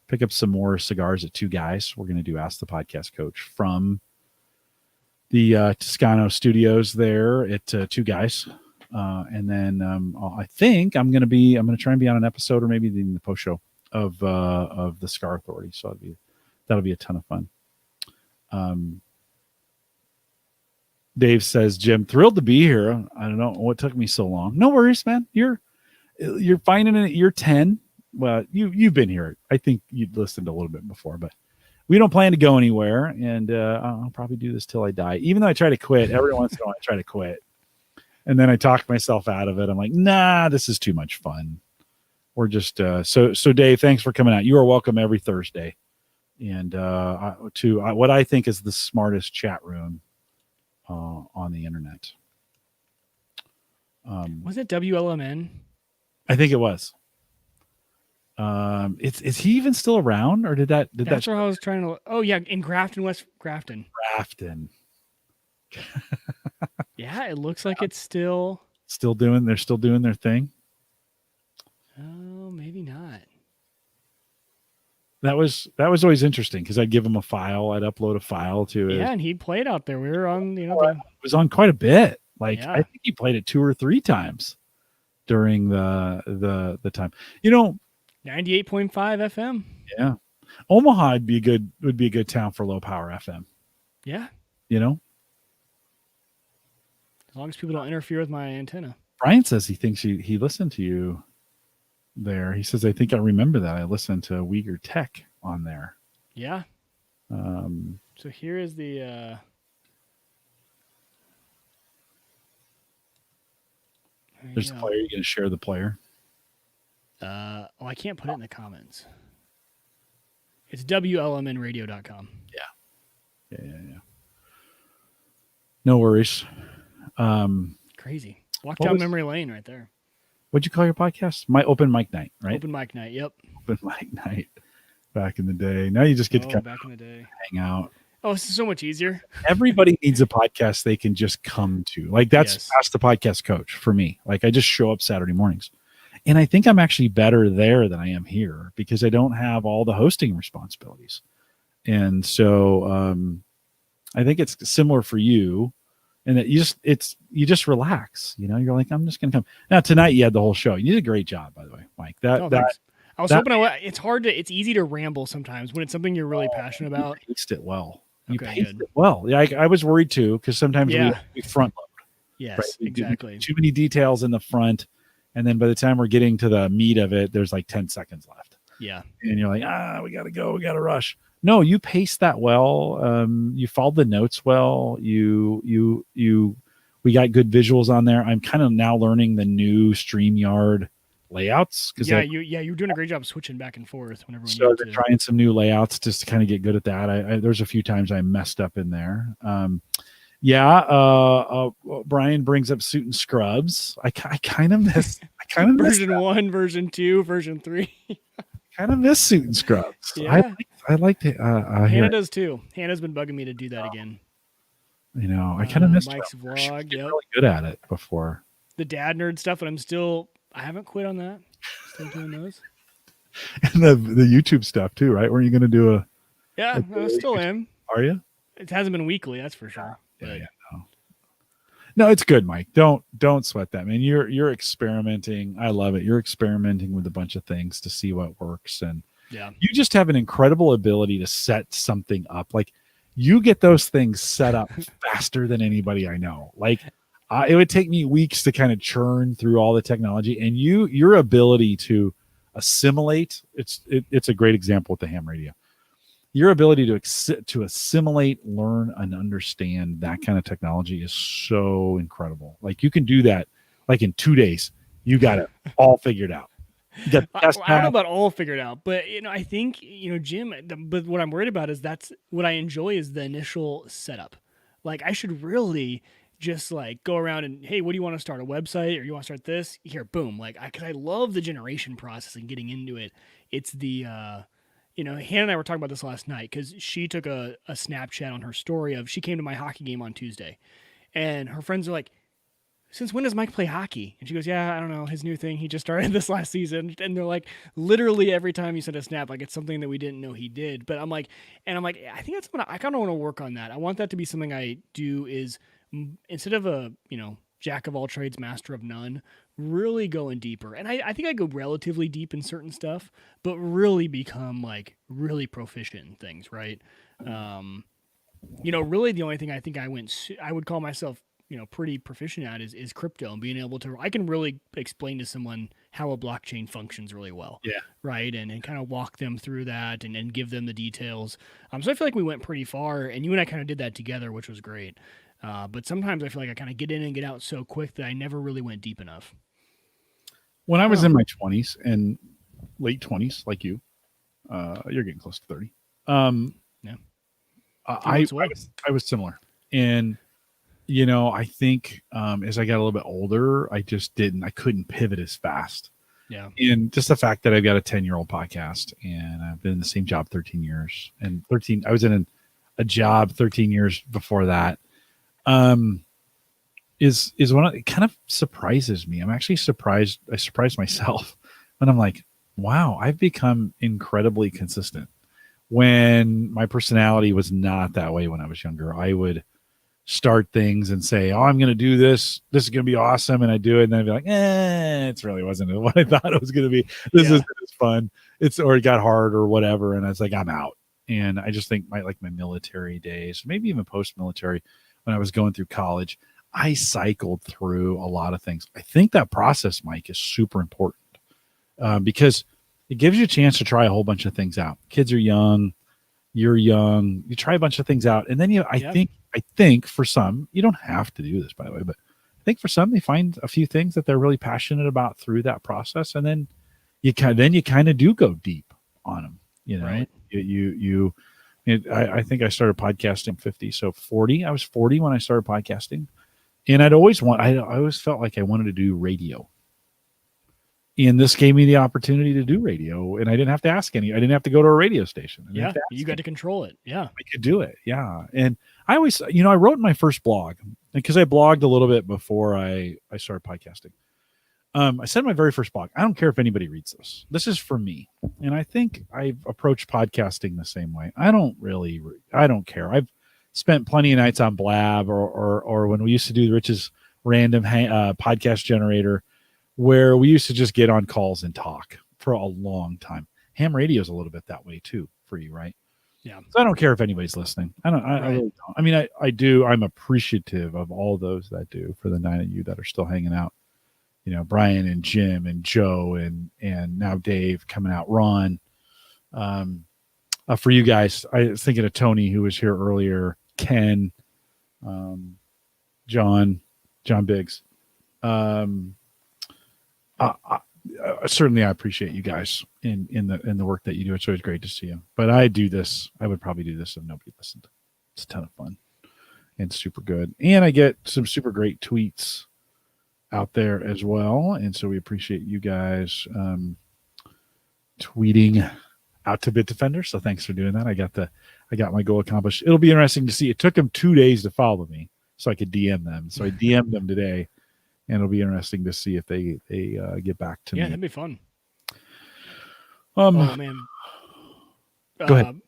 pick up some more cigars at Two Guys. We're going to do Ask the Podcast Coach from the Toscano studios there at Two Guys. And then I think I'm going to try and be on an episode or maybe in the post show of the Cigar Authority. So that'll be a ton of fun. Dave says, Jim, thrilled to be here. I don't know what took me so long. No worries, man. You're finding it. You're 10. Well, you've been here. I think you'd listened a little bit before, but we don't plan to go anywhere. And I'll probably do this till I die. Even though I try to quit every once in a while, I try to quit. And then I talk myself out of it. I'm like, nah, this is too much fun. We're just so Dave, thanks for coming out. You are welcome every Thursday. And to what I think is the smartest chat room on the internet. Was it WLMN? I think it was. Is he even still around, or did that? That's where I was trying to. Oh yeah, in Grafton, West Grafton. Grafton. Yeah, it looks like it's still doing. They're still doing their thing. Oh, maybe not. That was always interesting because I'd give him a file, I'd upload a file to it. Yeah, and he played out there. We were on, it was on quite a bit. Like I think he played it 2 or 3 times during the time. 98.5 FM. Yeah, Omaha would be a good town for low power FM. Yeah, as long as people don't interfere with my antenna. Brian says he thinks he listened to you there. He says, I think I remember that. I listened to Uyghur Tech on there. Yeah. So here is the there's the player. You're going to share the player? I can't put it in the comments. It's WLMNradio.com. Yeah. No worries. Crazy. Walk down memory lane right there. What'd you call your podcast? My Open Mic Night, right? Open Mic Night, yep. Open Mic Night. Back in the day. Now you just get to come back in the day. Hang out. Oh, this is so much easier. Everybody needs a podcast they can just come to. Like that's the podcast coach for me. Like I just show up Saturday mornings. And I think I'm actually better there than I am here because I don't have all the hosting responsibilities. And so I think it's similar for you. And that you just relax, you're like, I'm just going to come. Now tonight you had the whole show. You did a great job, by the way, Mike. I was hoping it's easy to ramble sometimes when it's something you're really passionate about. You paced it well. You paced it well. Yeah. I was worried too, because sometimes we front load. Yes, right? Exactly. Too many details in the front. And then by the time we're getting to the meat of it, there's like 10 seconds left. Yeah. And you're like, we got to go. We got to rush. No, you paced that well. You followed the notes well. We got good visuals on there. I'm kind of now learning the new StreamYard layouts. You were doing a great job switching back and forth whenever we started trying some new layouts just to kind of get good at that. There's a few times I messed up in there. Brian brings up Suit and Scrubs. I kind of miss. Version 1, version 2, version 3. Kind of miss Suit and Scrubs. Yeah. I like to. Hannah does too. Hannah's been bugging me to do that again. I kind of missed Mike's vlog. Yep. Really good at it before the dad nerd stuff, and I haven't quit on that. Still doing those. And the YouTube stuff too, right? Were you going to do a? Yeah, I still am. Are you? It hasn't been weekly, that's for sure. Yeah. No, it's good, Mike. Don't sweat that, man. You're experimenting. I love it. You're experimenting with a bunch of things to see what works, and Yeah. you just have an incredible ability to set something up. Like you get those things set up faster than anybody I know. Like it would take me weeks to kind of churn through all the technology, and your ability to assimilate. It's a great example with the ham radio. Your ability to assimilate, learn, and understand that kind of technology is so incredible. Like you can do that like in 2 days. You got it all figured out. You got the test I don't know path. about all figured out, but I think Jim. But what I'm worried about is that's what I enjoy is the initial setup. Like I should really just like go around and hey, what do you want to start a website or you want to start this? Here, boom. Like because I love the generation process and getting into it. It's the Hannah and I were talking about this last night because she took a Snapchat on her story of she came to my hockey game on Tuesday, and her friends are like, since when does Mike play hockey? And she goes, yeah, I don't know, his new thing. He just started this last season. And they're like, literally every time you send a snap, like it's something that we didn't know he did. But I'm like, I think that's what I kind of want to work on that. I want that to be something I do is instead of a, jack of all trades, master of none, really going deeper. And I think I go relatively deep in certain stuff, but really become like really proficient in things, right? Really the only thing I think I would call myself pretty proficient at is crypto and being able to I can really explain to someone how a blockchain functions really well. Yeah. Right. And kind of walk them through that and give them the details. So I feel like we went pretty far and you and I kind of did that together, which was great. But sometimes I feel like I kind of get in and get out so quick that I never really went deep enough. When I was in my 20s and late 20s, like you're getting close to 30. Yeah. I was similar. And I think as I got a little bit older, I couldn't pivot as fast. Yeah. And just the fact that I've got a 10-year-old podcast and I've been in the same job 13 years and I was in a job 13 years before that, is it kind of surprises me. I'm actually surprised. I surprised myself when I'm like, wow, I've become incredibly consistent. When my personality was not that way when I was younger, I would start things and say, oh, I'm going to do this. This is going to be awesome. And I do it. And then I'd be like, it really wasn't what I thought it was going to be. This isn't as fun. Or it got hard or whatever. And I was like, I'm out. And I just think my military days, maybe even post-military, when I was going through college, I cycled through a lot of things. I think that process, Mike, is super important because it gives you a chance to try a whole bunch of things out. Kids are young. You're young. You try a bunch of things out. And then I think for some, you don't have to do this, by the way, but I think for some, they find a few things that they're really passionate about through that process. And then you kind of do go deep on them, right. I think I started podcasting 50. So 40, I was 40 when I started podcasting, and I always felt like I wanted to do radio. And this gave me the opportunity to do radio, and I didn't have to ask I didn't have to go to a radio station. You got to control it. Yeah. I could do it. Yeah. And I always, I wrote my first blog because I blogged a little bit before I started podcasting. I said my very first blog, I don't care if anybody reads this. This is for me. And I think I've approached podcasting the same way. I don't care. I've spent plenty of nights on Blab or when we used to do Rich's random podcast generator, where we used to just get on calls and talk for a long time. Ham radio is a little bit that way too for you, right? Yeah. So I don't care if anybody's listening. I really don't. I mean, I do. I'm appreciative of all those that do, for the 9 of you that are still hanging out. Brian and Jim and Joe and now Dave coming out, Ron. For you guys, I was thinking of Tony, who was here earlier, Ken, John Biggs. Certainly I appreciate you guys in the work that you do. It's always great to see you. But I would probably do this if nobody listened. It's a ton of fun and super good. And I get some super great tweets out there as well. And so we appreciate you guys tweeting out to Bitdefender. So thanks for doing that. I got my goal accomplished. It'll be interesting to see. It took them 2 days to follow me so I could DM them. So I DM'd them today. And it'll be interesting to see if they get back to me. Yeah, that'd be fun. Oh man. Go ahead.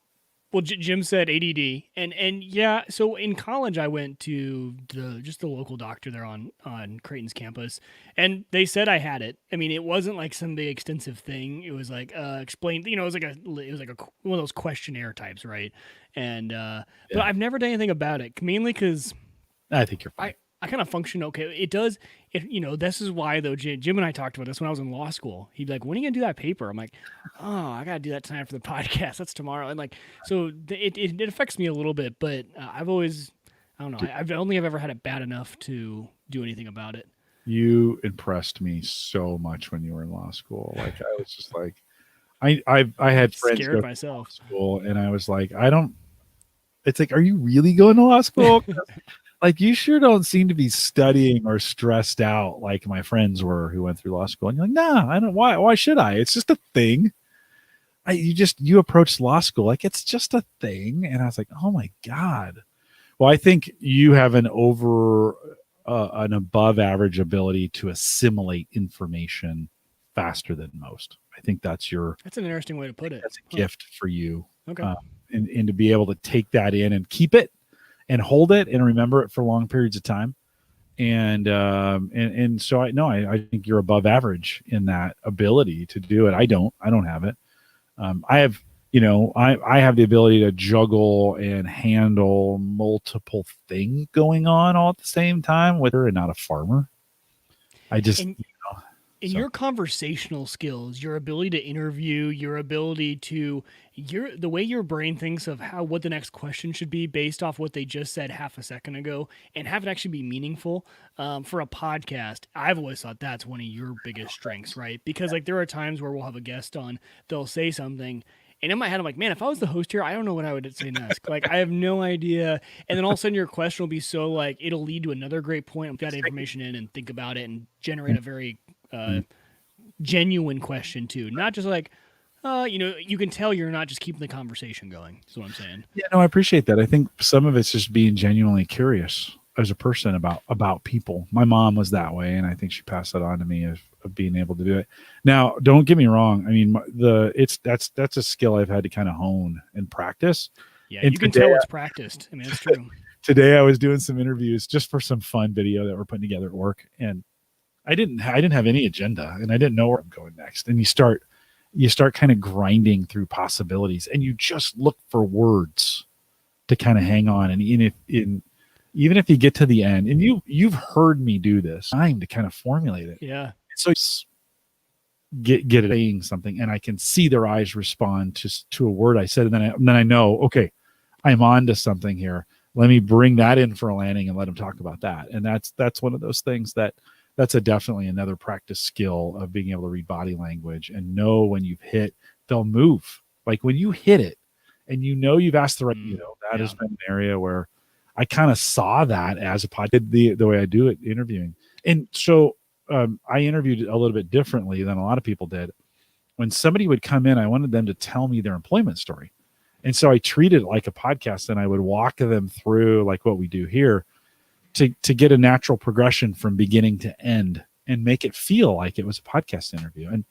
Well, Jim said ADD, and yeah. So in college, I went to the local doctor there on Creighton's campus, and they said I had it. I mean, it wasn't like some big extensive thing. It was like explained. It was like one of those questionnaire types, right? And but I've never done anything about it, mainly because I think you're fine. I kind of function okay. It does. This is why though. Jim and I talked about this when I was in law school. He'd be like, "When are you gonna do that paper?" I'm like, "Oh, I gotta do that tonight for the podcast. That's tomorrow." And like, so it affects me a little bit, but I don't know. I've only ever had it bad enough to do anything about it. You impressed me so much when you were in law school. Like I was just like, I had friends scared go myself. to law school, and I was like, I don't. It's like, are you really going to law school? Like, you sure don't seem to be studying or stressed out like my friends were who went through law school. And you're like, nah, I don't. Why should I? It's just a thing. You approach law school like it's just a thing, and I was like, oh my god. Well, I think you have an above average ability to assimilate information faster than most. I think that's an interesting way to put it. That's a gift for you. Okay. And to be able to take that in and keep it and hold it and remember it for long periods of time. And so I think you're above average in that ability to do it. I don't have it. I have the ability to juggle and handle multiple things going on all at the same time with her, and not a farmer. I just, your conversational skills, your ability to interview, your ability to the way your brain thinks of what the next question should be based off what they just said half a second ago, and have it actually be meaningful for a podcast. I've always thought that's one of your biggest strengths, right? Because like there are times where we'll have a guest on, they'll say something, and in my head, I'm like, man, if I was the host here, I don't know what I would say next. Like, I have no idea. And then all of a sudden, your question will be so like, it'll lead to another great point. Put that information in and think about it and generate a very genuine question too. Not just like, you can tell you're not just keeping the conversation going. That's what I'm saying. Yeah, no, I appreciate that. I think some of it's just being genuinely curious as a person about people. My mom was that way, and I think she passed that on to me of being able to do it. Now, don't get me wrong. I mean, that's a skill I've had to kind of hone and practice. Yeah, and you can tell it's practiced. I mean, that's true. Today, I was doing some interviews just for some fun video that we're putting together at work, and I didn't have any agenda, and I didn't know where I'm going next. And you start kind of grinding through possibilities, and you just look for words to kind of hang on. And even if you get to the end, and you've heard me do this, time to kind of formulate it. Yeah. So get it saying something, and I can see their eyes respond to a word I said, and then I know, okay, I'm on to something here. Let me bring that in for a landing and let them talk about that. And that's one of those things that's definitely another practice skill of being able to read body language and know when you've hit, they'll move. Like when you hit it and you've asked the right, that has been an area where I kind of saw that as a podcast, the way I do it interviewing. And so I interviewed a little bit differently than a lot of people did. When somebody would come in, I wanted them to tell me their employment story. And so I treated it like a podcast, and I would walk them through like what we do here to get a natural progression from beginning to end and make it feel like it was a podcast interview and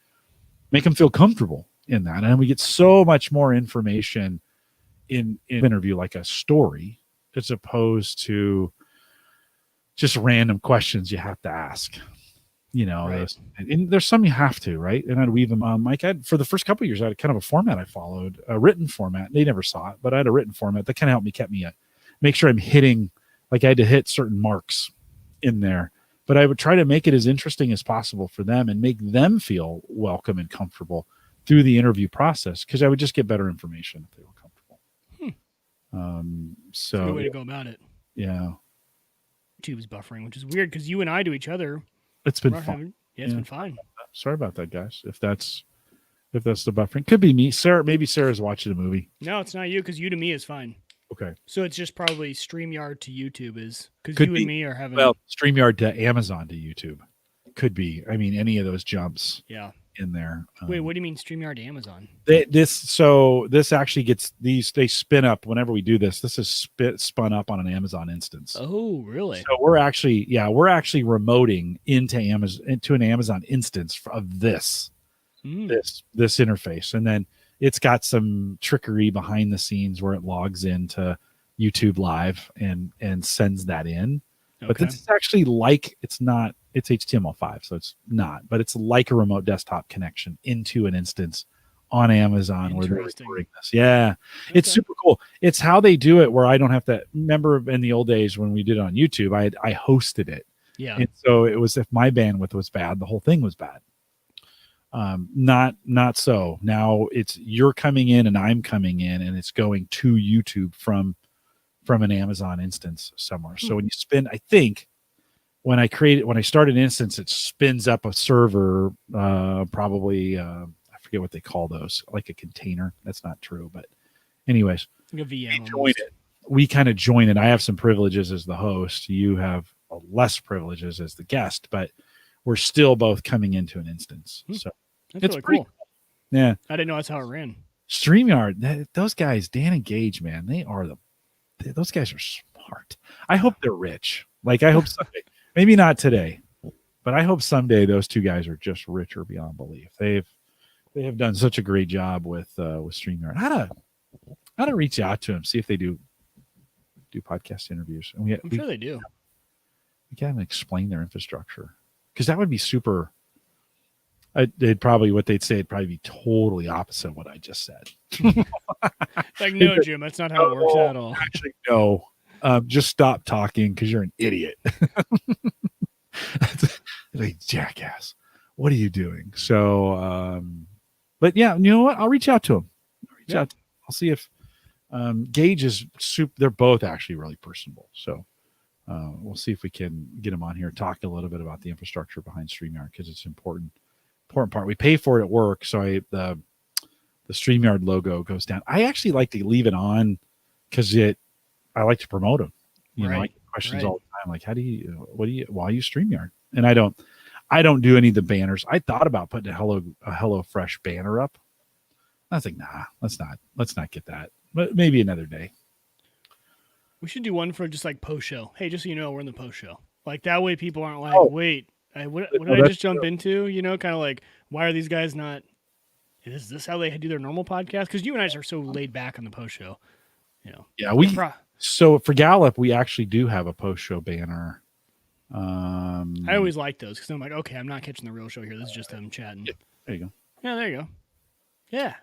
make them feel comfortable in that. And we get so much more information in interview, like a story, as opposed to just random questions you have to ask. Right. And there's some you have to, right? And I'd weave them on. Mike, for the first couple of years, I had kind of a format I followed, a written format. They never saw it, but I had a written format that kind of kept me make sure I'm hitting, like I had to hit certain marks in there. But I would try to make it as interesting as possible for them and make them feel welcome and comfortable through the interview process, because I would just get better information if they were comfortable. So that's a good way to go about it. Yeah. YouTube's buffering, which is weird because you and I do each other. It's been fun. It's been fine. Sorry about that, guys. If that's the buffering, could be me. Maybe Sarah's watching a movie. No, it's not you, because you to me is fine. Okay. So it's just probably StreamYard to YouTube is because you and me are having. Well, StreamYard to Amazon to YouTube could be. I mean, any of those jumps. Yeah. In there. Wait, what do you mean StreamYard to Amazon? This actually gets these. They spin up whenever we do this. This is spun up on an Amazon instance. Oh, really? So we're actually remoting into an Amazon instance of this interface, and then it's got some trickery behind the scenes where it logs into YouTube Live and sends that in. Okay. But this is actually like, it's HTML5, so it's not, but it's like a remote desktop connection into an instance on Amazon where they're recording this. Yeah, it's super cool. It's how they do it where I don't have to remember in the old days when we did it on YouTube, I hosted it. Yeah. And so it was, if my bandwidth was bad, the whole thing was bad. Not so. Now it's you're coming in and I'm coming in and it's going to YouTube from an Amazon instance somewhere. So when you spin, I think when I start an instance, it spins up a server, probably, I forget what they call those, like a container. That's not true, but anyways, like a VM. We kind of join it. I have some privileges as the host. You have less privileges as the guest, but we're still both coming into an instance. So that's it's really pretty cool. Yeah. I didn't know that's how it ran. StreamYard, those guys, Dan and Gage, man, those guys are smart. I hope they're rich. Like, I hope someday, maybe not today, but I hope someday those two guys are just richer beyond belief. They have done such a great job with StreamYard. How to reach out to them, see if they do podcast interviews. And I'm sure they do. We can't explain their infrastructure, because that would be super. It'd probably be totally opposite of what I just said. Like, no, Jim, that's not how it works at all. Actually, no. Just stop talking because you're an idiot. Like, jackass. What are you doing? So, but yeah, you know what? I'll reach out to him. I'll see if Gage is super. They're both actually really personable. So we'll see if we can get him on here, talk a little bit about the infrastructure behind StreamYard, because it's important part. We pay for it at work, so the StreamYard logo goes down. I actually like to leave it on because I like to promote them. You know, I get questions all the time, like, why use StreamYard? And I don't do any of the banners. I thought about putting a HelloFresh banner up. I was like, nah, let's not get that. But maybe another day. We should do one for just like post show. Hey, just so you know, we're in the post show. Like, that way people aren't like, wait, what did I just jump into? You know, kind of like, why are these guys not? Is this how they do their normal podcast? Because you and I are so laid back on the post show. You know. Yeah, so for Gallup, we actually do have a post show banner. I always like those because I'm like, okay, I'm not catching the real show here. This is just them chatting. Yeah, there you go. Yeah, there you go. Yeah.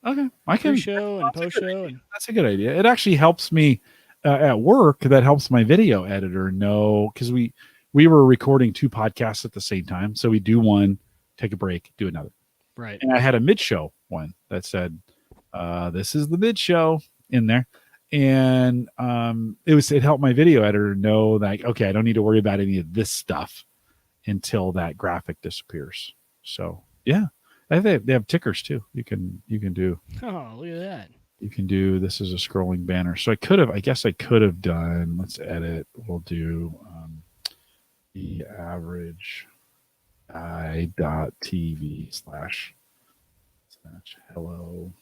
Okay, I can pre-show and post show, and that's a good idea. It actually helps me at work. That helps my video editor know, because we were recording 2 podcasts at the same time. So we do one, take a break, do another. Right. And I had a mid-show one that said, "This is the mid-show" in there. And it helped my video editor know, like, okay, I don't need to worry about any of this stuff until that graphic disappears. So yeah, they have tickers too. You can do. Oh, look at that. You can do. This is a scrolling banner. So I guess I could have done. Let's edit. We'll do the average i.tv/hello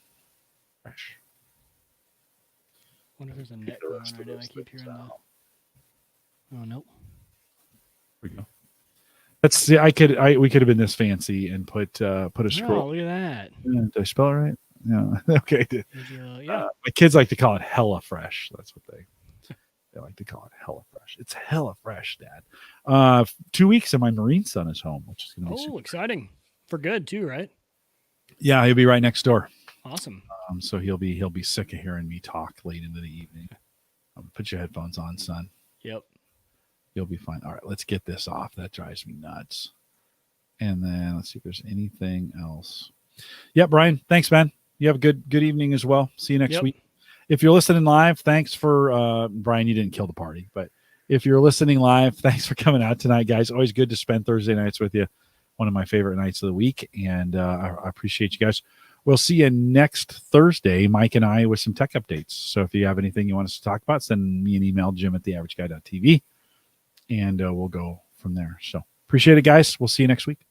fresh. Wonder if there's a net going on right now. I keep hearing that. Oh, nope. There we go. We could have been this fancy and put a scroll. Oh, look at that. Did I spell it right? No. Okay. Yeah. My kids like to call it Hella Fresh. That's what they like to call it, Hella Fresh. It's Hella Fresh, Dad. 2 weeks and my Marine son is home, which is going to be super exciting. For good too, right? Yeah, he'll be right next door. Awesome. So he'll be sick of hearing me talk late into the evening. Put your headphones on, son. Yep. You'll be fine. All right, let's get this off. That drives me nuts. And then let's see if there's anything else. Yeah, Brian, thanks, man. You have a good evening as well. See you next week. If you're listening live, thanks for Brian. You didn't kill the party, but if you're listening live, thanks for coming out tonight, guys. Always good to spend Thursday nights with you. One of my favorite nights of the week, and I appreciate you guys. We'll see you next Thursday, Mike and I, with some tech updates. So if you have anything you want us to talk about, send me an email, jim@theaverageguy.tv, and we'll go from there. So appreciate it, guys. We'll see you next week.